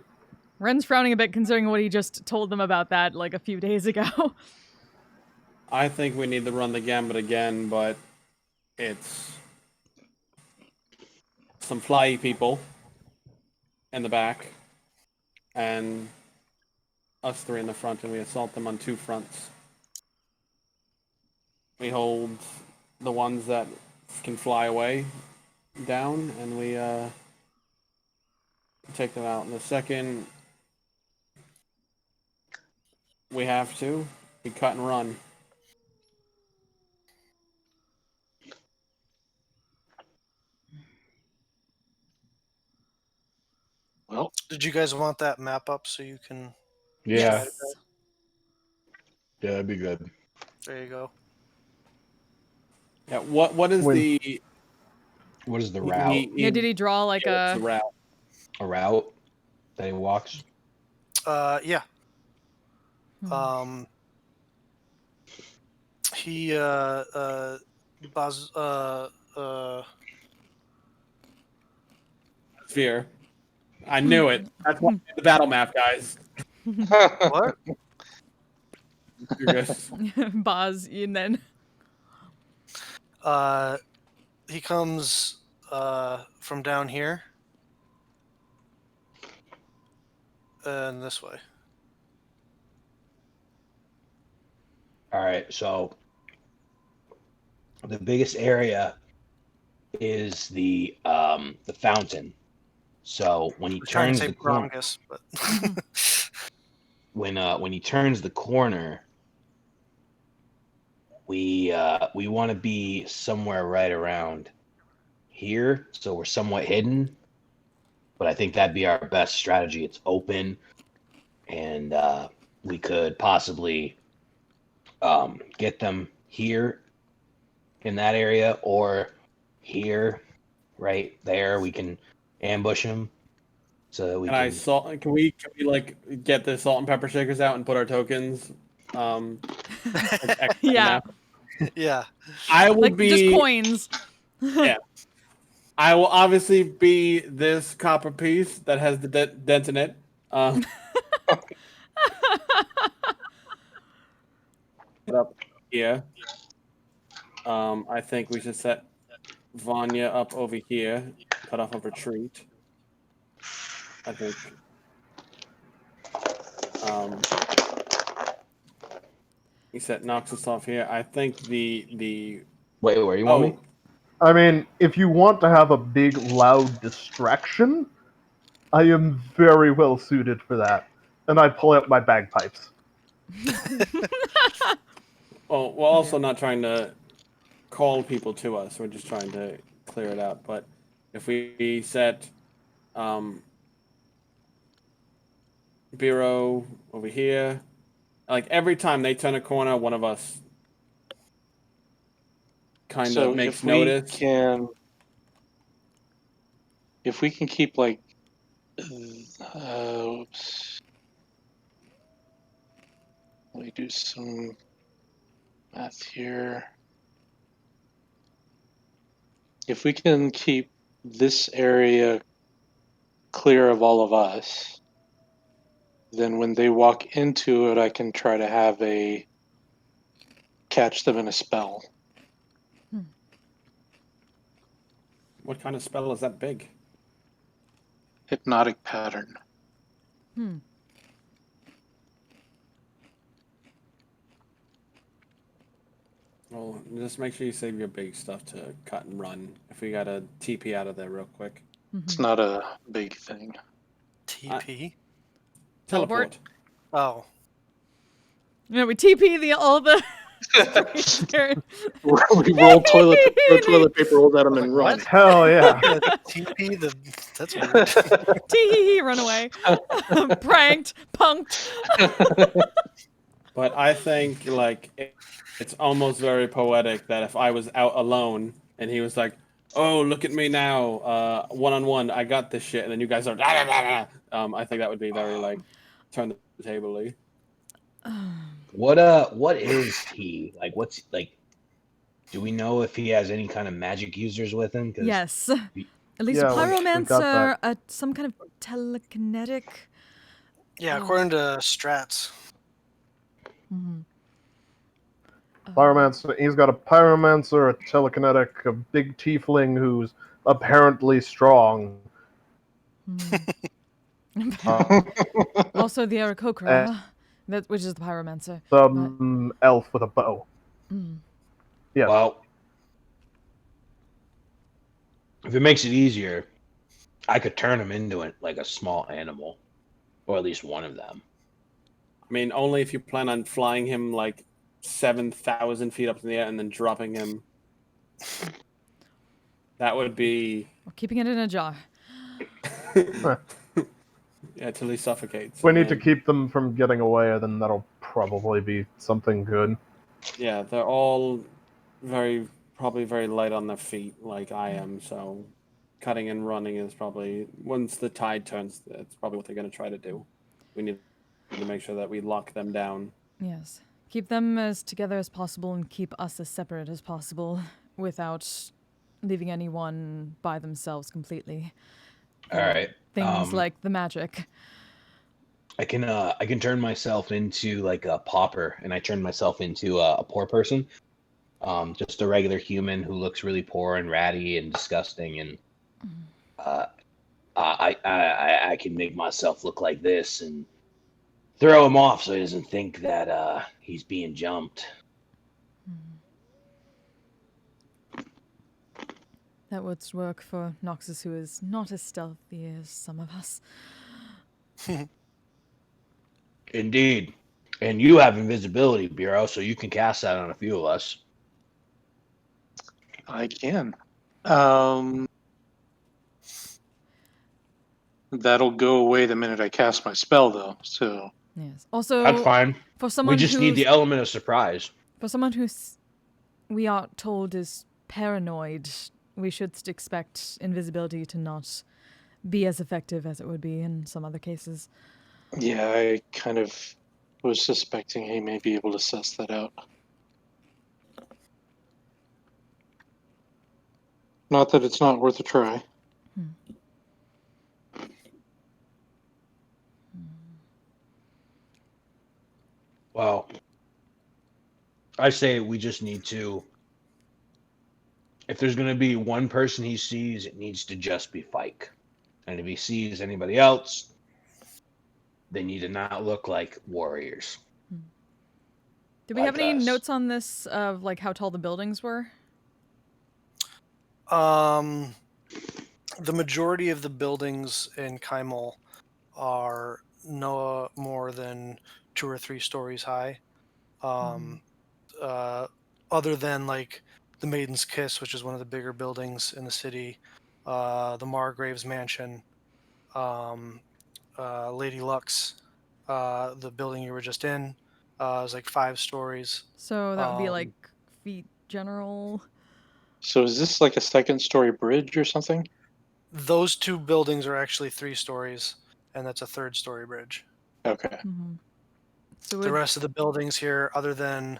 S2: Ren's frowning a bit considering what he just told them about that like a few days ago.
S4: I think we need to run the gambit again, but it's some flyy people in the back and us three in the front, and we assault them on two fronts. We hold the ones that can fly away down, and we take them out. And the second we have to, we cut and run.
S5: Well,
S3: Did you guys want that map up so you can?
S1: Yeah.
S2: Yes.
S1: Yeah, that'd be good.
S3: There you go.
S4: Yeah. What is
S6: When-
S4: the
S1: What is the route?
S2: Yeah, did he draw like
S4: the
S2: a...
S4: route?
S1: A route that he walks?
S3: Yeah.
S2: Hmm.
S3: He
S4: Sphere. I knew it. That's why I made the battle map, guys.
S3: what?
S4: You're good.
S2: Boz, and then...
S3: He comes from down here and this way.
S1: All right, so the biggest area is the fountain. So when he
S3: I'm trying
S1: turns
S3: to say
S1: the corner,
S3: Bromgus, but
S1: when he turns the corner, we want to be somewhere right around here, so we're somewhat hidden. But I think that'd be our best strategy. It's open, and we could possibly get them here in that area, or here, right there. We can ambush them, so that we
S4: Can I
S1: can.
S4: salt? Can we like get the salt and pepper shakers out and put our tokens? Like extra
S2: Yeah.
S4: map?
S3: yeah.
S4: I will
S2: Like,
S4: be.
S2: just coins.
S4: Yeah. I will obviously be this copper piece that has the dent in it. Put up here. I think we should set Vanya up over here, cut off a retreat. I think. We set Noxus off here. I think the
S1: Wait, where you want me?
S6: I mean, if you want to have a big, loud distraction, I am very well suited for that. And I pull out my bagpipes.
S4: Well, we're also not trying to call people to us. We're just trying to clear it out. But if we set Bureau over here, like every time they turn a corner, one of us kind of makes
S5: if we
S4: notice.
S5: if we can keep like, oops. Let me do some math here. If we can keep this area clear of all of us, then when they walk into it, I can try to have a catch them in a spell.
S4: What kind of spell is that big?
S5: Hypnotic pattern.
S2: Hmm.
S4: Well, just make sure you save your big stuff to cut and run. If we got a TP out of there real quick.
S5: It's not a big thing.
S3: TP.
S2: Teleport?
S3: Oh.
S2: Yeah, we TP all the...
S5: We roll toilet paper rolls at them and run.
S6: Hell yeah.
S3: TP. That's weird.
S2: Tee run away. Pranked, punked.
S4: But I think like it's almost very poetic that if I was out alone and he was like, "Oh, look at me now, 1-on-1, I got this shit," and then you guys are, I think that would be very like turn the table-y.
S1: What is he like? What's like? Do we know if he has any kind of magic users with him? 'Cause
S2: Yes.
S1: we-
S2: At least
S6: Yeah,
S2: a
S6: we got
S2: pyromancer,
S6: that.
S2: some kind of telekinetic.
S3: Yeah, according to strats.
S2: Mhm.
S6: Pyromancer. He's got a pyromancer, a telekinetic, a big tiefling who's apparently strong.
S2: Also the Aarakocra, which is the pyromancer.
S6: Some elf with a bow.
S2: Mm.
S6: Yes.
S1: Well, if it makes it easier, I could turn him into like a small animal, or at least one of them.
S4: I mean, only if you plan on flying him like 7,000 feet up in the air and then dropping him. That would be.
S2: Or keeping it in a jar.
S4: Yeah, till he suffocates.
S6: If we need to keep them from getting away, then that'll probably be something good.
S4: Yeah, they're all probably very light on their feet, like I am. So, cutting and running is probably once the tide turns, that's probably what they're going to try to do. We need to make sure that we lock them down.
S2: Yes. Keep them as together as possible and keep us as separate as possible without leaving anyone by themselves completely.
S1: All right.
S2: Things like the magic.
S1: I can turn myself into like a pauper, and I turn myself into a poor person, just a regular human who looks really poor and ratty and disgusting, and I can make myself look like this and throw him off so he doesn't think that he's being jumped.
S2: That would work for Noxus, who is not as stealthy as some of us.
S1: Indeed. And you have invisibility, Bureau, so you can cast that on a few of us.
S5: I can. That'll go away the minute I cast my spell, though. So
S2: Yes. Also,
S1: That's fine.
S2: for someone
S1: We just need the element of surprise.
S2: For someone who's we are told is paranoid, we should expect invisibility to not be as effective as it would be in some other cases.
S5: yeah, I kind of was suspecting he may be able to suss that out. Not that it's not worth a try.
S1: Well, I say we just need to. If there's going to be one person he sees, it needs to just be Fike. And if he sees anybody else, they need to not look like warriors.
S2: Do we have any notes on this of like how tall the buildings were?
S3: The majority of the buildings in Kaimel are no more than 2 or 3 stories high. Other than like the Maiden's Kiss, which is one of the bigger buildings in the city, the Margrave's Mansion, Lady Lux, the building you were just in, is like 5 stories.
S2: So that would be like feet general.
S5: So is this like a 2nd-story bridge or something?
S3: Those 2 buildings are actually 3 stories, and that's a 3rd-story bridge.
S5: Okay.
S2: So
S3: the rest of the buildings here, other than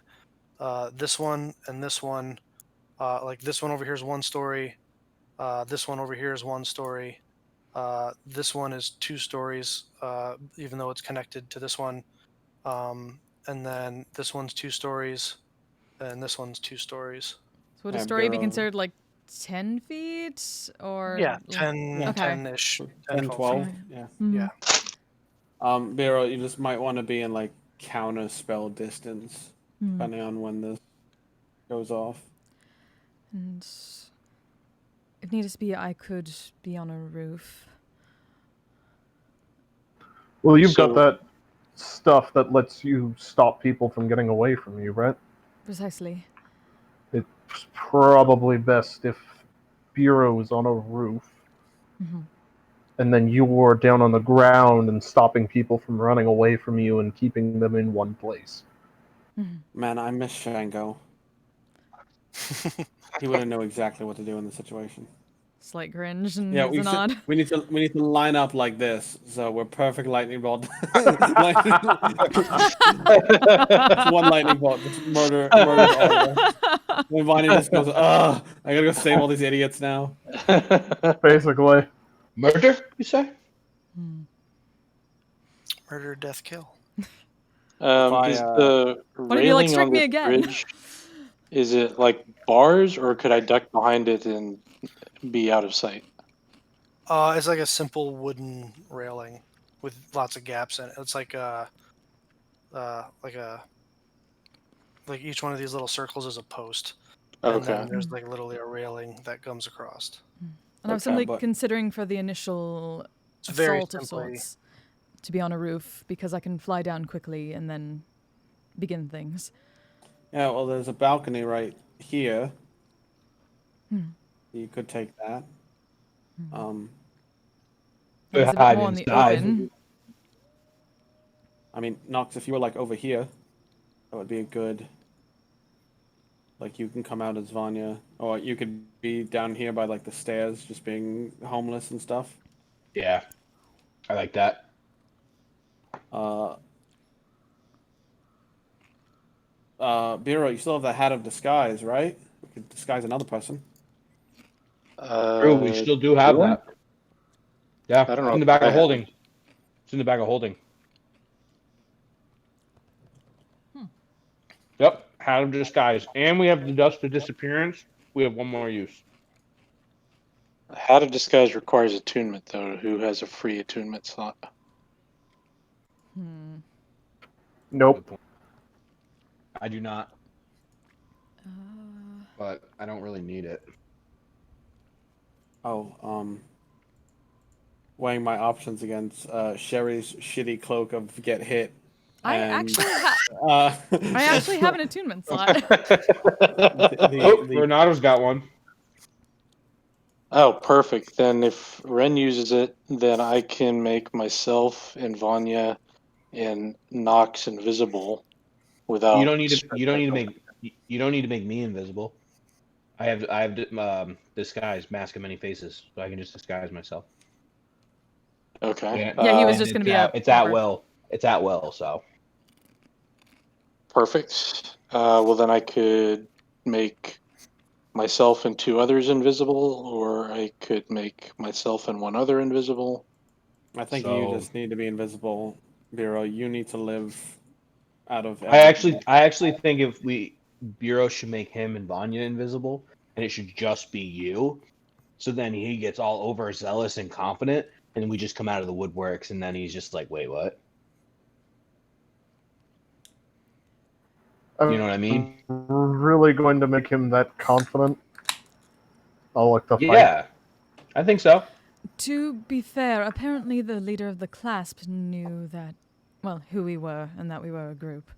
S3: this one and this one, like this one over here is 1 story. This one over here is 1 story. This one is 2 stories, even though it's connected to this one. And then this one's 2 stories, and this one's 2 stories.
S2: So would a story be considered like 10 feet or?
S3: Yeah, 10-ish.
S4: 10, 12. Yeah.
S3: Yeah.
S4: Biro, you just might want to be in like counter spell distance, depending on when this goes off.
S2: And if needs be, I could be on a roof.
S6: Well, you've got that stuff that lets you stop people from getting away from you, right?
S2: Precisely.
S6: It's probably best if Bureau's on a roof, and then you were down on the ground and stopping people from running away from you and keeping them in one place.
S4: Man, I miss Shango. He wouldn't know exactly what to do in the situation.
S2: slight cringe and
S4: Yeah,
S2: gives a nod.
S4: we need to line up like this, so we're perfect lightning bolt. Lightning- It's one lightning bolt, just murders all of them. Then Vonnie just goes, "Ugh, I gotta go save all these idiots now."
S6: Basically.
S1: Murder, you say?
S3: Murder, death, kill.
S4: If I,
S5: Is the
S2: What if you like
S5: railing
S2: strike
S5: on
S2: me
S5: the
S2: again?
S5: bridge? Is it like bars, or could I duck behind it and be out of sight?
S3: It's like a simple wooden railing with lots of gaps in it. It's like like each one of these little circles is a post, and
S5: Okay.
S3: then there's like literally a railing that comes across.
S2: And I was
S4: Okay,
S2: simply
S4: but-
S2: considering for the initial
S3: It's very
S2: assault of
S3: simply.
S2: sorts to be on a roof because I can fly down quickly and then begin things.
S4: Yeah, well, there's a balcony right here.
S2: Hmm.
S4: You could take that.
S2: It's a bit
S1: hide
S2: more in the
S1: inside.
S2: open.
S4: I mean, Nox, if you were like over here, that would be a good. Like you can come out as Vanya, or you could be down here by like the stairs, just being homeless and stuff.
S1: Yeah, I like that.
S4: Biro, you still have the hat of disguise, right? You could disguise another person.
S1: True, we still do have
S5: do I?
S1: that. Yeah,
S5: I don't know
S1: in the
S5: if
S1: bag
S5: I
S1: of
S5: have
S1: holding. It's in the bag of holding. Yep, hat of disguise, and we have the dust of disappearance. We have one more use.
S5: Hat of disguise requires attunement, though. Who has a free attunement slot?
S6: Nope.
S1: I do not, but I don't really need it.
S4: Oh, weighing my options against Sherry's shitty cloak of get hit.
S2: I
S4: and,
S2: actually have an attunement slot.
S1: Oh, Renato's got one.
S5: Oh, perfect. Then if Ren uses it, then I can make myself and Vanya and Nox invisible without.
S1: You don't need to. You don't need to make. You don't need to make me invisible. I have disguise, mask of many faces, so I can just disguise myself.
S5: Okay.
S2: Yeah, he was
S1: And
S2: just going to
S1: it's
S2: be
S1: at- It's at will. It's at will. So
S5: Perfect. Well, then I could make myself and two others invisible, or I could make myself and one other invisible.
S4: I think
S1: So-
S4: you just need to be invisible, Biro. You need to live out of.
S1: I actually think if Bureau should make him and Vanya invisible, and it should just be you. So then he gets all overzealous and confident, and we just come out of the woodworks, and then he's just like, "Wait, what?" You know what I mean?
S6: Really going to make him that confident? I'll look the fight.
S1: Yeah, I think so.
S2: To be fair, apparently the leader of the clasp knew that, well, who we were and that we were a group.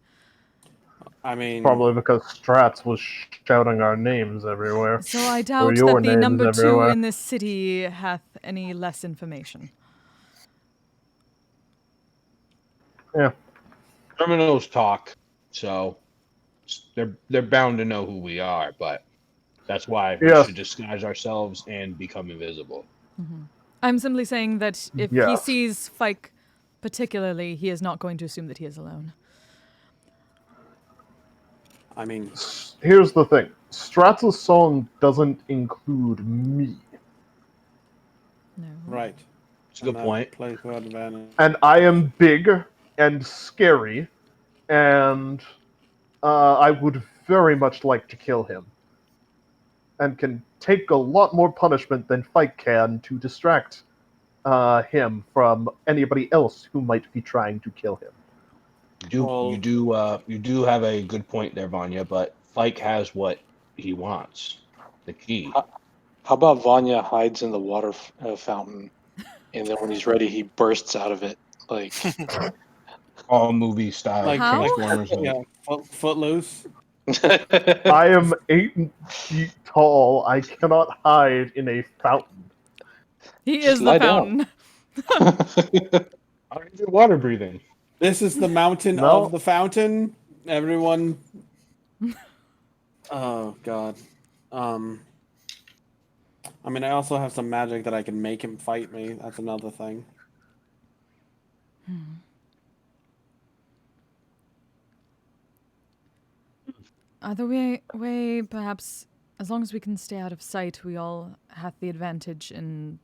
S4: I mean,
S6: Probably because Strats was shouting our names everywhere.
S2: So I
S6: Or
S2: doubt
S6: your
S2: that the
S6: names
S2: number two
S6: everywhere.
S2: in this city hath any less information.
S6: Yeah.
S1: Criminals talk, so they're bound to know who we are. But that's why we
S6: Yes.
S1: should disguise ourselves and become invisible.
S2: I'm simply saying that if he
S6: Yes.
S2: sees Fike particularly, he is not going to assume that he is alone.
S4: I mean,
S6: Here's the thing. Strats' song doesn't include me.
S2: No.
S4: right.
S1: It's a good point.
S4: Play to advantage.
S6: And I am big and scary, and I would very much like to kill him. And can take a lot more punishment than Fike can to distract him from anybody else who might be trying to kill him.
S1: You do have a good point there, Vanya. But Fike has what he wants, the key.
S5: How about Vanya hides in the water fountain, and then when he's ready, he bursts out of it like.
S1: All movie style.
S4: Like,
S2: How?
S1: Transformers.
S4: Yeah, footloose.
S6: I am 8 feet tall. I cannot hide in a fountain.
S2: He
S5: Just
S2: is
S5: lie
S2: the
S5: down.
S2: fountain.
S1: How do you do water breathing?
S4: This is the mountain
S6: No.
S4: of the fountain. Everyone. Oh God. I mean, I also have some magic that I can make him fight me. That's another thing.
S2: Either way, perhaps, as long as we can stay out of sight, we all have the advantage in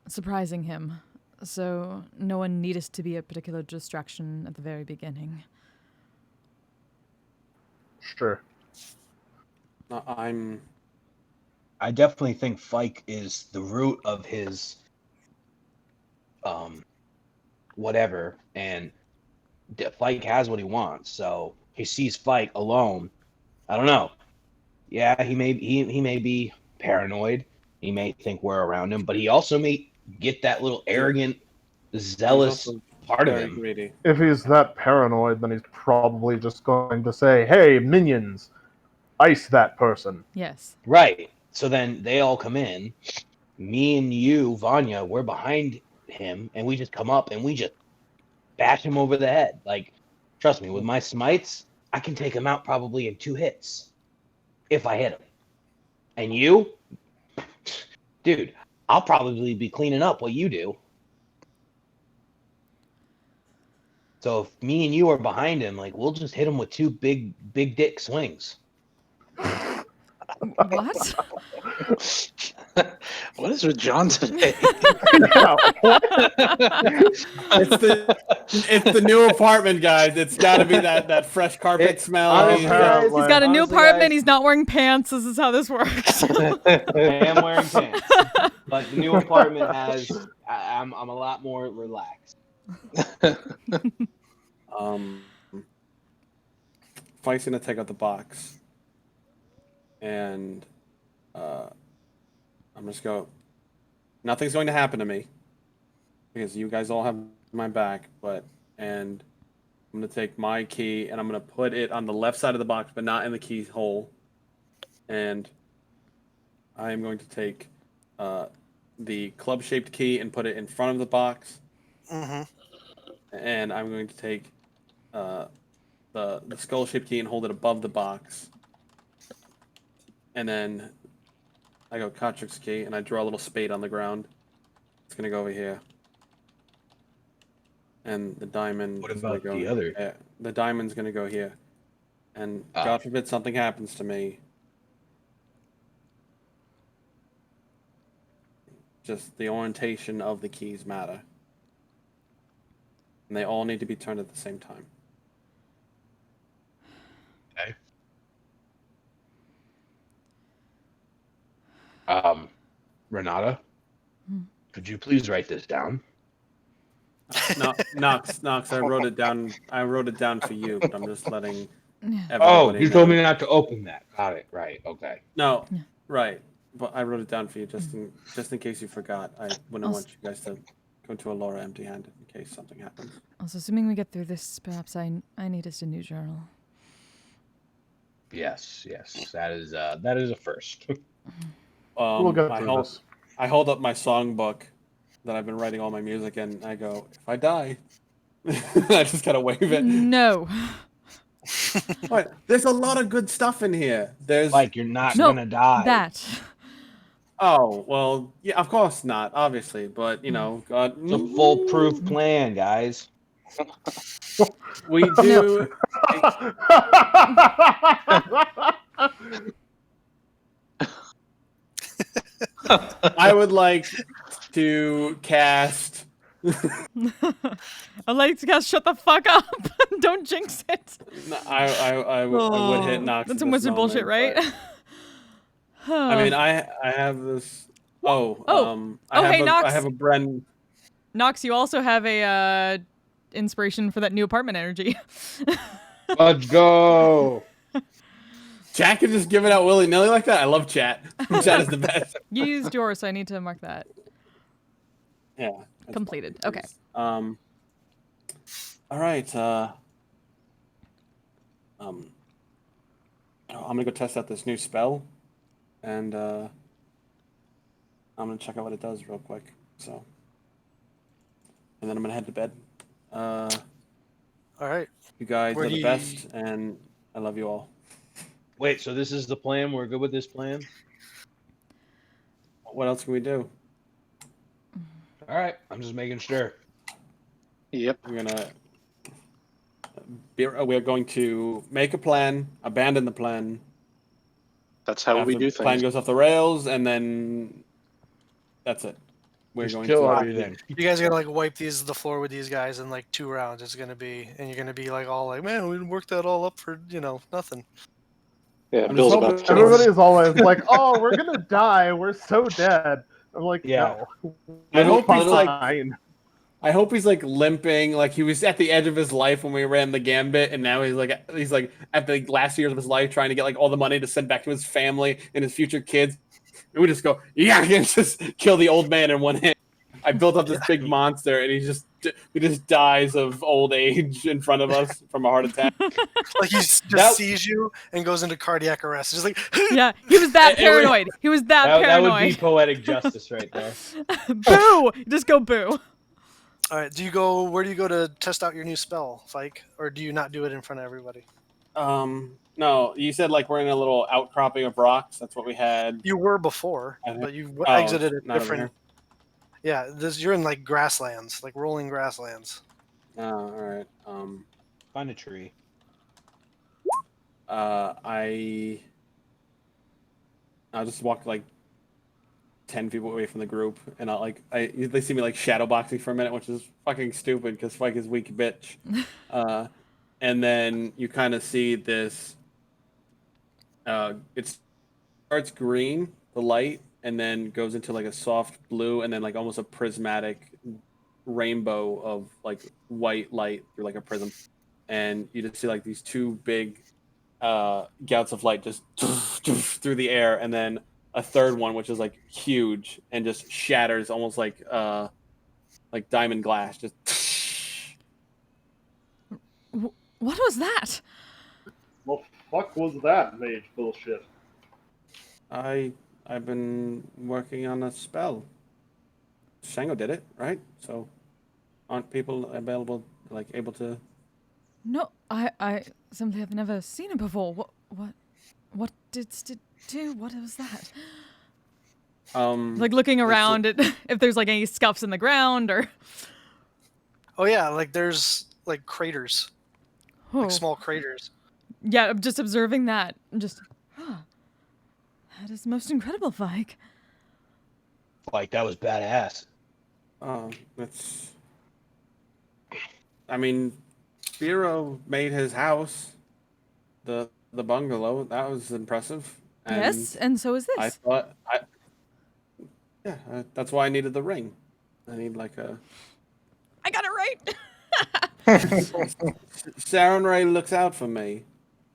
S2: surprising him. So no one need us to be a particular distraction at the very beginning.
S6: Sure.
S1: I definitely think Fike is the root of his whatever, and Fike has what he wants. So he sees Fike alone. I don't know. Yeah, he may be paranoid. He may think we're around him, but he also may get that little arrogant, zealous part of him.
S4: Greedy.
S6: If he's that paranoid, then he's probably just going to say, "Hey, minions, ice that person."
S2: Yes.
S1: Right. So then they all come in. Me and you, Vanya, we're behind him, and we just come up and we just bash him over the head. Like, trust me, with my smites, I can take him out probably in 2 hits if I hit him. And you, dude, I'll probably be cleaning up what you do. So if me and you are behind him, like, we'll just hit him with 2 big dick swings.
S2: What?
S5: What is with John today?
S4: It's the new apartment, guys. It's got to be that fresh carpet smell.
S1: Honestly, guys,
S2: He's got a new
S1: honestly,
S2: apartment.
S1: guys-
S2: He's not wearing pants. This is how this works.
S1: I am wearing pants, but the new apartment has. I'm a lot more relaxed.
S4: Fike's gonna take out the box, and I'm just go. Nothing's going to happen to me because you guys all have my back. And I'm gonna take my key and I'm gonna put it on the left side of the box, but not in the key hole. And I am going to take the club-shaped key and put it in front of the box.
S3: Mm-hmm.
S4: And I'm going to take the skull-shaped key and hold it above the box. And then I go Kotrick's key and I draw a little spade on the ground. It's gonna go over here. And the diamond.
S1: What about the other?
S4: Yeah, the diamond's gonna go here. And God forbid something happens to me. Just the orientation of the keys matter. And they all need to be turned at the same time.
S1: Okay. Renata, could you please write this down?
S4: No, Knox, I wrote it down. I wrote it down for you, but I'm just letting everybody
S1: Oh, you told
S4: know.
S1: me not to open that. Got it. Right. Okay.
S4: No, right. But I wrote it down for you just in case you forgot. I wouldn't want you guys to go to Allura empty-handed in case something happens.
S2: Also, assuming we get through this, perhaps I need us a new journal.
S1: Yes. That is a first.
S6: We'll get through this.
S4: I hold up my songbook that I've been writing all my music in. And I go, if I die, I just gotta wave it.
S2: No.
S4: What? There's a lot of good stuff in here. There's
S1: Like you're not gonna die.
S2: That.
S4: Oh well, yeah, of course not, obviously, but you know, God,
S1: It's a foolproof plan, guys.
S4: we do. I would like to cast.
S2: I'd like to cast shut the fuck up. Don't jinx it.
S4: I would hit Nox.
S2: That's some wizard bullshit, right?
S4: I mean, I have this.
S2: Hey,
S4: I
S2: Nox.
S4: have a Bren.
S2: Nox, you also have a inspiration for that new apartment energy.
S1: Let's go.
S4: Chat can just give it out willy nilly like that. I love chat. Chat is the best.
S2: You used yours, so I need to mark that.
S4: Yeah.
S2: Completed. Okay.
S4: All right. I'm gonna go test out this new spell, and I'm gonna check out what it does real quick. So, and then I'm gonna head to bed.
S3: All right.
S4: You guys
S3: Where
S4: are
S3: do
S4: the
S3: you-
S4: best, and I love you all.
S1: Wait, so this is the plan? We're good with this plan?
S4: what else can we do?
S10: All right, I'm just making sure.
S5: Yep.
S4: We're going to make a plan, abandon the plan.
S5: That's how we do
S4: The plan
S5: things.
S4: goes off the rails, and then that's it. We're
S10: Just
S4: going
S10: kill
S4: to
S10: everything.
S3: You guys are gonna like wipe the floor with these guys in like 2 rounds. It's gonna be, and you're gonna be like all like, man, we worked that all up for nothing.
S5: Yeah,
S4: I'm
S5: Bill's
S4: just
S5: about
S4: hoping-
S5: to kill us.
S6: Everybody is always like, "Oh, we're gonna die. We're so dead." I'm like,
S10: Yeah.
S6: "No,
S4: I hope
S6: we're
S4: he's like
S6: fine."
S4: I hope he's like limping, like he was at the edge of his life when we ran the gambit, and now he's like at the last years of his life trying to get like all the money to send back to his family and his future kids. And we just go, yeah, and just kill the old man in one hit. I built up this big monster, and he just dies of old age in front of us from a heart attack.
S3: Like he just sees you and goes into cardiac arrest. Just like,
S2: Yeah, he was that paranoid. He was that
S10: That would
S2: paranoid.
S10: be poetic justice right there.
S2: Boo! Just go boo.
S3: all right. Where do you go to test out your new spell, Fike, or do you not do it in front of everybody?
S4: No, you said like we're in a little outcropping of rocks. That's what we had.
S3: You were before, but you exited a
S4: not over
S3: different.
S4: here.
S3: Yeah, you're in like grasslands, like rolling grasslands.
S4: Oh, all right.
S10: Find a tree.
S4: I'll just walk like 10 people away from the group, and they see me like shadow boxing for a minute, which is fucking stupid because Spike is weak bitch. And then you kind of see this. It starts green, the light, and then goes into like a soft blue, and then like almost a prismatic rainbow of like white light through like a prism, and you just see like these two big gouts of light just through the air, and then a third one which is like huge and just shatters almost like diamond glass. Just
S2: What was that?
S6: Well, fuck was that mage bullshit?
S4: I've been working on a spell. Shango did it, right? So aren't people able to?
S2: No, I simply have never seen it before. What did it do? What was that? Like looking around at if there's like any scuffs in the ground or.
S3: Oh yeah, like there's like craters,
S2: Oh.
S3: like small craters.
S2: Yeah, I'm just observing that. That is most incredible, Fike.
S10: Like that was badass.
S4: That's. I mean, Biro made his house, the bungalow. That was impressive. And
S2: Yes, and so is this.
S4: I thought that's why I needed the ring. I need like a.
S2: I got it right.
S4: Sarenrae looks out for me,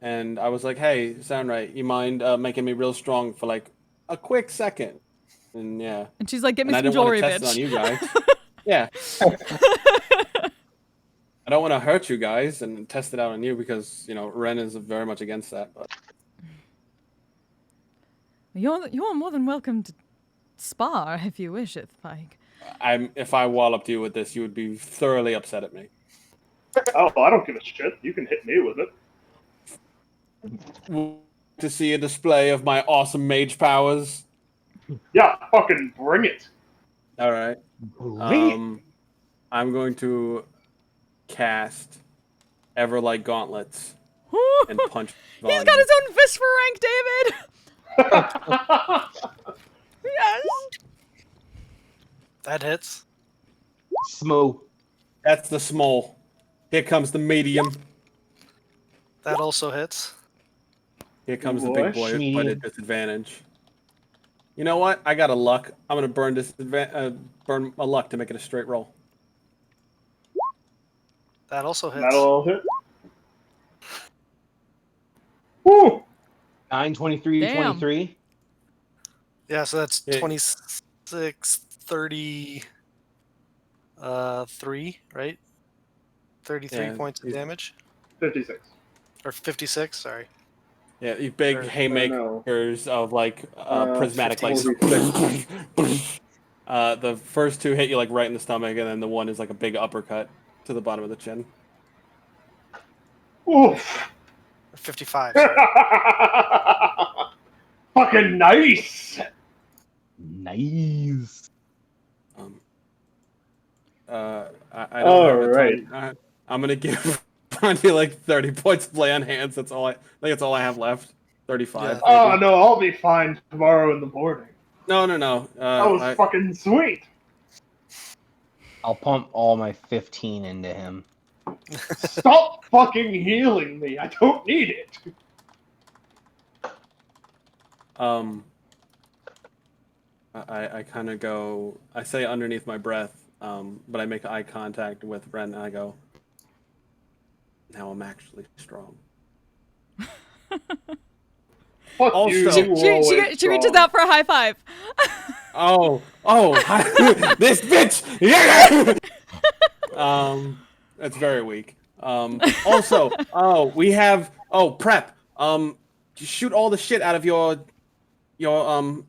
S4: and I was like, "Hey, Sarenrae, you mind making me real strong for like a quick second?" And yeah.
S2: And she's like, "Get me
S4: And I
S2: some
S4: didn't want
S2: jewelry,
S4: to test
S2: bitch."
S4: it on you guys. Yeah. I don't want to hurt you guys and test it out on you because Ren is very much against that. But
S2: You're more than welcome to spar if you wish it, Fike.
S4: if I walloped you with this, you would be thoroughly upset at me.
S6: Oh, I don't give a shit. You can hit me with it.
S4: To see a display of my awesome mage powers.
S6: Yeah, fucking bring it.
S4: All right. I'm going to cast Everlight Gauntlets and punch.
S2: He's got his own fist for rank, David. Yes.
S3: That hits.
S10: Smooth.
S4: That's the small. Here comes the medium.
S3: That also hits.
S4: Here comes the big boy at a disadvantage. You know what? I got a luck. I'm gonna burn my luck to make it a straight roll.
S3: That also hits.
S6: That'll hit. Woo!
S10: 9, 23,
S2: Damn.
S10: 23.
S3: Yeah, so that's
S4: Yeah.
S3: 26, 30, 3, right? 33 points of damage?
S6: 56.
S3: Or 56, sorry.
S4: Yeah, these big haymakers of like prismatic lights.
S6: 56.
S4: The first two hit you like right in the stomach, and then the one is like a big uppercut to the bottom of the chin.
S6: Oof.
S3: 55.
S6: Fucking nice.
S1: Nice.
S4: I don't have a ton. I'm gonna give Bonnie like 30 points of lay on hands. That's all I think. That's all I have left. 35.
S3: Yeah.
S6: Oh no, I'll be fine tomorrow in the morning.
S4: No.
S6: That was fucking sweet.
S1: I'll pump all my 15 into him.
S6: Stop fucking healing me. I don't need it.
S4: I kind of go. I say underneath my breath, but I make eye contact with Ren, and I go. Now I'm actually strong.
S6: Fuck
S4: Also,
S6: you.
S2: She reaches out for a high five.
S4: This bitch. Yeah. That's very weak. Also, we have prep. Shoot all the shit out of your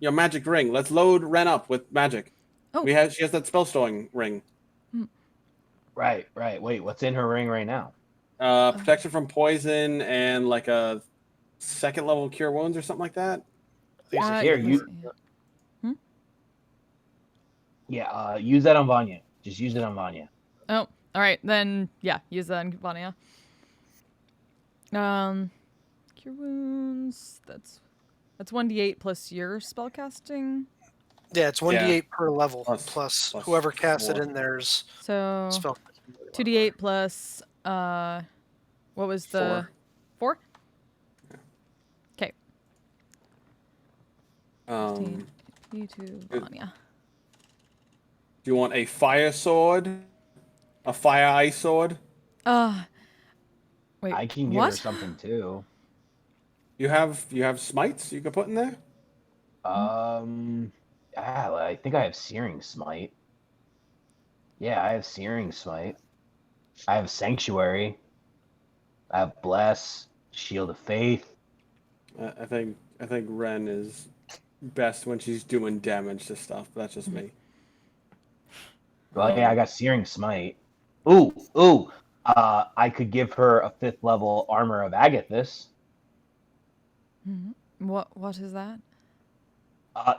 S4: magic ring. Let's load Ren up with magic.
S2: Oh.
S4: She has that spell storing ring.
S1: Right. Wait, what's in her ring right now?
S4: Protection from poison and like a 2nd level cure wounds or something like that.
S1: Here, use that on Vanya. Just use it on Vanya.
S2: Oh, all right then. Yeah, use that on Vanya. Cure wounds. That's 1d8 plus your spellcasting.
S3: Yeah, it's 1d8 per level plus whoever casts
S4: 4.
S3: it in there's
S2: So
S3: spell.
S2: 2d8 plus what was the 4? Okay. You to Vanya.
S4: Do you want a fire sword? A fire ice sword?
S2: Wait.
S1: I can give her something too.
S4: You have smites you can put in there?
S1: I think I have Searing Smite. Yeah, I have Searing Smite. I have Sanctuary. I have Bless, Shield of Faith.
S4: I think Ren is best when she's doing damage to stuff. But that's just me.
S1: Well, yeah, I got Searing Smite. Ooh. I could give her a 5th level Armor of Agathis.
S2: What is that?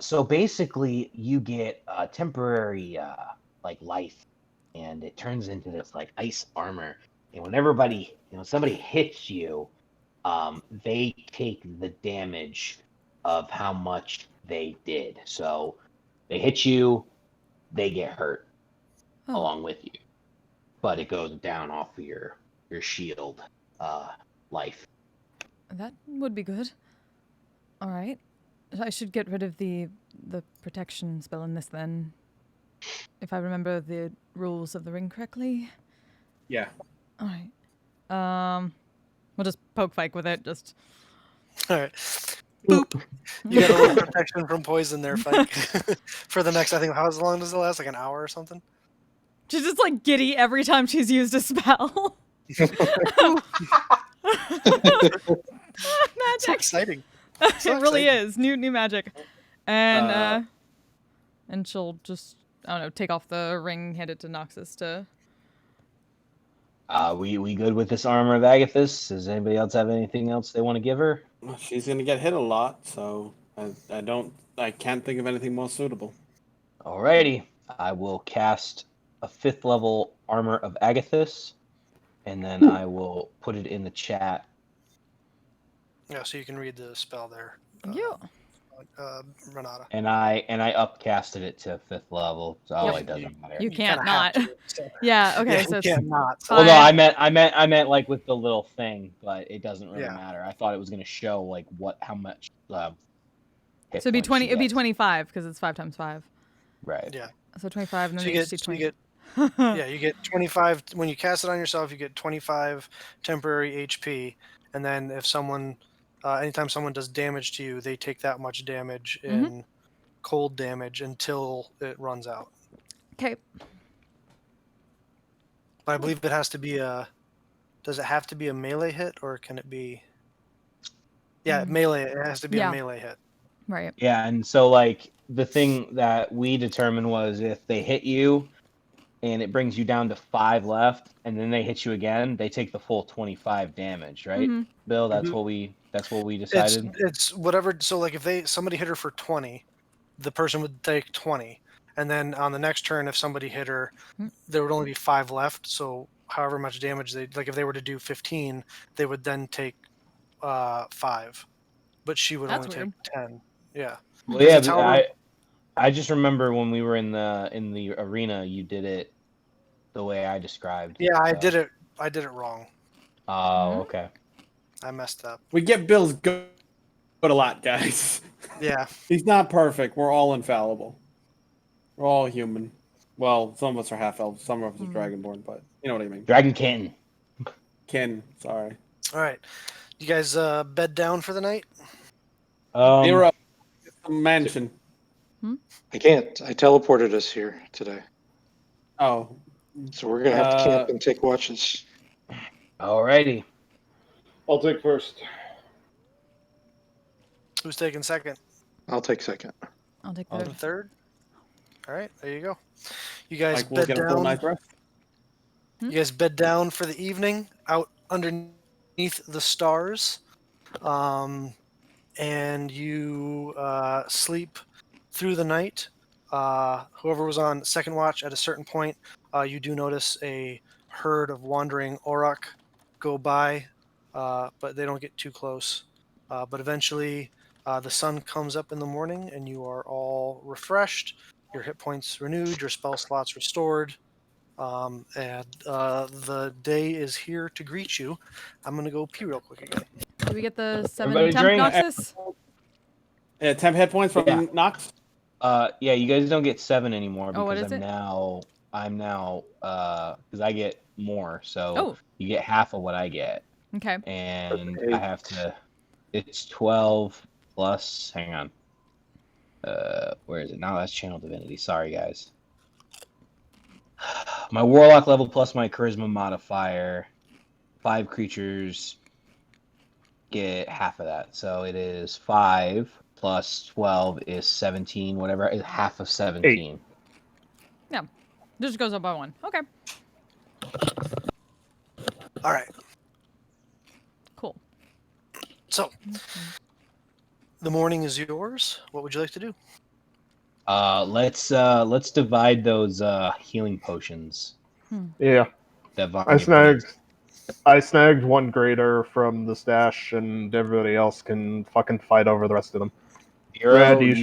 S1: So basically, you get a temporary life, and it turns into this like ice armor. And when somebody hits you, they take the damage of how much they did. So they hit you, they get hurt along with you, but it goes down off of your shield life.
S2: That would be good. All right. I should get rid of the protection spell in this then. If I remember the rules of the ring correctly.
S4: Yeah.
S2: All right. We'll just poke Fike with it. Just.
S3: All right. Boop. You got a little protection from poison there, Fike. For the next, I think, how long does it last? Like an hour or something?
S2: She's just like giddy every time she's used a spell. Magic.
S3: So exciting.
S2: It really is new magic, and she'll just take off the ring, hand it to Noxus to.
S1: We good with this Armor of Agathis? Does anybody else have anything else they want to give her?
S4: Well, she's gonna get hit a lot, so I can't think of anything more suitable.
S1: Alrighty, I will cast a 5th level Armor of Agathis, and then I will put it in the chat.
S3: Yeah, so you can read the spell there. Renata.
S1: And I upcasted it to 5th level, so it doesn't matter.
S2: You can't not. Yeah. Okay. So
S3: you can't not.
S1: Well, no, I meant like with the little thing, but it doesn't really matter. I thought it was gonna show like how much. So
S2: it'd be 20. It'd be 25 because it's 5 times 5.
S1: Right.
S3: Yeah.
S2: So 25, and then
S3: you get 25 when you cast it on yourself. You get 25 temporary HP, and then if someone, anytime someone does damage to you, they take that much damage in cold damage until it runs out.
S2: Okay.
S3: But I believe it has to be a. Does it have to be a melee hit, or can it be? Yeah, melee. It has to be a melee hit.
S2: Right.
S1: Yeah, and so like the thing that we determined was if they hit you and it brings you down to 5 left and then they hit you again, they take the full 25 damage, right? Bill, that's what we decided.
S3: It's whatever. So like if somebody hit her for 20, the person would take 20. And then on the next turn, if somebody hit her,
S2: Hmm.
S3: there would only be 5 left. So however much damage they like, if they were to do 15, they would then take 5, but she would
S2: That's
S3: only
S2: weird.
S3: take 10. Yeah.
S1: Well,
S3: 'Cause
S1: yeah,
S3: it's
S1: but
S3: however-
S1: I just remember when we were in the arena, you did it the way I described.
S3: Yeah, I
S1: so-
S3: did it. I did it wrong.
S1: Oh, okay.
S3: I messed up.
S4: We get Bill's good a lot, guys.
S3: Yeah.
S4: He's not perfect. We're all infallible. We're all human. Well, some of us are half elves, some of us are dragonborn, but you know what I mean.
S1: Dragon King.
S4: Ken, sorry.
S3: All right. You guys bed down for the night?
S4: Zero. Mansion.
S5: I can't. I teleported us here today.
S4: Oh.
S5: So we're going to have to camp and take watches.
S1: Alrighty.
S6: I'll take first.
S3: Who's taking second?
S5: I'll take second.
S2: I'll take
S3: And
S2: third.
S3: third? All right, there you go. You guys
S4: Like we'll
S3: bed
S4: get a full
S3: down.
S4: night's rest.
S3: You guys bed down for the evening out underneath the stars, and you sleep through the night. Whoever was on second watch at a certain point, you do notice a herd of wandering Auroch go by, but they don't get too close. But eventually, the sun comes up in the morning, and you are all refreshed. Your hit points renewed, your spell slots restored. And the day is here to greet you. I'm gonna go pee real quick again.
S2: Do we get the 7
S1: Everybody
S2: temp
S1: drink.
S2: Noxus?
S4: Yeah, 10 hit points from
S1: Yeah.
S4: Nox.
S1: Yeah, you guys don't get 7 anymore
S2: Oh, what
S1: because
S2: is
S1: I'm
S2: it?
S1: now because I get more, so
S2: Oh.
S1: you get half of what I get,
S2: Okay.
S1: and
S6: Okay.
S1: I have to. It's 12 plus. Hang on. Where is it? No, that's Channel Divinity. Sorry, guys. My Warlock level plus my Charisma modifier. 5 creatures get half of that, so it is 5 plus 12 is 17. Whatever is half of 17.
S2: Just goes up by 1. Okay.
S3: All right.
S2: Cool.
S3: So the morning is yours. What would you like to do?
S1: Let's divide those healing potions.
S6: Yeah,
S1: That
S6: I snagged 1 greater from the stash, and everybody else can fucking fight over the rest of them. Red, you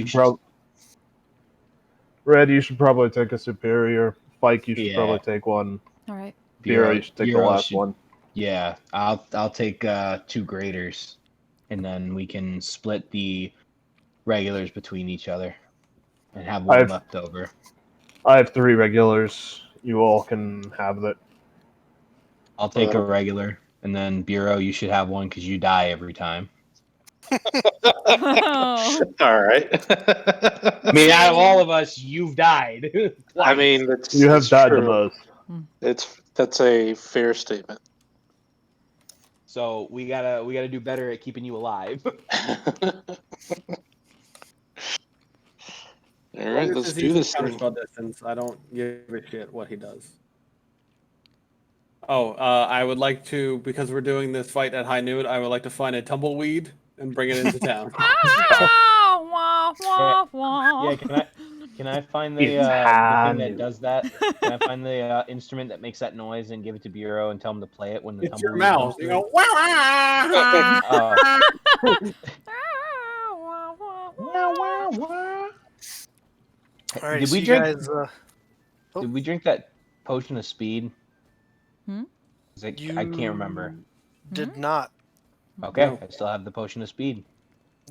S6: should probably take a superior. Fike, you should probably take 1.
S2: All right.
S6: Bureau, you should take the last one.
S1: Yeah, I'll take 2 graders, and then we can split the regulars between each other, and have 1 left over.
S6: I have 3 regulars. You all can have that.
S1: I'll take a regular, and then Bureau, you should have 1 because you die every time.
S2: Oh.
S5: All right.
S1: I mean, out of all of us, you've died.
S5: I mean,
S6: You have died the
S5: true.
S6: most.
S5: That's a fair statement.
S1: So we gotta do better at keeping you alive.
S5: All right, let's do this thing.
S4: Spell distance. I don't give a shit what he does. Oh, I would like to, because we're doing this fight at high noon, I would like to find a tumbleweed and bring it into town.
S2: Ah, wah, wah, wah.
S1: Yeah, can I find the
S6: It's
S1: thing
S6: Hanu.
S1: that does that? Can I find the instrument that makes that noise and give it to Bureau and tell him to play it when the
S4: It's your
S1: tumbleweed
S4: mouth.
S1: comes
S4: You
S1: through?
S4: go, wah, wah.
S1: Oh.
S2: Ah, wah, wah, wah.
S3: All right.
S1: Did
S3: so
S1: we
S3: you
S1: drink?
S3: guys,
S1: Did we drink that potion of speed?
S2: Hmm?
S1: I can't remember.
S3: did not.
S1: Okay,
S4: No.
S1: I still have the potion of speed.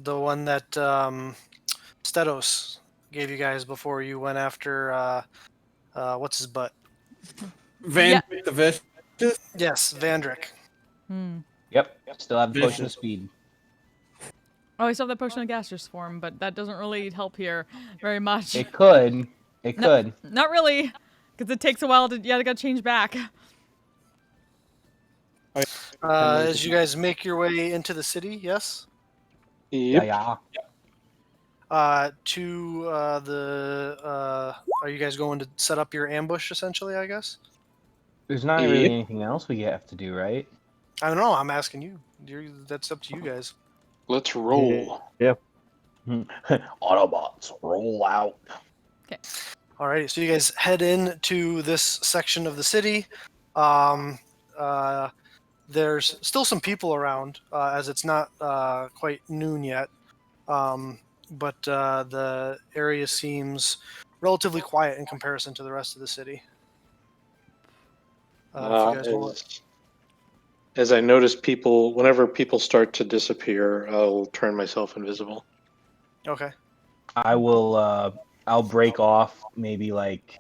S3: The one that Stedos gave you guys before you went after what's his butt?
S4: Van
S2: Yeah.
S4: the Vicious.
S3: Yes, Vandrick.
S2: Hmm.
S1: Yep, still have the potion of
S4: Vicious.
S1: speed.
S2: Oh, I still have the potion of gaseous form, but that doesn't really help here very much.
S1: It could. It
S2: No.
S1: could.
S2: Not really, because it takes a while to gotta change back.
S3: As you guys make your way into the city, yes.
S1: Yeah,
S5: Yep.
S1: yeah.
S3: To are you guys going to set up your ambush essentially? I guess.
S1: There's not really anything else we have to do, right?
S3: I don't know. I'm asking you. That's up to you guys.
S5: Let's roll.
S6: Yeah.
S1: Autobots, roll out.
S3: Alrighty, so you guys head in to this section of the city. Um, there's still some people around, as it's not quite noon yet. But the area seems relatively quiet in comparison to the rest of the city. If you guys want.
S5: As I notice people, whenever people start to disappear, I'll turn myself invisible.
S3: Okay.
S1: I will. I'll break off maybe like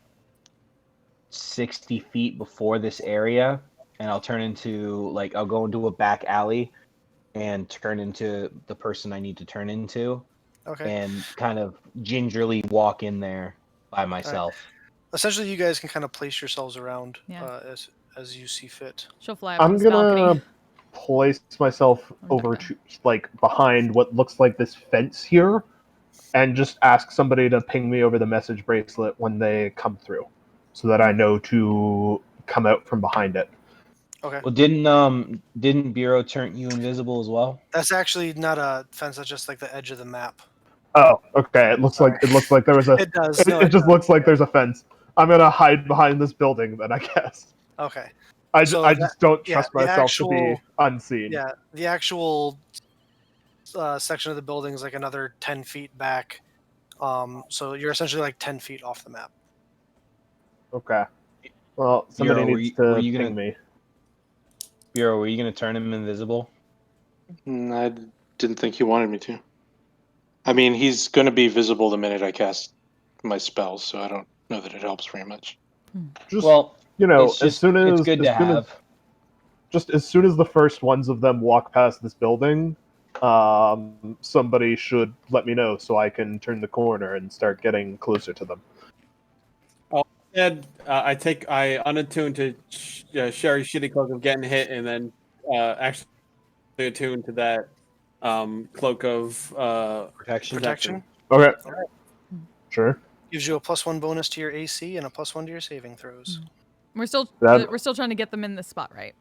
S1: 60 feet before this area, and I'll turn into I'll go into a back alley, and turn into the person I need to turn into,
S3: Okay.
S1: and kind of gingerly walk in there by myself.
S3: Essentially, you guys can kind of place yourselves around
S2: Yeah.
S3: as you see fit.
S2: She'll fly up on
S6: I'm
S2: this
S6: gonna
S2: balcony.
S6: place myself
S2: Oh,
S6: over
S2: okay.
S6: to behind what looks like this fence here, and just ask somebody to ping me over the message bracelet when they come through, so that I know to come out from behind it.
S3: Okay.
S1: Well, didn't Bureau turn you invisible as well?
S3: That's actually not a fence. That's just like the edge of the map.
S6: Oh, okay. It looks
S3: Sorry.
S6: like there was a.
S3: It does.
S6: It,
S3: No,
S6: it
S3: it
S6: just
S3: does.
S6: looks like there's a fence. I'm gonna hide behind this building then, I guess.
S3: Okay.
S6: I
S3: So
S6: just don't
S3: yeah,
S6: trust myself to be unseen.
S3: Yeah, the actual section of the building is like another 10 feet back. So you're essentially like 10 feet off the map.
S6: Okay. Well, somebody
S1: Bureau,
S6: needs
S1: were
S6: to
S1: you
S6: ping
S1: gonna
S6: me.
S1: Bureau, were you gonna turn him invisible?
S5: I didn't think he wanted me to. I mean, he's going to be visible the minute I cast my spells, so I don't know that it helps very much.
S6: Just
S1: Well,
S6: as
S1: it's
S6: soon as
S1: good to have.
S6: just as soon as the first ones of them walk past this building, somebody should let me know so I can turn the corner and start getting closer to them.
S4: Instead, I unattune to Sherry's shitty cloak of getting hit, and then actually attune to that cloak of
S1: Protection.
S6: Okay.
S3: All right.
S6: Sure.
S3: Gives you a +1 bonus to your AC and a +1 to your saving throws.
S2: We're still
S6: That-
S2: we're still trying to get them in this spot, right?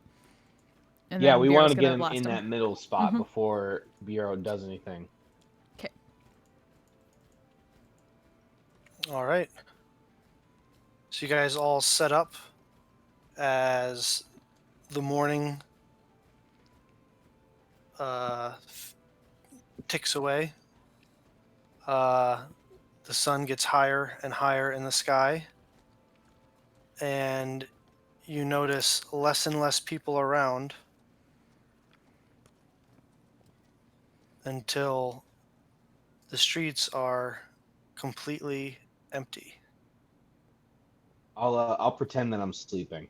S2: And
S1: Yeah,
S2: then
S1: we
S2: Bureau's
S1: want to get
S2: gonna
S1: him
S2: blast
S1: in
S2: them.
S1: that middle spot
S2: Mhm.
S1: before Bureau does anything.
S2: Okay.
S3: All right. So you guys all set up as the morning ticks away. The sun gets higher and higher in the sky, and you notice less and less people around until the streets are completely empty.
S1: I'll pretend that I'm sleeping.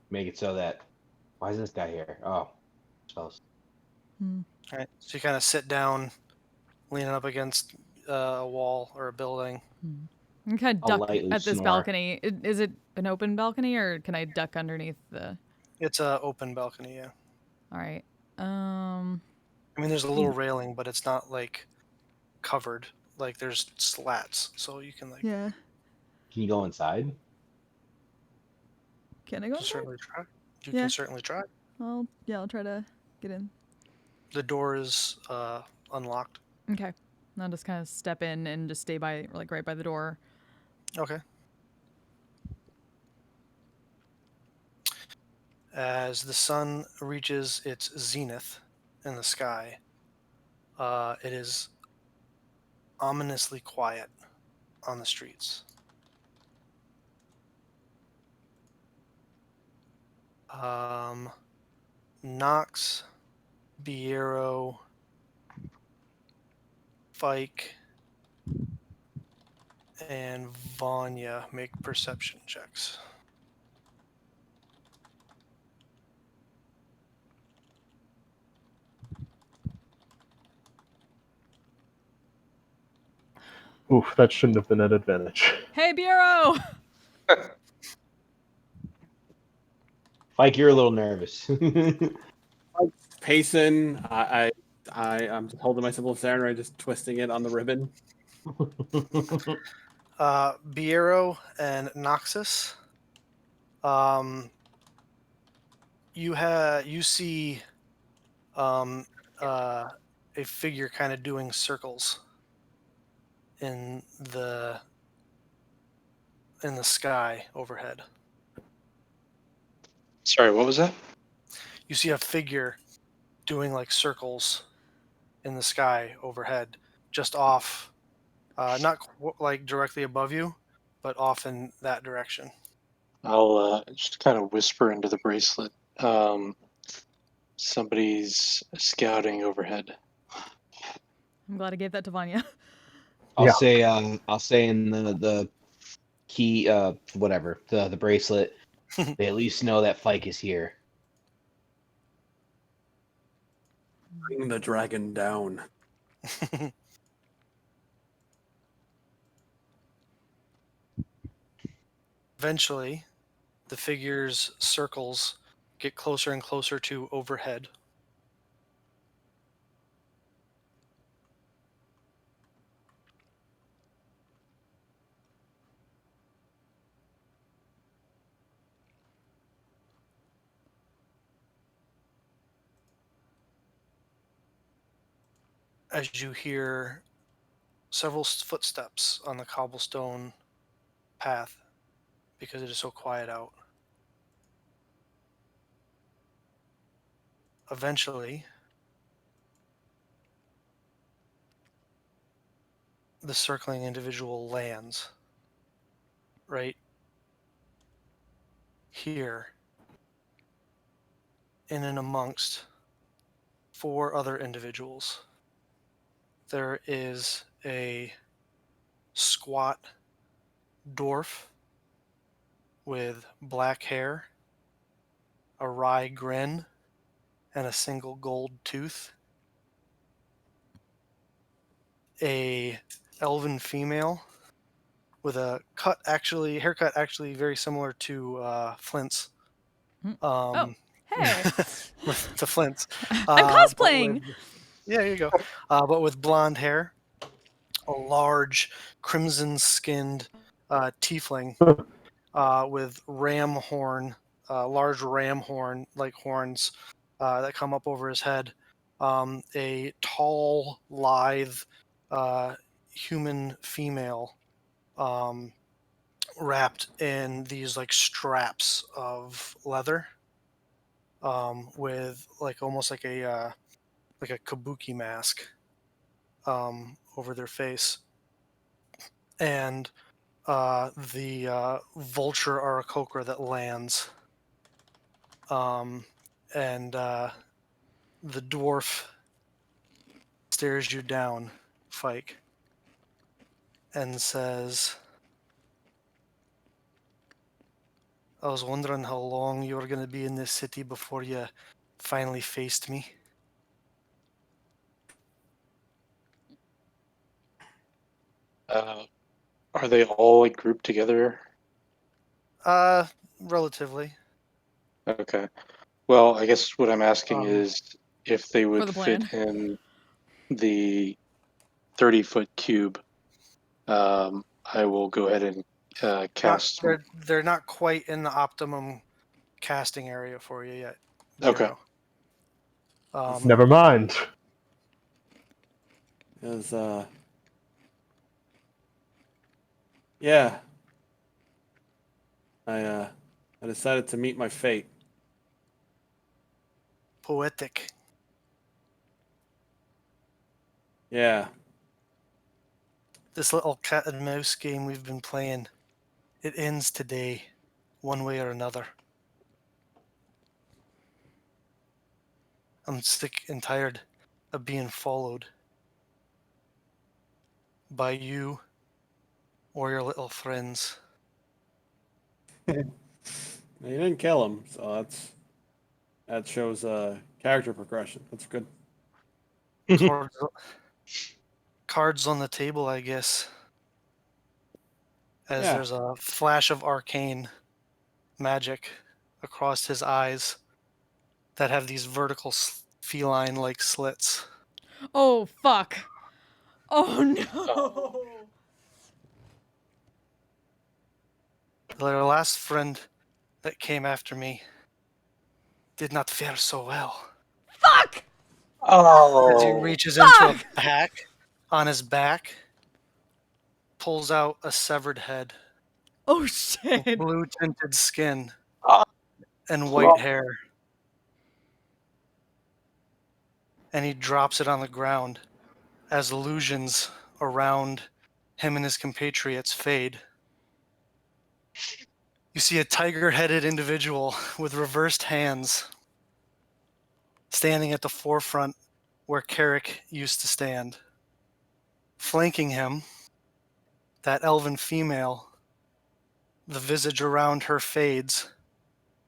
S1: Make it so that why is this guy here? Oh, spells.
S3: All right. So you kind of sit down, leaning up against a wall or a building.
S2: I'm kind of
S1: I'll
S2: duck
S1: lightly
S2: at this
S1: snore.
S2: balcony. Is it an open balcony, or can I duck underneath the?
S3: It's a open balcony, yeah.
S2: All right.
S3: I mean, there's a little railing, but it's not like covered. Like there's slats, so you can like.
S2: Yeah.
S1: Can you go inside?
S2: Can I
S3: You
S2: go
S3: can
S2: inside?
S3: certainly try. You
S2: Yeah.
S3: can certainly try.
S2: I'll try to get in.
S3: The door is unlocked.
S2: Okay. I'll just kind of step in and just stay by, like, right by the door.
S3: Okay. As the sun reaches its zenith in the sky, it is ominously quiet on the streets. Knox, Biero, Fike, and Vanya make perception checks.
S6: Oof, that shouldn't have been an advantage.
S2: Hey, Bureau!
S1: Like you're a little nervous.
S4: pacing. I'm just holding my simple samurai, just twisting it on the ribbon.
S3: Biero and Noxus. You see a figure kind of doing circles in the sky overhead.
S5: Sorry, what was that?
S3: You see a figure doing like circles in the sky overhead, just off, not like directly above you, but off in that direction.
S5: I'll just kind of whisper into the bracelet. Somebody's scouting overhead.
S2: I'm glad I gave that to Vanya.
S10: I'll
S6: Yeah.
S10: say in the key, whatever, the bracelet, they at least know that Fike is here.
S4: Bring the dragon down.
S3: Eventually, the figure's circles get closer and closer to overhead. As you hear several footsteps on the cobblestone path because it is so quiet out. Eventually, the circling individual lands right here in and amongst 4 other individuals. There is a squat dwarf with black hair, a wry grin, and a single gold tooth. A elven female with a haircut actually very similar to Flint's.
S2: Hey,
S3: To Flint's.
S2: I'm cosplaying.
S3: Yeah, here you go. But with blonde hair, a large crimson-skinned tiefling with large ram horn like horns that come up over his head. A tall, lithe human female wrapped in these like straps of leather with like almost like a kabuki mask over their face, and the vulture Aarakocra that lands, and the dwarf stares you down, Fike, and says, I was wondering how long you were going to be in this city before you finally faced me.
S5: Are they all like grouped together?
S3: Relatively.
S5: Okay. Well, I guess what I'm asking is if they
S2: For
S5: would
S2: the
S5: fit
S2: plan.
S5: in the 30-foot cube. I will go ahead and cast.
S3: They're not quite in the optimum casting area for you yet.
S5: Okay.
S3: Zero.
S6: Never mind.
S4: Is yeah. I decided to meet my fate.
S3: Poetic.
S4: Yeah.
S3: This little cat and mouse game we've been playing, it ends today, one way or another. I'm sick and tired of being followed by you or your little friends.
S4: You didn't kill him, so that shows character progression. That's good.
S3: Cards on the table, I guess. As
S4: Yeah.
S3: there's a flash of arcane magic across his eyes that have these vertical feline-like slits.
S2: Oh fuck. Oh no.
S3: Their last friend that came after me did not fare so well.
S2: Fuck!
S3: As he
S5: Oh.
S3: reaches into a pack on his back, pulls out a severed head,
S2: Oh shit!
S3: blue tinted skin,
S5: Ah.
S3: and white hair. And he drops it on the ground as illusions around him and his compatriots fade. You see a tiger-headed individual with reversed hands standing at the forefront where Carrick used to stand. Flanking him, that elven female, the visage around her fades.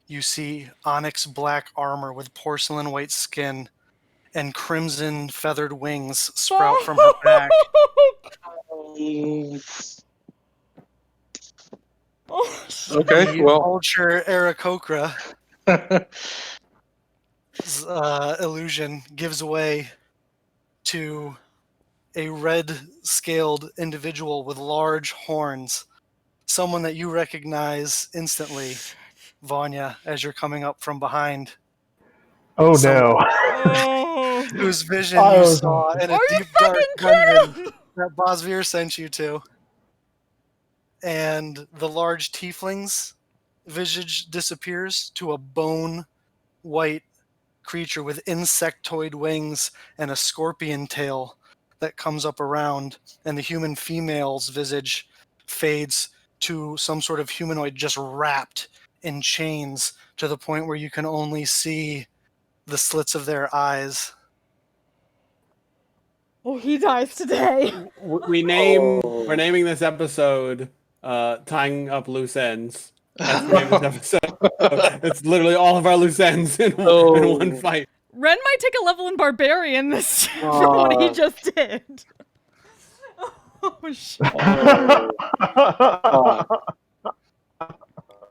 S3: You see onyx black armor with porcelain white skin and crimson feathered wings sprout from her back.
S2: Oh, shit.
S5: Okay,
S3: The
S5: well.
S3: vulture Aarakocra illusion gives way to a red-scaled individual with large horns. Someone that you recognize instantly, Vanya, as you're coming up from behind.
S6: Oh
S3: Someone
S6: no.
S2: Oh.
S3: whose vision
S6: I
S3: you
S6: was-
S3: saw in a
S2: Are you
S3: deep dark
S2: fucking
S3: dungeon
S2: kidding?
S3: that Bosvir sent you to. And the large tiefling's visage disappears to a bone-white creature with insectoid wings and a scorpion tail that comes up around, and the human female's visage fades to some sort of humanoid just wrapped in chains to the point where you can only see the slits of their eyes.
S2: Oh, he dies today.
S4: We're naming this episode "Tying Up Loose Ends." That's the name of this episode. It's literally all of our loose ends in one fight.
S2: Ren might take a level in barbarian this for what he just did. Oh shit!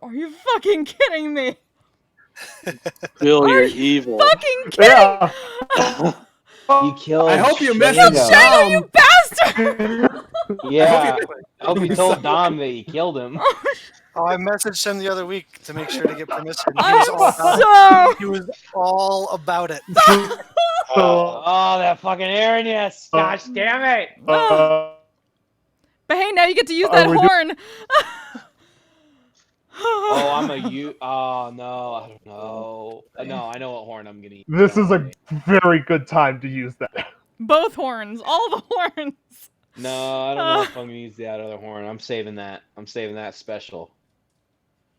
S2: Are you fucking kidding me?
S5: Bill,
S2: Are
S5: you're
S2: you
S5: evil.
S2: fucking kidding?
S6: Yeah.
S10: You killed.
S4: I hope you missed
S10: Shango.
S4: it.
S2: Shango, you bastard!
S10: Yeah. I hope you told Dom that you killed him.
S3: Oh, I messaged him the other week to make sure to get permission. He
S2: I'm
S3: was all about it.
S2: so.
S3: He was all about it.
S10: Oh, that fucking Aaron, yes. Gosh damn it.
S2: But hey, now you get to use
S6: Are
S2: that
S6: we
S2: horn.
S10: Oh, I'm a you. Oh, no. I don't know. No, I know what horn I'm going to use.
S6: This is a very good time to use that.
S2: Both horns, all the horns.
S10: No, I don't know if I'm going to use that other horn. I'm saving that. I'm saving that special.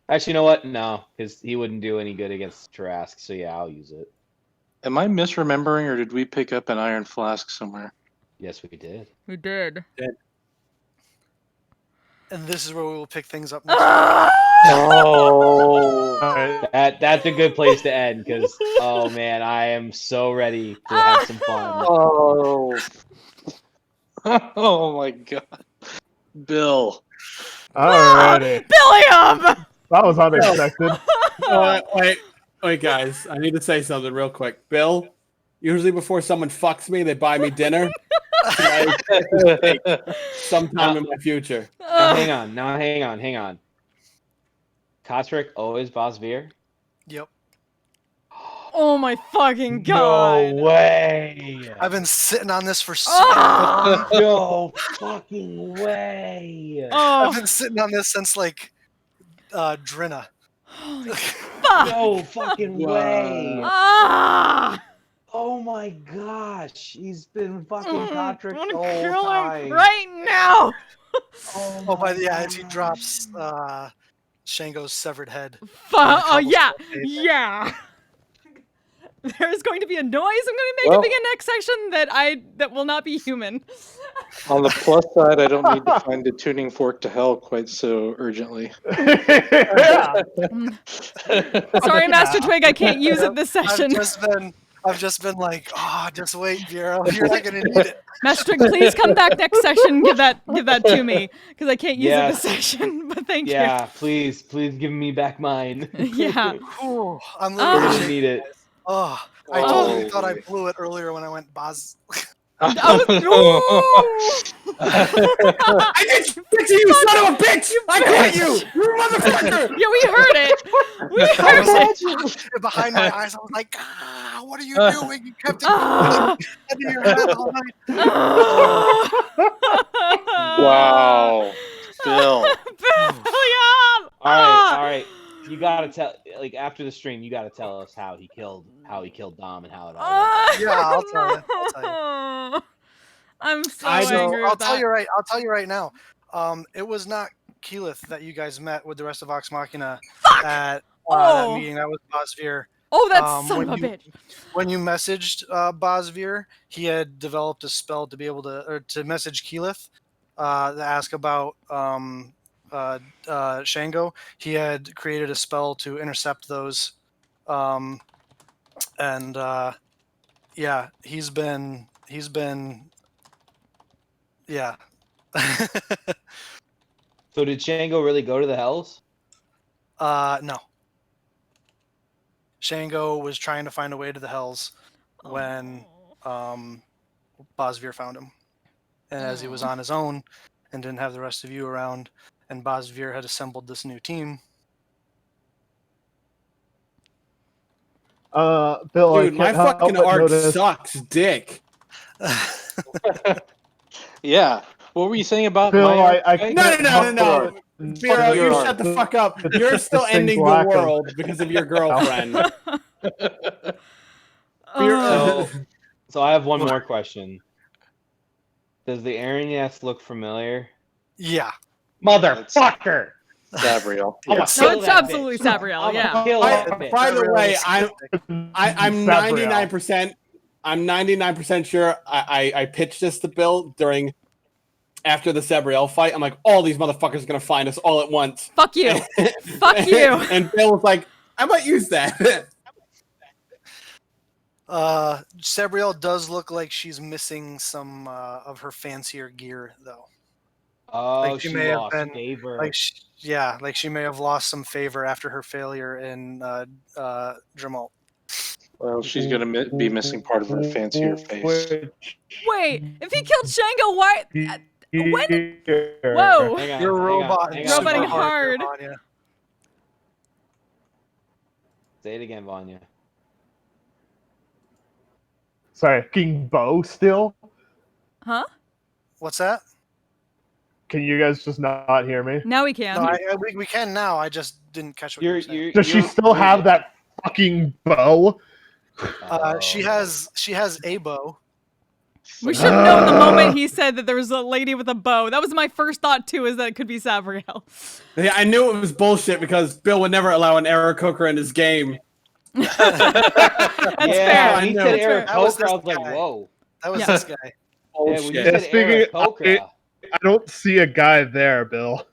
S10: Actually, you know what? No, because he wouldn't do any good against Tarask. So yeah, I'll use it.
S5: Am I misremembering, or did we pick up an iron flask somewhere?
S10: Yes, we did.
S2: We did.
S3: And this is where we will pick things up next.
S5: Oh.
S6: Alright.
S10: That's a good place to end because oh man, I am so ready to have some fun.
S5: Oh. Oh my god. Bill.
S6: Alrighty.
S2: Billiam!
S6: That was unexpected.
S4: Wait, guys. I need to say something real quick. Bill, usually before someone fucks me, they buy me dinner. Sometime in my future.
S10: Now hang on. Kotrick always Bosvir?
S3: Yep.
S2: Oh my fucking god!
S10: No way!
S3: I've been sitting on this for so
S2: Ah!
S3: long.
S10: No fucking way!
S3: I've
S2: Oh,
S3: been sitting on this since like Drinna.
S2: holy fuck!
S10: No fucking way!
S2: Ah!
S10: Oh my gosh! He's been fucking Kotrick
S2: I want
S10: the
S2: to
S10: whole
S2: kill
S10: time.
S2: him right now!
S3: Oh, by the as he drops Shango's severed head.
S2: Oh yeah,
S3: cobblestone
S2: yeah. There's going to be a noise I'm going to make
S5: Well-
S2: at the next section that will not be human.
S5: On the plus side, I don't need to find a tuning fork to hell quite so urgently.
S6: Yeah.
S2: Sorry, Master Twig, I can't use it this
S3: I've
S2: session.
S3: just been like, just wait, Bureau. You're not gonna need it.
S2: Master Twig, please come back next session. Give that to me because I can't use it
S10: Yeah.
S2: this session. But thank
S10: Yeah, please give me back mine.
S2: you. Yeah.
S3: Ooh, I'm
S10: I
S3: literally
S10: really
S3: shaking.
S10: need it.
S3: Oh, I totally thought I blew it earlier when I went Boz.
S2: I
S4: I did you son of a bitch! I caught you! You motherfucker!
S2: Yeah, we heard it. We heard it.
S3: Behind my eyes, I was like, God. now. What are you doing? You kept it
S2: Ah!
S3: under your head all night.
S5: Wow, Bill.
S2: William!
S10: All right. You gotta tell, like, after the stream, you gotta tell us how he killed Dom and how it all went down.
S3: Yeah, I'll tell you. I'll tell you.
S2: I'm so
S3: So
S2: angry
S3: I'll
S2: with
S3: tell
S2: that.
S3: you right. I'll tell you right now. It was not Keyleth that you guys met with the rest of Vox Machina
S2: Fuck!
S3: at that
S2: Oh!
S3: meeting. That was Bosvir.
S2: Oh, that son
S3: when
S2: of a
S3: you-
S2: bitch.
S3: When you messaged Bosvir, he had developed a spell to be able to message Keyleth to ask about Shango. He had created a spell to intercept those, and yeah, he's been yeah.
S10: So did Shango really go to the Hells?
S3: No. Shango was trying to find a way to the Hells when Bosvir found him. And as he was on his own and didn't have the rest of you around, and Bosvir had assembled this new team.
S6: Bill,
S4: Dude,
S6: I
S4: my
S6: can't help
S4: fucking
S6: but
S4: art
S6: notice-
S4: sucks dick.
S5: Yeah. What were you saying about
S6: Bill,
S5: my art?
S6: I
S5: Greg?
S6: can't help
S4: No.
S6: but
S4: Vero,
S6: notice
S4: you
S5: art.
S4: shut the fuck up. You're still
S6: distinct
S4: ending the
S6: lack of-
S4: world because of your girlfriend.
S10: So I have one more question. Does the Aranyas look familiar?
S3: Yeah.
S9: Motherfucker!
S5: Gabriel.
S10: I'm gonna
S5: Yes.
S2: No,
S10: kill
S2: it's
S10: that
S2: absolutely
S10: bitch.
S2: Sabriel,
S10: I'm
S2: yeah.
S10: gonna kill that bitch.
S4: By the way, I'm
S6: Sabriel.
S4: 99% sure I pitched this to Bill after the Sabriel fight. I'm like, all these motherfuckers are gonna find us all at once.
S2: Fuck you. Fuck you.
S4: And Bill was like, I might use that.
S3: Sabriel does look like she's missing some of her fancier gear, though.
S10: Oh,
S3: Like,
S10: she
S3: she may have
S10: lost
S3: been-
S10: favor.
S3: Like, like she may have lost some favor after her failure in Dramalt.
S5: Well, she's gonna be missing part of her fancier face.
S2: Wait, if he killed Shango, why? When?
S6: Whoa!
S2: Whoa.
S10: Hang on,
S3: You're
S10: hang on,
S3: robot
S10: hang
S3: and
S10: on,
S3: super
S2: Roboting
S10: Vanya.
S2: hard.
S3: Vanya.
S10: Say it again, Vanya.
S6: Sorry, King Bo still?
S2: Huh?
S3: What's that?
S6: Can you guys just not hear me?
S2: Now we can.
S3: No, we can now. I just didn't catch what you were saying.
S6: Does she still have that fucking bow?
S3: She has a bow.
S2: We should have known the moment he said that there was a lady with a bow. That was my first thought too, is that it could be Sabriel.
S4: Yeah, I knew it was bullshit because Bill would never allow an Aarakocra in his game.
S2: That's
S10: Yeah,
S2: fair.
S10: when he
S4: I
S10: said
S4: know.
S10: Eric
S3: That was
S10: Coker, I was
S3: this
S10: like,
S3: guy.
S10: whoa.
S3: That was
S2: Yeah.
S3: this guy.
S10: Yeah, when you
S4: Bullshit.
S10: said
S6: speaking-
S10: Eric Coker,
S6: I don't see a guy there, Bill.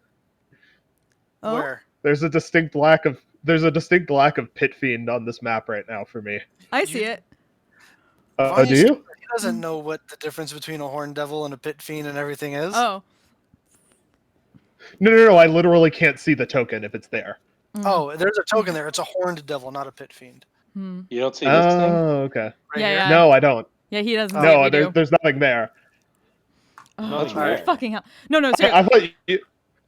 S2: Oh?
S3: Where?
S6: There's a distinct lack of pit fiend on this map right now for me.
S2: I see it.
S6: Do you?
S3: He doesn't know what the difference between a horned devil and a pit fiend and everything is.
S2: Oh.
S6: No. I literally can't see the token if it's there.
S3: Oh, there's a token there. It's a horned devil, not a pit fiend.
S2: Hmm.
S5: You don't see this thing?
S6: Oh, okay.
S3: Right
S2: Yeah,
S3: here.
S2: yeah.
S6: No, I don't.
S2: Yeah, he doesn't see it.
S6: No,
S2: We do.
S6: there's nothing there.
S2: Oh,
S10: Nothing
S2: for
S10: there.
S2: fucking hell. No,
S6: I
S2: seriously.
S6: thought you.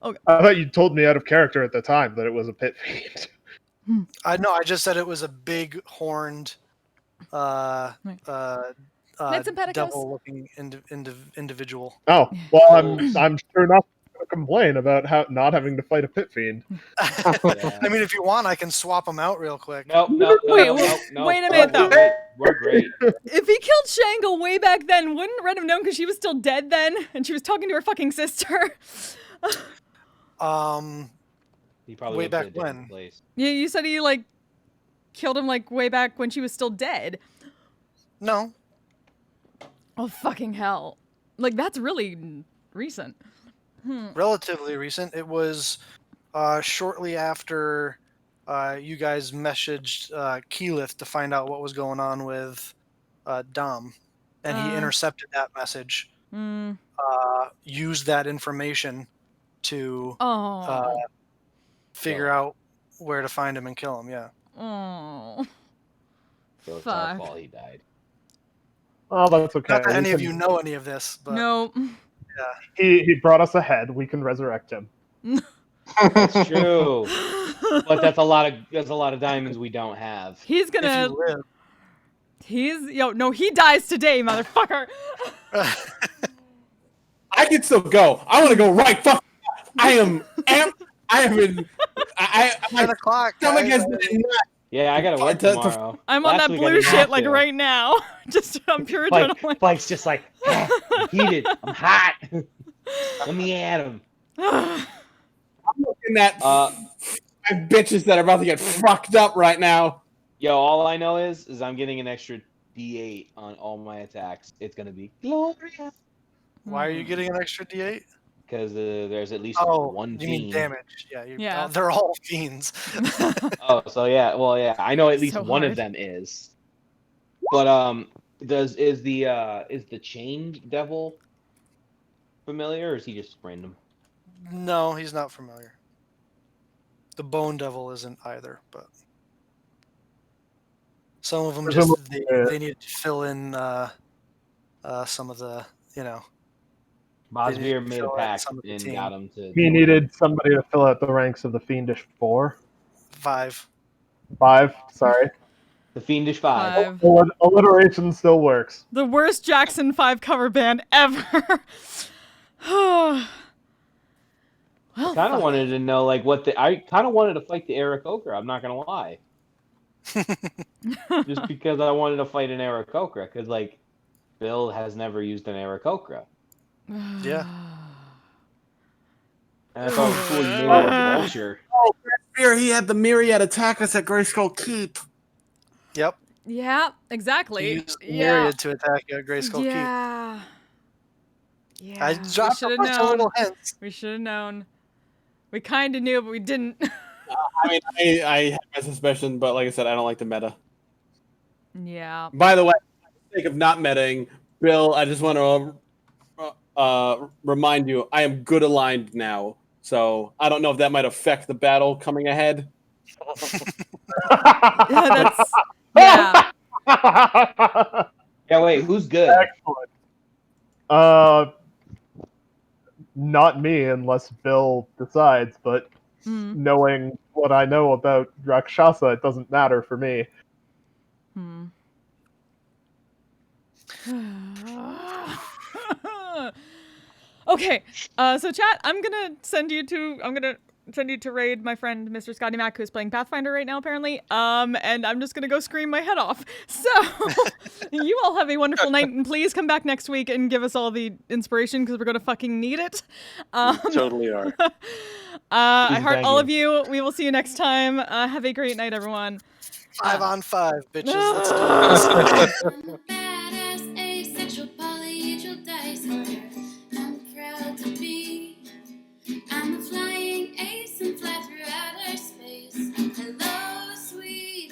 S2: Okay.
S6: I thought you told me out of character at the time that it was a pit fiend.
S3: I just said it was a big horned
S2: Right. Knights and Pedicos.
S3: devil-looking individual.
S6: Oh well, I'm sure not going to complain about not having to fight a pit fiend.
S3: I mean, if you want, I can swap them out real quick.
S10: Nope.
S2: Wait, wait a minute, though.
S10: We're great.
S2: If he killed Shango way back then, wouldn't Red have known because she was still dead then? And she was talking to her fucking sister?
S10: He probably
S3: Way
S10: went to
S3: back
S10: a different
S3: when?
S10: place.
S2: Yeah, you said he, like, killed him, like, way back when she was still dead.
S3: No.
S2: Oh, fucking hell. Like, that's really recent.
S3: Relatively recent. It was shortly after you guys messaged Keyleth to find out what was going on with Dom, and he intercepted that message. Used that information to figure out where to find him and kill him. Yeah.
S2: Oh.
S10: So it's our
S2: Fuck.
S10: fault he died.
S6: Oh, that's okay.
S3: Not that
S6: We
S3: any of
S6: can-
S3: you know any of this, but
S2: No.
S6: He brought us ahead. We can resurrect him.
S10: That's true. But that's a lot of diamonds we don't have.
S2: He's
S3: if
S2: gonna
S3: you live,
S2: he dies today, motherfucker.
S4: I can still go. I want to go right. Fuck. I am amped. I have been. My
S3: 10 o'clock.
S4: stomach
S3: guys.
S4: has been.
S10: Yeah, I gotta work tomorrow.
S2: I'm on
S10: Last
S2: that
S10: week I
S2: blue
S10: didn't have
S2: shit like
S10: to.
S2: right now. Just on pure adrenaline.
S10: Spike's just like, I'm heated. I'm hot. Let me at him.
S4: I'm looking at five bitches that are about to get fucked up right now.
S10: Yo, all I know is I'm getting an extra D8 on all my attacks. It's gonna be glorious.
S3: Why are you getting an extra D8?
S10: Because there's at least
S3: Oh,
S10: one
S3: you
S10: fiend.
S3: mean damage? Yeah,
S2: Yeah.
S3: they're all fiends.
S10: Oh, so yeah, well, yeah, I know at least
S2: So
S10: one of
S2: hard.
S10: them is. But is the chained devil familiar, or is he just random?
S3: No, he's not familiar. The Bone Devil isn't either, but some of them just they needed to fill in some of the
S10: Bosvir made a
S3: fill in
S10: pact
S3: some of the
S10: and
S3: team.
S10: got him to.
S6: He needed somebody to fill out the ranks of the Fiendish Four.
S3: 5.
S6: 5, sorry.
S10: The Fiendish Five.
S6: Alliteration still works.
S2: The worst Jackson 5 cover band ever. Well,
S10: I kind of wanted to know I kind of wanted to fight the Aarakocra. I'm not gonna lie. Just because I wanted to fight an Aarakocra, because Bill has never used an Aarakocra.
S3: Yeah.
S10: And I thought it was cool you made it a vulture.
S4: Oh, fear he had the myriad attack us at Grayskull Keep.
S3: Yep.
S2: Yeah, exactly.
S3: He used the myriad to attack Grayskull Keep.
S2: Yeah.
S3: I
S2: We
S3: dropped
S2: should
S3: a
S2: have
S3: bunch of
S2: known.
S3: little hints.
S2: We should have known. We kind of knew, but we didn't.
S4: I mean, I have my suspicion, but like I said, I don't like the meta.
S2: Yeah.
S4: By the way, for the sake of not metaing, Bill, I just want to remind you, I am good aligned now. So I don't know if that might affect the battle coming ahead.
S2: Yeah.
S10: Yeah, wait, who's good?
S6: Excellent. Not me, unless Bill decides, but knowing what I know about Rakshasa, it doesn't matter for me.
S2: Okay, so chat, I'm gonna send you to raid my friend Mr. Scotty Mac, who's playing Pathfinder right now apparently. And I'm just gonna go scream my head off. So you all have a wonderful night, and please come back next week and give us all the inspiration, because we're gonna fucking need it.
S5: Totally are.
S2: I heart all of you. We will see you next time. Have a great night, everyone.
S3: 5 on 5, bitches. Let's do this.
S11: Badass, asexual, polyhedral dice order. I'm proud to be. I'm a flying ace and fly through outer space. Hello, sweetie.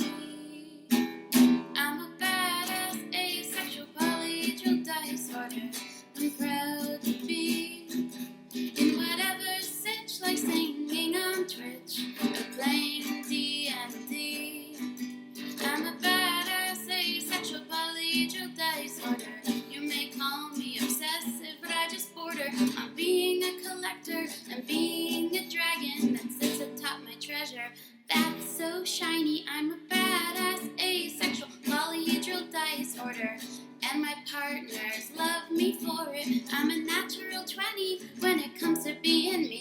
S11: I'm a badass, asexual, polyhedral dice order. I'm proud to be. In whatever sitch, like singing on Twitch or playing D&D. I'm a badass, asexual, polyhedral dice order. You may call me obsessive, but I just border on being a collector and being a dragon that sits atop my treasure. That's so shiny. I'm a badass, asexual, polyhedral dice order. And my partners love me for it. I'm a natural 20 when it comes to being me.